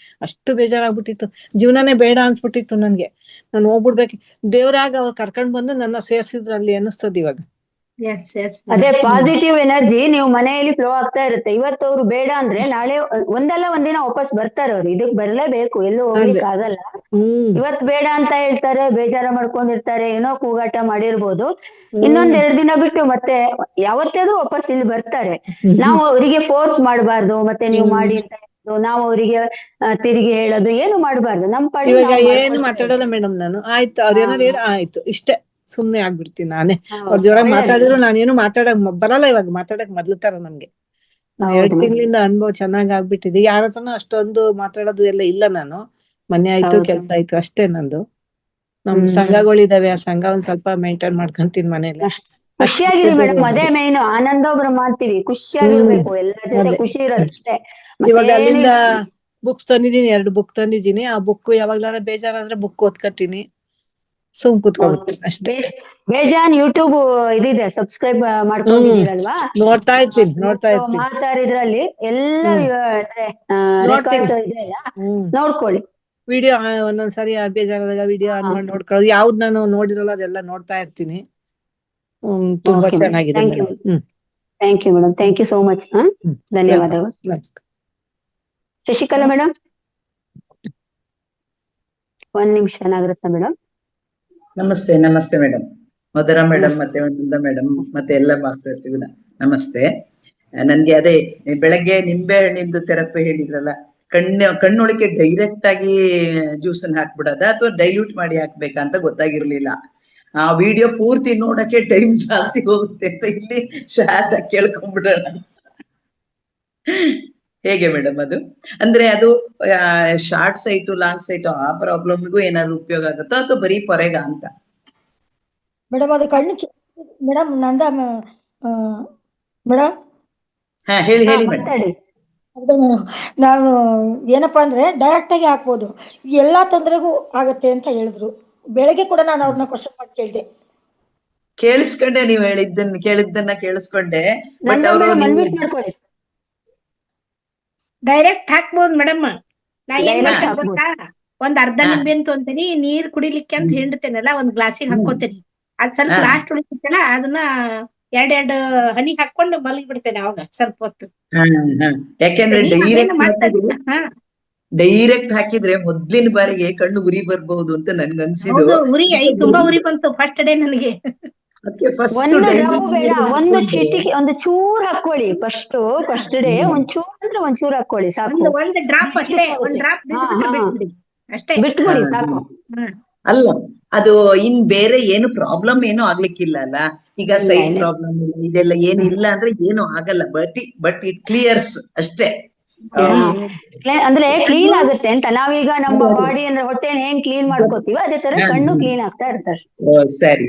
ಅಷ್ಟು ಬೇಜಾರಾಗ್ಬಿಟ್ಟಿತ್ತು. ಜೀವನನೇ ಬೇಡ ಅನ್ಸ್ಬಿಟ್ಟಿತ್ತು ನನ್ಗೆ. ನಾನು ಹೋಗ್ಬಿಡ್ಬೇಕು. ದೇವ್ರಾಗ ಅವ್ರು ಕರ್ಕೊಂಡ್ ಬಂದು ನನ್ನ ಸೇರ್ಸಿದ್ರಲ್ಲಿ ಅನ್ನಿಸ್ತದ ಇವಾಗ. ಎಸ್ ಅದೇ ಪಾಸಿಟಿವ್ ಎನರ್ಜಿ ನೀವು ಮನೆಯಲ್ಲಿ ಫ್ಲೋ ಆಗ್ತಾ ಇರುತ್ತೆ. ಇವತ್ತು ಅವ್ರು ಬೇಡ ಅಂದ್ರೆ ನಾಳೆ ಒಂದಲ್ಲ ಒಂದಿನ ವಾಪಸ್ ಬರ್ತಾರೆ. ಅವ್ರು ಇದಕ್ ಬರ್ಲೇಬೇಕು, ಎಲ್ಲೂ ಹೋಗ್ಲಿಕ್ಕೆ ಆಗಲ್ಲ. ಇವತ್ ಬೇಡ ಅಂತ ಹೇಳ್ತಾರೆ, ಬೇಜಾರ ಮಾಡ್ಕೊಂಡಿರ್ತಾರೆ, ಏನೋ ಕೂಗಾಟ ಮಾಡಿರ್ಬೋದು. ಇನ್ನೊಂದ್ 2 ದಿನ ಬಿಟ್ಟು ಮತ್ತೆ ಯಾವತ್ತಾದ್ರೂ ವಾಪಸ್ ಇಲ್ಲಿ ಬರ್ತಾರೆ. ನಾವು ಅವರಿಗೆ ಫೋರ್ಸ್ ಮಾಡಬಾರ್ದು, ಮತ್ತೆ ನೀವು ಮಾಡಿ ಅಂತ ಹೇಳೋದು, ನಾವು ಅವರಿಗೆ ತಿರುಗಿ ಹೇಳೋದು ಏನು ಮಾಡಬಾರ್ದು. ನಮ್ಮ ಪಾಡಿಗೆ ಇವಾಗ ನಾವು ಏನು ಮಾಡ್ಕೊಳ್ತಾ ಮಾತಾಡೋಲ್ಲ ಮೇಡಮ್ ನಾನು. ಆಯ್ತು ಅವ್ರ ಏನಾದ್ರು ಹೇಳಿ ಆಯ್ತು ಇಷ್ಟೇ, ಸುಮ್ನೆ ಆಗ್ಬಿಡ್ತೀನಿ ನಾನೇ. ಹೌದು, ಅವ್ರ ಜೋರಾಗಿ ಒಳ್ಳೇದು. ಮಾತಾಡಿದ್ರು ನಾನೇನು ಮಾತಾಡಕ್ ಬರಲ್ಲ. ಇವಾಗ ಮಾತಾಡಕ್ ಮೊದ್ಲು ತರ ನಮ್ಗೆ. ಹೌದು 2 madam. ತಿಂಗಳಿಂದ ಅನುಭವ ಚೆನ್ನಾಗ್ ಆಗ್ಬಿಟ್ಟಿದೆ. ಯಾರ ಹತ್ರನೂ ಅಷ್ಟೊಂದು ಮಾತಾಡೋದು ಎಲ್ಲ ಇಲ್ಲ ನಾನು. ಮನೆ ಆಯ್ತು ಹೌದು. ಕೆಲ್ಸ ಆಯ್ತು ಅಷ್ಟೇ ನಂದು. ನಮ್ ಸಂಘಗಳಿದಾವೆ, ಆ ಸಂಘ ಒಂದ್ ಸ್ವಲ್ಪ ಮೇಂಟೈನ್ ಮಾಡ್ಕೊಂತೀನಿ ಮನೇಲಿ. ಖುಷಿಯಾಗಿರಿ ಮೇಡಮ್, ಅದೇ ಮೇನ್. ಆನಂದ ಬ್ರಹ್ಮ ಅಂತೀವಿ, ಖುಷಿಯಾಗಿರ್ಬೇಕು, ಎಲ್ಲರ ಜೊತೆ ಅದೇ. ಖುಷಿ ಇರೋದಷ್ಟೇ. ಇವಾಗ ಅಲ್ಲಿಂದ ಬುಕ್ಸ್ ತಂದಿದ್ದೀನಿ, 2 ಬುಕ್ ತಂದಿದ್ದೀನಿ. ಆ ಬುಕ್ ಯಾವಾಗ್ಲಾರ ಬೇಜಾರಾದ್ರೆ ಬುಕ್ ಓದ್ಕತೀನಿ, ಸುಮ್ ಕುತ್ಕೊಬಿಡ್ತೀನಿ ಅಷ್ಟೇ. ಬೇಜಾನ್ ಯೂಟ್ಯೂಬ್ ಇದಿದೆ, ಸಬ್ಸ್ಕ್ರೈಬ್ ಮಾಡ್ಕೊಂಡಿದ್ದೀರಲ್ವಾ? ನೋಡ್ತಾ ಇರ್ತೀನಿ. ಮಾತಾಡಿದ್ರಲ್ಲಿ ಎಲ್ಲ ನೋಡ್ತೀನಿ. ರೆಕಾರ್ಡ್ ಇದೆಯಲ್ಲ, ನೋಡ್ಕೊಳ್ಳಿ. ವಿಡಿಯೋ ಒಂದೊಂದ್ಸರಿ ಬೇಜಾರಾದಾಗ ವಿಡಿಯೋ ಆನ್ ಮಾಡಿ ನೋಡ್ಕೊಳ್ಳೋದು. ಯಾವ್ದು ನಾನು ನೋಡಿರಲ್ಲ ಅದೆಲ್ಲ ನೋಡ್ತಾ ಇರ್ತೀನಿ. ತುಂಬಾ ಚೆನ್ನಾಗಿದೆ madam. Thank you madam, thank you so much. ಧನ್ಯವಾದಗಳು. ಶಶಿಕಲಾ ಮೇಡಮ್, 1 ನಿಮಿಷ ಏನಾಗಿರುತ್ತೆ ಮೇಡಮ್? ನಮಸ್ತೆ ಮೇಡಮ್. ಮಧುರಾ ಮೇಡಮ್ ಮತ್ತೆ ವೃಂದಾ ಮೇಡಮ್ ಮತ್ತೆ ಎಲ್ಲ ಮಾಸ್ಟರ್ಸ್ಗೂ ನಮಸ್ತೆ. ನನ್ಗೆ ಅದೇ ಬೆಳಗ್ಗೆ ನಿಂಬೆ ಹಣ್ಣಿಂದು ಥೆರಪಿ ಹೇಳಿದ್ರಲ್ಲ, ಕಣ್ಣೊಳಗೆ ಡೈರೆಕ್ಟ್ ಆಗಿ ಜ್ಯೂಸನ್ನ ಹಾಕ್ಬಿಡೋದ ಅಥವಾ ಡೈಲ್ಯೂಟ್ ಮಾಡಿ ಹಾಕ್ಬೇಕಾ ಅಂತ ಗೊತ್ತಾಗಿರ್ಲಿಲ್ಲ. ಆ ವಿಡಿಯೋ ಪೂರ್ತಿ ನೋಡಕ್ಕೆ ಟೈಮ್ ಜಾಸ್ತಿ ಹೋಗುತ್ತೆ ಅಂತ ಇಲ್ಲಿ ಶಾರ್ಟ್ ಆಗಿ ಕೇಳ್ಕೊಂಡ್ಬಿಡೋಣ. ಹೇಗೆ ಮೇಡಮ್ ಅದು? ಅಂದ್ರೆ ಅದು ಶಾರ್ಟ್ ಸೈಟು ಲಾಂಗ್ ಸೈಟು ಆ ಪ್ರಾಬ್ಲಮ್ಗೂ ಏನಾದ್ರು ಉಪಯೋಗ ಆಗುತ್ತಾ ಅಥವಾ ಬರೀ ಪೊರೆಗ ಅಂತ? ಮೇಡಮ್ ಅದು ಕಣ್ಣು ಮೇಡಮ್ ಮೇಡಮ್ ಹಾ ಹೇಳಿ ಮೇಡಮ್. ಅದೇ ಮೇಡಮ್, ನಾನು ಏನಪ್ಪಾ ಅಂದ್ರೆ ಡೈರೆಕ್ಟ್ ಆಗಿ ಹಾಕ್ಬೋದು, ಎಲ್ಲಾ ತೊಂದರೆಗೂ ಆಗತ್ತೆ ಅಂತ ಹೇಳಿದ್ರು. ಬೆಳಗ್ಗೆ ಕೂಡ ನಾನು ಅವ್ರನ್ನ ಕ್ವಶನ್ ಮಾಡಿ ಕೇಳಿದೆ. ಕೇಳಿಸ್ಕೊಂಡೆ, ನೀವು ಕೇಳಿದ್ದನ್ನ ಕೇಳಿಸ್ಕೊಂಡೆ. ಬಟ್ ಅವರು ಡೈರೆಕ್ಟ್ ಹಾಕ್ಬೋದು ಮೇಡಮ್. ನಾ ಏನ್ ಮಾಡ್ತೀನಿ ಗೊತ್ತಾ, ಒಂದ್ ಅರ್ಧ ನಿಂಬೆ ಅಂತ ಅಂತೀನಿ, ನೀರ್ ಕುಡಿಲಿಕ್ಕೆ ಅಂತ ಹಿಂಡ್ತೇನಲ್ಲ, ಒಂದ್ ಗ್ಲಾಸಿಗೆ ಹಾಕೋತೇನಿ. ಅದ್ ಸ್ವಲ್ಪ ಲಾಸ್ಟ್ ಉಳಿತಲ್ಲ, ಅದನ್ನ 2 ಹನಿ ಹಾಕೊಂಡು ಮಲಗಿ ಬಿಡ್ತೇನೆ ಅವಾಗ ಸ್ವಲ್ಪ ಹೊತ್ತು. ಯಾಕೆಂದ್ರೆ ಡೈರೆಕ್ಟ್ ಹಾಕಿದ್ರೆ ಮೊದ್ಲಿನ ಬಾರಿಗೆ ಕಣ್ಣು ಉರಿ ಬರ್ಬಹುದು ಅಂತ ನನ್ಗನ್ಸಿದ್ದು. ಉರಿ ತುಂಬಾ ಉರಿ ಬಂತು ಫಸ್ಟ್ ಡೇ ನನಗೆ. ಒಂದು ಚಿಟಿಕೆ, ಒಂದು ಚೂರ್ ಹಾಕೊಳ್ಳಿ ಫಸ್ಟ್ ಡೇ, ಒಂಚೂರ್ ಅಂದ್ರೆ ಒಂಚೂರ್ ಹಾಕೊಳ್ಳಿ ಸಾಕು. ಒಂದು ಡ್ರಾಪ್ ಅಷ್ಟೇ, ಒಂದ್ ಡ್ರಾಪ್ ಅಷ್ಟೇ ಬಿಟ್ಬಿಡಿ ಸಾಕು. ಅಲ್ಲ, ಅದು ಇನ್ ಬೇರೆ ಏನು ಪ್ರಾಬ್ಲಮ್ ಏನು ಆಗ್ಲಿಕ್ಕಿಲ್ಲ ಅಲ್ಲ. ಈಗ ಸೈಡ್ ಪ್ರಾಬ್ಲಮ್ ಇದೆಲ್ಲ ಏನಿಲ್ಲ ಅಂದ್ರೆ ಏನು ಆಗಲ್ಲ. ಬಟ್ ಇಟ್ ಕ್ಲಿಯರ್ಸ್ ಅಷ್ಟೇ. ಅಂದ್ರೆ ಕ್ಲೀನ್ ಆಗುತ್ತೆ ಅಂತ. ನಾವೀಗ ನಮ್ಮ ಬಾಡಿ ಅಂದ್ರೆ ಹೊಟ್ಟೆನ ಹೆಂಗ್ ಕ್ಲೀನ್ ಮಾಡ್ಕೋತೀವಿ, ಅದೇ ತರ ಕಣ್ಣು ಕ್ಲೀನ್ ಆಗ್ತಾ ಇರ್ತಾರೆ. ಸರಿ.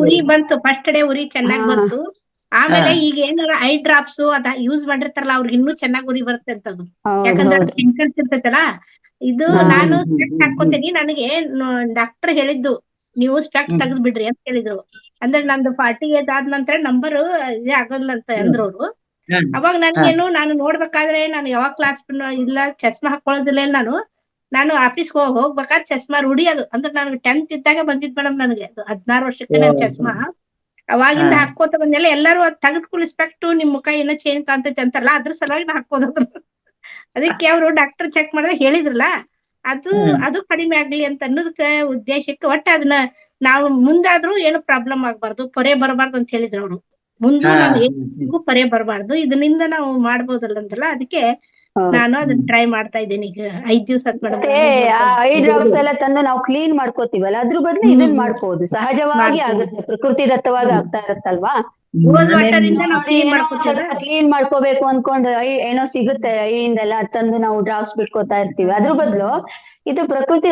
ಉರಿ ಬಂತು ಫಸ್ಟ್ ಡೇ, ಉರಿ ಚೆನ್ನಾಗ್ ಬಂತು. ಆಮೇಲೆ ಈಗ ಏನಾರ ಐ ಡ್ರಾಪ್ಸ್ ಅದ ಯೂಸ್ ಮಾಡಿರ್ತಾರಲ್ಲ, ಅವ್ರಿಗೆ ಇನ್ನೂ ಚೆನ್ನಾಗ್ ಉರಿ ಬರುತ್ತೆ ಅಂತದ್ದು. ಯಾಕಂದ್ರೆ ಕೆಮಿಕಲ್ಸ್ ಇರ್ತೈತಲ್ಲ. ಇದು ನಾನು ಸ್ಪೆಕ್ಟ್ ಹಾಕೋತೀನಿ. ನನಗೆ ಡಾಕ್ಟರ್ ಹೇಳಿದ್ದು, ನೀವು ಸ್ಪೆಕ್ಟ್ ತೆಗೆದ್ ಬಿಡ್ರಿ ಅಂತ ಹೇಳಿದ್ರು. ಅಂದ್ರೆ ನಂದು 40 ಏಜ್ ಆದ ನಂತರ ನಂಬರ್ ಇದೇ ಆಗಲ್ಲ ಅಂತ ಅಂದ್ರು ಅವ್ರು. ಅವಾಗ ನನ್ಗೇನು, ನಾನು ನೋಡ್ಬೇಕಾದ್ರೆ ನಾನು ಯಾವಾಗ ಕ್ಲಾಸ್ ಇಲ್ಲ, ಚಸ್ಮಾ ಹಾಕೊಳ್ಳೋದಿಲ್ಲ. ನಾನು ಆಫೀಸ್ಗೆ ಹೋಗ್ಬೇಕಾದ್ರೆ ಚಸ್ಮಾ ರೂಢಿ ಅದು. ಅಂದ್ರೆ ನನಗೆ 10th ಇದ್ದಾಗ ಬಂದಿದ್ ಮೇಡಮ್, ನನಗೆ 16 ವರ್ಷಕ್ಕೆ ನನ್ ಚಸ್ಮಾ. ಅವಾಗಿಂದ ಹಾಕೋತ ಬಂದೆಲ್ಲ. ಎಲ್ಲರೂ ಅದ್ ತೆಗೆದ್ ಕುಳಿಸ್ಪೆಕ್ಟು, ನಿಮ್ ಮುಖ ಏನೋ ಚೇಂಜ್ ಕಾಣ್ತೈತೆ ಅಂತಾರಲ್ಲ, ಅದ್ರ ಸಲುವಾಗಿ ನಾ ಹಾಕೋದ್ರು. ಅದಕ್ಕೆ ಅವರು ಡಾಕ್ಟರ್ ಚೆಕ್ ಮಾಡಿದ್ರೆ ಹೇಳಿದ್ರಲ್ಲ, ಅದು ಕಡಿಮೆ ಆಗ್ಲಿ ಅಂತ ಅನ್ನೋದಕ್ಕೆ ಉದ್ದೇಶಕ್ಕೆ ಒಟ್ಟು ಅದನ್ನ ನಾವು ಮುಂದಾದ್ರೂ ಏನು ಪ್ರಾಬ್ಲಮ್ ಆಗ್ಬಾರ್ದು, ಪೊರೆ ಬರಬಾರ್ದು ಅಂತ ಹೇಳಿದ್ರು ಅವರು. ಮುಂದೆ ನಾನು ಏನು ಪೊರೆ ಬರಬಾರ್ದು, ಇದರಿಂದ ನಾವು ಮಾಡ್ಬೋದಲ್ಲ ಅಂತಲ್ಲ. ಅದಕ್ಕೆ ನಾನು ಅದನ್ನ ಟ್ರೈ ಮಾಡ್ತಾ ಇದ್ದೀನಿ ಈಗ 5 ದಿವಸ ಮೇಡಮ್. ಐ ಡ್ರಾಪ್ಸ್ ಎಲ್ಲ ತಂದು ನಾವು ಕ್ಲೀನ್ ಮಾಡ್ಕೋತೀವಲ್ಲ, ಅದ್ರ ಬದಲು ಇದನ್ನ ಮಾಡ್ಕೋಬಹುದು. ಸಹಜವಾಗಿ ಆಗುತ್ತೆ, ಪ್ರಕೃತಿ ದತ್ತವಾಗಿ ಆಗ್ತಾ ಇರುತ್ತಲ್ವಾ. ಕ್ಲೀನ್ ಮಾಡ್ಕೋಬೇಕು ಅನ್ಕೊಂಡು ಏನೋ ಸಿಗುತ್ತೆ ಐಯಿಂದೆಲ್ಲ ತಂದು ನಾವು ಡ್ರಾಪ್ಸ್ ಬಿಟ್ಕೋತಾ ಇರ್ತೀವಿ. ಅದ್ರ ಬದಲು ಇದು ಪ್ರಕೃತಿ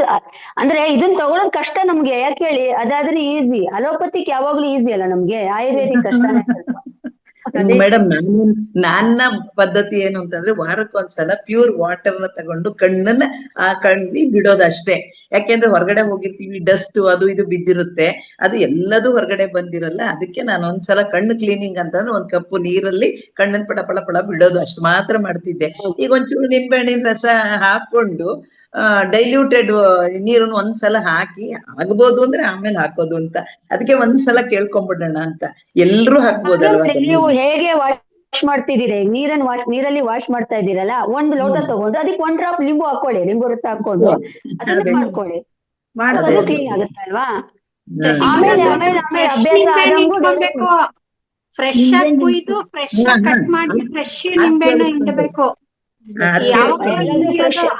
ಅಂದ್ರೆ ಇದನ್ನ ತಗೊಳೋದ್ ಕಷ್ಟ ನಮ್ಗೆ. ಯಾಕೆ ಹೇಳಿ, ಅದಾದ್ರೆ ಈಸಿ. ಅಲೋಪತಿಕ್ ಯಾವಾಗ್ಲೂ ಈಸಿ ಅಲ್ಲ ನಮ್ಗೆ, ಆಯುರ್ವೇದಿಕ್ ಕಷ್ಟನೇ. ಮೇಡಮ್, ನನ್ನ ಪದ್ಧತಿ ಏನು ಅಂತಂದ್ರೆ, ವಾರಕ್ಕೊಂದ್ಸಲ ಪ್ಯೂರ್ ವಾಟರ್ ನ ತಗೊಂಡು ಕಣ್ಣನ್ನ ಆ ಕಣ್ಣಿ ಬಿಡೋದಷ್ಟೇ. ಯಾಕೆಂದ್ರೆ ಹೊರಗಡೆ ಹೋಗಿರ್ತೀವಿ, ಡಸ್ಟ್ ಅದು ಇದು ಬಿದ್ದಿರುತ್ತೆ, ಅದು ಎಲ್ಲದೂ ಹೊರಗಡೆ ಬಂದಿರಲ್ಲ. ಅದಕ್ಕೆ ನಾನು ಒಂದ್ಸಲ ಕಣ್ಣು ಕ್ಲೀನಿಂಗ್ ಅಂತಂದ್ರೆ 1 ಕಪ್ ನೀರಲ್ಲಿ ಕಣ್ಣನ್ ಪಳ ಪಳ ಪಳ ಬಿಡೋದು, ಅಷ್ಟು ಮಾತ್ರ ಮಾಡ್ತಿದ್ದೆ. ಈಗ ಒಂಚೂರು ನಿಂಬೆಹಣ್ಣಿನ ರಸ ಹಾಕೊಂಡು ಡೈಲ್ಯೂಟೆಡ್ ನೀರನ್ನು ಒಂದ್ಸಲ ಹಾಕಿ ಆಗ್ಬೋದು ಅಂದ್ರೆ ಆಮೇಲೆ ಹಾಕೋದು ಅಂತ, ಅದಕ್ಕೆ ಒಂದ್ಸಲ ಕೇಳ್ಕೊಂಬಿಡೋಣ ಅಂತ. ಎಲ್ರೂ ಹಾಕ್ಬೋದಲ್ವಾ ನೀವು ಹೇಗೆ ವಾಶ್ ಮಾಡ್ತಿದ್ದೀರಿ, ನೀರಲ್ಲಿ ವಾಶ್ ಮಾಡ್ತಾ ಇದ್ದೀರಲ್ಲ, ಒಂದು ಲೋಟ ತಗೊಂಡು ಅದಕ್ಕೆ 1 ಡ್ರಾಪ್ ಲಿಂಬು ಹಾಕೊಳ್ಳಿ, ಲಿಂಬು ರಸ ಹಾಕೊಂಡು ಅದನ್ನ ಮಾಡ್ಕೊಳ್ಳಿ, ಕ್ಲೀನ್ ಆಗುತ್ತಲ್ವಾ. ಆಮೇಲೆ ಆಮೇಲೆ ಆಮೇಲೆ ಅಭ್ಯಾಸ ಆದಂಗೂ ಫ್ರೆಶ್ ಆಗಿ ಕುಯ್ದು ಫ್ರೆಶ್ ಆಗಿ ಕಟ್ ಮಾಡಿ ಫ್ರೆಶ್ ನಿಂಬೆಹಣ್ಣು ಹಿಂಡಬೇಕು.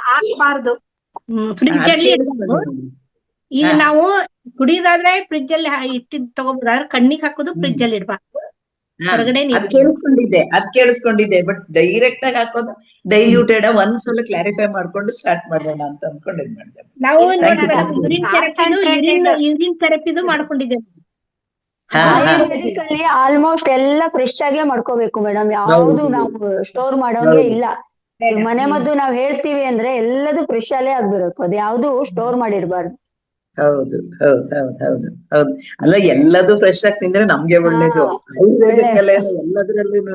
ಹಾಕ್ಬಾರ್ದು. ಫ್ರಿಡ್ಜ್ ಅಲ್ಲಿ ಈಗ ನಾವು ಕುಡಿಯೋದಾದ್ರೆ ಫ್ರಿಡ್ಜ್ ಅಲ್ಲಿ ಇಟ್ಟಿದ್ ತಗೋಬೋದಾದ್ರೆ ಕಣ್ಣಿಗೆ ಹಾಕೋದು ಫ್ರಿಡ್ಜ್ ಅಲ್ಲಿ ಇಡ್ಬಾರ್ದು, ಹೊರಗಡೆ ಅದ್ ಕೇಳಿಸ್ಕೊಂಡಿದ್ದೆ. ಬಟ್ ಡೈರೆಕ್ಟ್ ಆಗಿ ಹಾಕೋದು ಡೈಲ್ಯೂಟೆಡ್ ಒಂದ್ಸಲ ಕ್ಲಾರಿಫೈ ಮಾಡ್ಕೊಂಡು ಸ್ಟಾರ್ಟ್ ಮಾಡೋಣ ಅಂತ ಅನ್ಕೊಂಡಿದ್ ಮೇಡಮ್. ನಾವು ಯೂರಿನ್ ಥೆರಪಿದು ಮಾಡ್ಕೊಂಡಿದ್ದೇವೆ. ಆಯುರ್ವೇದಿಕ್ ಅಲ್ಲಿ ಆಲ್ಮೋಸ್ಟ್ ಎಲ್ಲ ಫ್ರೆಶ್ ಆಗೇ ಮಾಡ್ಕೋಬೇಕು ಮೇಡಮ್, ಯಾವ್ದು ನಾವು ಸ್ಟೋರ್ ಮಾಡೋಂಗೆ ಇಲ್ಲ. ಮನೆ ಮದ್ದು ನಾವ್ ಹೇಳ್ತೀವಿ ಅಂದ್ರೆ ಎಲ್ಲದೂ ಫ್ರೆಶ್ ಅಲ್ಲೇ ಆಗ್ಬಿಡಬೇಕು, ಅದು ಯಾವ್ದು ಸ್ಟೋರ್ ಮಾಡಿರ್ಬಾರ್ದು. ಹೌದು ಹೌದು ಹೌದು ಹೌದು ಹೌದು. ಅಲ್ಲ ಎಲ್ಲದೂ ಫ್ರೆಶ್ ಆಗಿ ತಿಂದ್ರೆ ನಮ್ಗೆ ಒಳ್ಳೇದು, ಆಯುರ್ವೇದಕ್ಕಲ್ಲ ಎಲ್ಲದ್ರಲ್ಲೂ.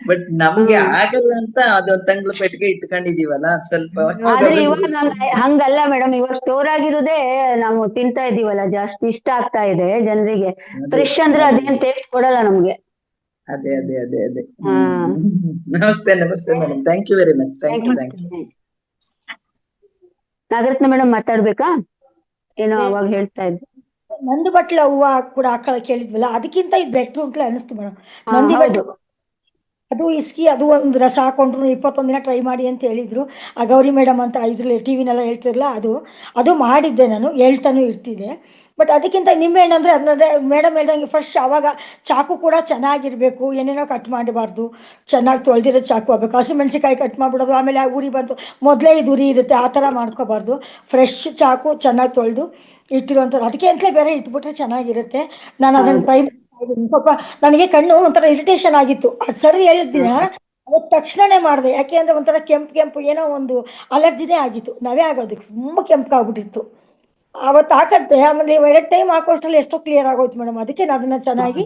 ಬಟ್ ನಮ್ಗೆ ಆಗಲ್ಲ ಅಂತ ಅದೊಂದ್ ತಂಗ್ಳು ಪೆಟ್ಟಿಗೆ ಇಟ್ಕೊಂಡಿದೀವಲ್ಲ ಸ್ವಲ್ಪ. ಆದ್ರೆ ಇವಾಗ ಹಂಗಲ್ಲ ಮೇಡಮ್, ಇವಾಗ ಸ್ಟೋರ್ ಆಗಿರೋದೇ ನಾವು ತಿಂತಾ ಇದೀವಲ್ಲ, ಜಾಸ್ತಿ ಇಷ್ಟ ಆಗ್ತಾ ಇದೆ ಜನರಿಗೆ. ಫ್ರೆಶ್ ಅಂದ್ರೆ ಅದೇನ್ ಟೇಸ್ಟ್ ಕೊಡಲ್ಲ ನಮ್ಗೆ. ಅದೇ ಅದೇ ಅದೇ ಅದೇ. ನಮಸ್ತೆ ನಮಸ್ತೆ madam, thank you very much. Thank you thank you. Nagaratna madam ಮಾತಾಡ್ಬೇಕಾ? ಏನೋ ಅವಾಗ ಹೇಳ್ತಾ ಇದ್ರು. ನಂದಿ ಬಟ್ಲ ಹೂವ ಕೂಡ ಹಾಕೊಳಕ್ ಹೇಳಿದ್ವಲ್ಲ, ಅದಕ್ಕಿಂತ ಇದು ಬೆಟ್ರು ಅಂತ ಅನಿಸ್ತು ಮೇಡಮ್. ನಂದಿ ಬಟ್ಲು ಅದು ಇಸ್ಕಿ, ಅದು ಒಂದು ರಸ ಹಾಕೊಂಡ್ರು 21 ದಿನ ಟ್ರೈ ಮಾಡಿ ಅಂತ ಹೇಳಿದ್ರು. ಆ ಗೌರಿ ಮೇಡಮ್ ಅಂತ ಇದ್ರಲ್ಲಿ ಟಿವಿನೆಲ್ಲ ಹೇಳ್ತಿರಲ್ಲ, ಅದು ಮಾಡಿದ್ದೆ ನಾನು, ಹೇಳ್ತಾನು ಇರ್ತಿದ್ದೆ. ಬಟ್ ಅದಕ್ಕಿಂತ ನಿಂಬೆಹಣ್ಣು ಅಂದ್ರೆ ಅದನ್ನೇ ಮೇಡಮ್ ಹೇಳ್ದಂಗೆ ಫ್ರೆಶ್. ಅವಾಗ ಚಾಕು ಕೂಡ ಚೆನ್ನಾಗಿರ್ಬೇಕು, ಏನೇನೋ ಕಟ್ ಮಾಡಬಾರ್ದು, ಚೆನ್ನಾಗಿ ತೊಳೆದಿರೋ ಚಾಕು ಆಗ್ಬೇಕು. ಹಸಿಮೆಣಸಿಕಾಯಿ ಕಟ್ ಮಾಡ್ಬಿಡೋದು, ಆಮೇಲೆ ಉರಿ ಬಂತು ಮೊದಲೇ ಇದು ಉರಿ ಇರುತ್ತೆ, ಆ ಥರ ಮಾಡ್ಕೋಬಾರ್ದು. ಫ್ರೆಶ್ ಚಾಕು ಚೆನ್ನಾಗಿ ತೊಳೆದು ಇಟ್ಟಿರುವಂಥದ್ದು, ಅದಕ್ಕೆ ಅಂತಲೇ ಬೇರೆ ಇಟ್ಬಿಟ್ರೆ ಚೆನ್ನಾಗಿರುತ್ತೆ. ನಾನು ಅದನ್ನು ಟ್ರೈ ಮಾಡಿದ್ದೀನಿ. ಸ್ವಲ್ಪ ನನಗೆ ಕಣ್ಣು ಒಂಥರ ಇರಿಟೇಷನ್ ಆಗಿತ್ತು, ಅದು ಸರಿ ಹೇಳಿದ್ದಿನ ಅವತ್ತು ತಕ್ಷಣನೇ ಮಾಡಿದೆ. ಯಾಕೆ ಅಂದರೆ ಒಂಥರ ಕೆಂಪು ಏನೋ ಒಂದು ಅಲರ್ಜಿನೇ ಆಗಿತ್ತು, ನವೆ ಆಗೋದಕ್ಕೆ ತುಂಬ ಕೆಂಪಾಗ್ಬಿಟ್ಟಿತ್ತು. ಅವತ್ತು ಹಾಕತ್ತೆ, ಆಮೇಲೆ 2 ಟೈಮ್ ಹಾಕೋಷ್ಟ್ರಲ್ಲಿ ಎಷ್ಟೋ ಕ್ಲಿಯರ್ ಆಗೋಯ್ತು ಮೇಡಮ್. ಅದಕ್ಕೆ ನಾನು ಅದನ್ನ ಚೆನ್ನಾಗಿ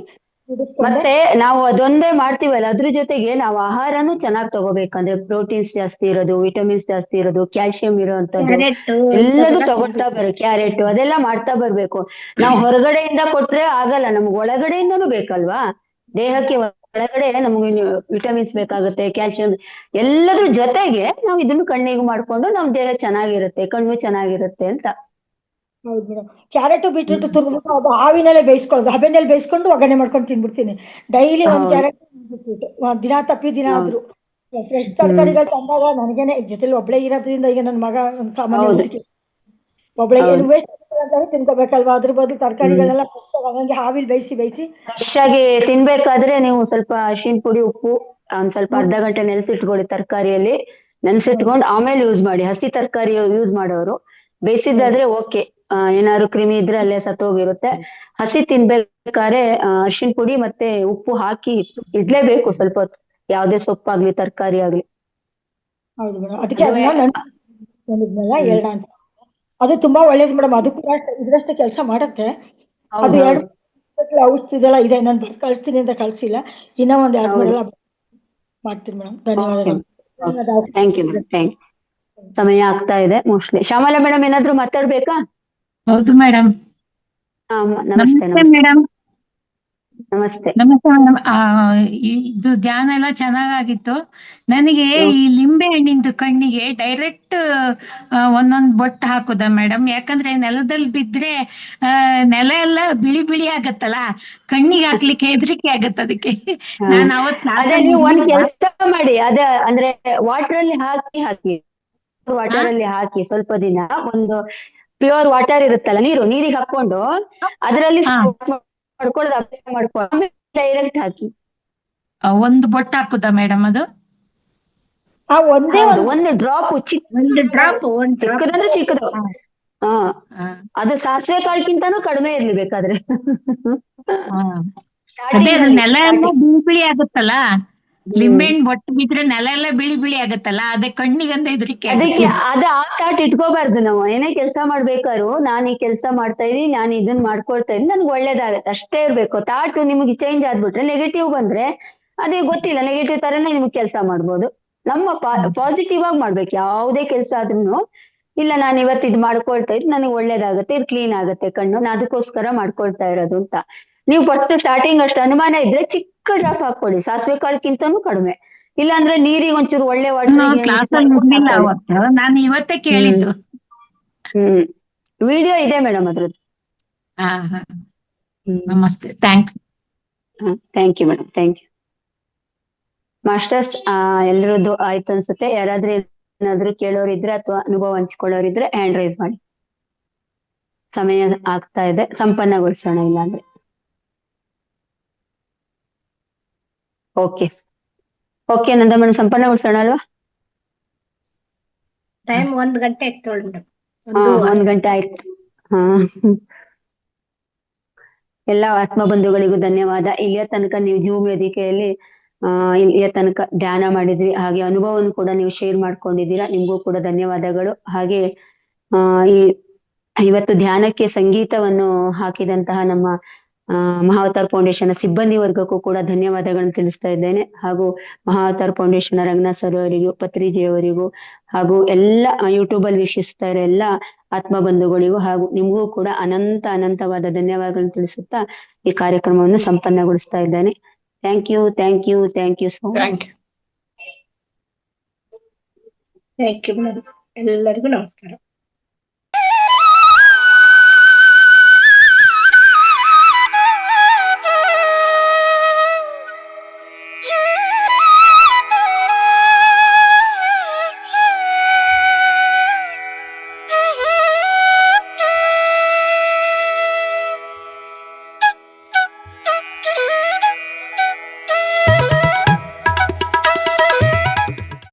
ಮತ್ತೆ ನಾವು ಅದೊಂದೇ ಮಾಡ್ತೀವಲ್ಲ, ಅದ್ರ ಜೊತೆಗೆ ನಾವು ಆಹಾರನೂ ಚೆನ್ನಾಗಿ ತಗೋಬೇಕಂದ್ರೆ ಪ್ರೋಟೀನ್ಸ್ ಜಾಸ್ತಿ ಇರೋದು, ವಿಟಮಿನ್ಸ್ ಜಾಸ್ತಿ ಇರೋದು, ಕ್ಯಾಲ್ಸಿಯಂ ಇರೋಂಥದ್ದು ಎಲ್ಲದೂ ತಗೊಳ್ತಾ ಕ್ಯಾರೆಟ್ ಅದೆಲ್ಲ ಮಾಡ್ತಾ ಬರ್ಬೇಕು. ನಾವು ಹೊರಗಡೆಯಿಂದ ಕೊಟ್ರೆ ಆಗಲ್ಲ, ನಮ್ಗೆ ಒಳಗಡೆಯಿಂದನೂ ಬೇಕಲ್ವಾ. ದೇಹಕ್ಕೆ ಒಳಗಡೆ ನಮ್ಗೆ ವಿಟಮಿನ್ಸ್ ಬೇಕಾಗುತ್ತೆ, ಕ್ಯಾಲ್ಸಿಯಂ, ಎಲ್ಲದ್ರ ಜೊತೆಗೆ ನಾವು ಇದನ್ನು ಕಣ್ಣಿಗೆ ಮಾಡ್ಕೊಂಡು ನಮ್ ದೇಹ ಚೆನ್ನಾಗಿರುತ್ತೆ, ಕಣ್ಣು ಚೆನ್ನಾಗಿರುತ್ತೆ ಅಂತ. ಹೌದು ಮೇಡಮ್. ಕ್ಯಾರೆಟ್ ಬೀಟ್ರೂಟ್ ತುರಿದ್ಬಿಟ್ಟು ಅದು ಹಾವಿನಲ್ಲೇ ಬೇಯಿಸ್ಕೊಳ್ಳೋದು, ಹಬೆನಲ್ಲಿ ಬೇಯಿಸ್ಕೊಂಡು ಒಗ್ಗರಣೆ ಮಾಡ್ಕೊಂಡು ತಿನ್ಬಿಡ್ತೀನಿ ಡೈಲಿ. ಒಂದು ಕ್ಯಾರೆಟ್ ಬೀಟ್ರೂಟ್ ದಿನ ತಪ್ಪಿ ದಿನ ಆದ್ರೂ. ಫ್ರೆಶ್ ತರಕಾರಿಗಳು ತಂದಾಗ ನನಗೇನೆ ಜೊತೆಲಿ ಒಬ್ಳೆ ಇರೋದ್ರಿಂದ, ಈಗ ನನ್ನ ಮಗ ಒಂದು ಸಾಮಾನ್ಯ ಒಬ್ಳೆ ಏನು ವೇಸ್ಟ್ ಅಂತಾದ್ರೂ ತಿನ್ಕೋಬೇಕಲ್ವಾ, ಅದ್ರ ಬದಲು ತರಕಾರಿಗಳೆಲ್ಲ ಫ್ರೆಶ್ ಆಗಿ ಹಂಗೆ ಹಾವಿಲ್ ಬೇಯಿಸಿ ಫ್ರೆಶ್ ಆಗಿ ತಿನ್ಬೇಕಾದ್ರೆ ನೀವು ಸ್ವಲ್ಪ ಅರಿಶಿನ ಪುಡಿ, ಉಪ್ಪು ಒಂದ್ ಸ್ವಲ್ಪ ಅರ್ಧ ಗಂಟೆ ನೆನೆಸಿಟ್ಕೊಳ್ಳಿ, ತರಕಾರಿಯಲ್ಲಿ ನೆನೆಸಿಟ್ಕೊಂಡು ಆಮೇಲೆ ಯೂಸ್ ಮಾಡಿ. ಹಸಿ ತರಕಾರಿ ಯೂಸ್ ಮಾಡೋರು, ಬೇಯಿಸಿದ್ದಾದ್ರೆ ಓಕೆ, ಏನಾದ್ರು ಕ್ರಿಮಿ ಇದ್ರೆ ಅಲ್ಲೇ ಸತ್ತೋಗಿರುತ್ತೆ. ಹಸಿ ತಿನ್ಬೇಕಾದ್ರೆ ಅರಿಶಿನ ಪುಡಿ ಮತ್ತೆ ಉಪ್ಪು ಹಾಕಿ ಇಡ್ಲೇಬೇಕು ಸ್ವಲ್ಪ ಹೊತ್ತು, ಯಾವ್ದೇ ಸೊಪ್ಪಾಗ್ಲಿ ತರಕಾರಿ ಆಗ್ಲಿ. ಹೌದು ಮೇಡಮ್. ಅದಕ್ಕೆ ಅದನ್ನ ಎಳ್ಳ ಅಂತ, ಅದು ತುಂಬಾ ಒಳ್ಳೇದು ಮೇಡಮ್. ಅದು ಕೂಡ ಇದ್ರಷ್ಟೇ ಕೆಲಸ ಮಾಡುತ್ತೆ. ಅದು 2 ಔಷಧಿ ಇದೆಲ್ಲ ಇದೆ, ನಾನು ಬರ್ದು ಕಳಿಸ್ತೀನಿ ಅಂತ ಕಳ್ಸಿಲ್ಲ, ಇನ್ನೂ ಒಂದ್ 2-3 ಮಾಡ್ತೀನಿ ಮೇಡಮ್. ಧನ್ಯವಾದಗಳು. Thank you madam, thank you. ಸಮಯ ಆಗ್ತಾ ಇದೆ ಮೋಸ್ಟ್ಲಿ. ಶ್ಯಾಮಲಾ ಮೇಡಮ್ ಏನಾದ್ರು ಮಾತಾಡ್ಬೇಕಾ? ಹೌದು ಮೇಡಮ್. ನಮಸ್ತೆ ಮೇಡಮ್. ನಮಸ್ತೆ. ನಮಸ್ತೆ ಮೇಡಮ್. ಇದು ಧ್ಯಾನ ಎಲ್ಲ ಚೆನ್ನಾಗಿತ್ತು. ನನಗೆ ಈ ಲಿಂಬೆ ಹಣ್ಣಿಂದು ಕಣ್ಣಿಗೆ ಡೈರೆಕ್ಟ್ ಒಂದೊಂದು ಬೊಟ್ಟು ಹಾಕುದ ಮೇಡಮ್? ಯಾಕಂದ್ರೆ ನೆಲದಲ್ಲಿ ಬಿದ್ರೆ ನೆಲ ಎಲ್ಲ ಬಿಳಿ ಬಿಳಿ ಆಗತ್ತಲ್ಲ, ಕಣ್ಣಿಗೆ ಹಾಕ್ಲಿಕ್ಕೆ ಹೆದರಿಕೆ ಆಗತ್ತ. ಅದಕ್ಕೆ ನಾನು ನೀವು ಒಂದ್ ಕೆಲಸ ಮಾಡಿ, ಅಂದ್ರೆ ವಾಟರ್ ಅಲ್ಲಿ ಹಾಕಿ ಸ್ವಲ್ಪ ದಿನ, ಒಂದು ಪ್ಯೂರ್ ವಾಟರ್ ಇರುತ್ತಲ್ಲ, ನೀರಿಗೆ ಹಾಕೊಂಡು ಅದರಲ್ಲಿ ಮಾಡ್ಕೊಳ್ಳೋದು, ಡೈರೆಕ್ಟ್ ಹಾಕಿ. ಒಂದು ಬೊಟ್ಟು ಹಾಕುದಾ ಮೇಡಮ್? ಅದು ಒಂದು ಡ್ರಾಪ್, ಚಿಕ್ಕದಂದ್ರೆ ಚಿಕ್ಕದು. ಅದು ಸಾಸಿವೆ ಕಾಳ್ಗಿಂತಾನು ಕಡಿಮೆ ಇರ್ಲಿ ಬೇಕಾದ್ರೆ. ನೆಲ ಎಲ್ಲ ಬಿಳಿ ಬಿಳಿ ಆಗುತ್ತಲ್ಲ, ಲಿಂಬೆಹಣ್ಣು ಬೊಟ್ಟು ಬಿದ್ರೆ ನೆಲ ಎಲ್ಲ ಬಿಳಿ ಬಿಳಿ ಆಗತ್ತಲ್ಲ, ಅದೇ ಕಣ್ಣಿಗಂತ ಹೆದರಿಕೆ. ಅದಕ್ಕೆ ಆ ಥಾಟ್ ಇಟ್ಕೋಬಾರ್ದು. ನಾವು ಏನೇ ಕೆಲಸ ಮಾಡ್ಬೇಕಾದ್ರು, ನಾನು ಈ ಕೆಲಸ ಮಾಡ್ತಾ ಇದೀನಿ, ನಾನು ಇದನ್ನ ಮಾಡ್ಕೊಳ್ತಾ ಇದೀನಿ, ನನ್ಗೆ ಒಳ್ಳೇದಾಗತ್ತೆ ಅಷ್ಟೇ ಇರ್ಬೇಕು. ಥಾಟ್ ನಿಮಗೆ ಚೇಂಜ್ ಆದ್ಬಿಟ್ರೆ, ನೆಗೆಟಿವ್ ಬಂದ್ರೆ ಅದೇ ಗೊತ್ತಿಲ್ಲ, ನೆಗೆಟಿವ್ ತರನೇ ನಿಮ್ಗೆ ಕೆಲಸ ಮಾಡ್ಬೋದು. ನಮ್ಮ ಪಾಸಿಟಿವ್ ಆಗಿ ಮಾಡ್ಬೇಕು ಯಾವುದೇ ಕೆಲಸ ಆದ್ರೂ. ಇಲ್ಲ ನಾನು ಇವತ್ತು ಇದು ಮಾಡ್ಕೊಳ್ತಾ ಇದ್ದು ನನಗೆ ಒಳ್ಳೇದಾಗುತ್ತೆ, ಇದು ಕ್ಲೀನ್ ಆಗುತ್ತೆ ಕಣ್ಣು, ನಾನು ಅದಕ್ಕೋಸ್ಕರ ಮಾಡ್ಕೊಳ್ತಾ ಇರೋದು ಅಂತ. ನೀವು ಫಸ್ಟ್ ಸ್ಟಾರ್ಟಿಂಗ್ ಅಷ್ಟು ಅನುಮಾನ ಇದ್ರೆ ಚಿಕ್ಕ ಡ್ರಾಪ್ ಹಾಕೊಳ್ಳಿ, ಸಾಸಿವೆ ಕಾಳಕ್ಕಿಂತನೂ ಕಡಿಮೆ. ಇಲ್ಲಾಂದ್ರೆ ನೀರಿಗೆ ಒಂಚೂರು ಒಳ್ಳೆ ಕ್ಲಾಸ್ ಅಲ್ಲಿ ಇರ್ಲಿಲ್ಲ ಅವತ್ತು, ನಾನು ಇವತ್ತೇ ಕೇಳಿದ್ದು. ವಿಡಿಯೋ ಇದೆ ಮೇಡಮ್ ಅದ್ರದ್ದು. ನಮಸ್ತೆ, thanks. Thank you madam, thank you. Masters ಎಲ್ರದ್ದು ಆಯ್ತು ಅನ್ಸುತ್ತೆ. ಯಾರಾದ್ರೂ ಏನಾದ್ರು ಕೇಳೋರಿದ್ರೆ ಅಥವಾ ಅನುಭವ ಹಂಚ್ಕೊಳ್ಳೋರಿದ್ರೆ ಹ್ಯಾಂಡ್ ರೈಸ್ ಮಾಡಿ. ಸಮಯ ಆಗ್ತಾ ಇದೆ, ಸಂಪನ್ನಗೊಳಿಸೋಣ ಇಲ್ಲಾಂದ್ರೆ. ಓಕೆ ಓಕೆ ನಂದ ಮೇಡಮ್, ಸಂಪನ್ನಗೊಳಿಸೋಣ ಅಲ್ವಾ? ಟೈಮ್ 1 ಗಂಟೆ ಆಯ್ತು ಮೇಡಮ್. 1 ಗಂಟೆ ಆಯ್ತು. ಹಾ, ಎಲ್ಲ ಆತ್ಮ ಬಂಧುಗಳಿಗೂ ಧನ್ಯವಾದ. ಇಲ್ಲಿಯ ತನಕ ನೀವು ಜೂಮ್ ವೇದಿಕೆಯಲ್ಲಿ ಇಲ್ಲಿಯ ತನಕ ಧ್ಯಾನ ಮಾಡಿದ್ರಿ, ಹಾಗೆ ಅನುಭವವನ್ನು ಕೂಡ ನೀವು ಶೇರ್ ಮಾಡ್ಕೊಂಡಿದ್ದೀರಾ, ನಿಮ್ಗೂ ಕೂಡ ಧನ್ಯವಾದಗಳು. ಹಾಗೆ ಇವತ್ತು ಧ್ಯಾನಕ್ಕೆ ಸಂಗೀತವನ್ನು ಹಾಕಿದಂತಹ ನಮ್ಮ ಮಹಾವತಾರ್ ಫೌಂಡೇಶನ್ ಸಿಬ್ಬಂದಿ ವರ್ಗಕ್ಕೂ ಕೂಡ ಧನ್ಯವಾದಗಳನ್ನು ತಿಳಿಸ್ತಾ ಇದ್ದೇನೆ. ಹಾಗೂ ಮಹಾವತಾರ್ ಫೌಂಡೇಶನ್ ರಂಗನಾಥ್ ಸರ್ ಅವರಿಗೂ, ಪತ್ರಿಜಿ ಅವರಿಗೂ, ಹಾಗೂ ಎಲ್ಲ ಯೂಟ್ಯೂಬ್ ಅಲ್ಲಿ ವೀಕ್ಷಿಸ್ತಾ ಇರೋ ಎಲ್ಲ ಆತ್ಮ ಬಂಧುಗಳಿಗೂ ಹಾಗೂ ನಿಮಗೂ ಕೂಡ ಅನಂತವಾದ ಧನ್ಯವಾದಗಳನ್ನು ತಿಳಿಸುತ್ತಾ ಈ ಕಾರ್ಯಕ್ರಮವನ್ನು ಸಂಪನ್ನಗೊಳಿಸ್ತಾ ಇದ್ದೇನೆ. Thank you, thank you, thank you so much. Thank you madam. ಎಲ್ಲರಿಗೂ ನಮಸ್ಕಾರ.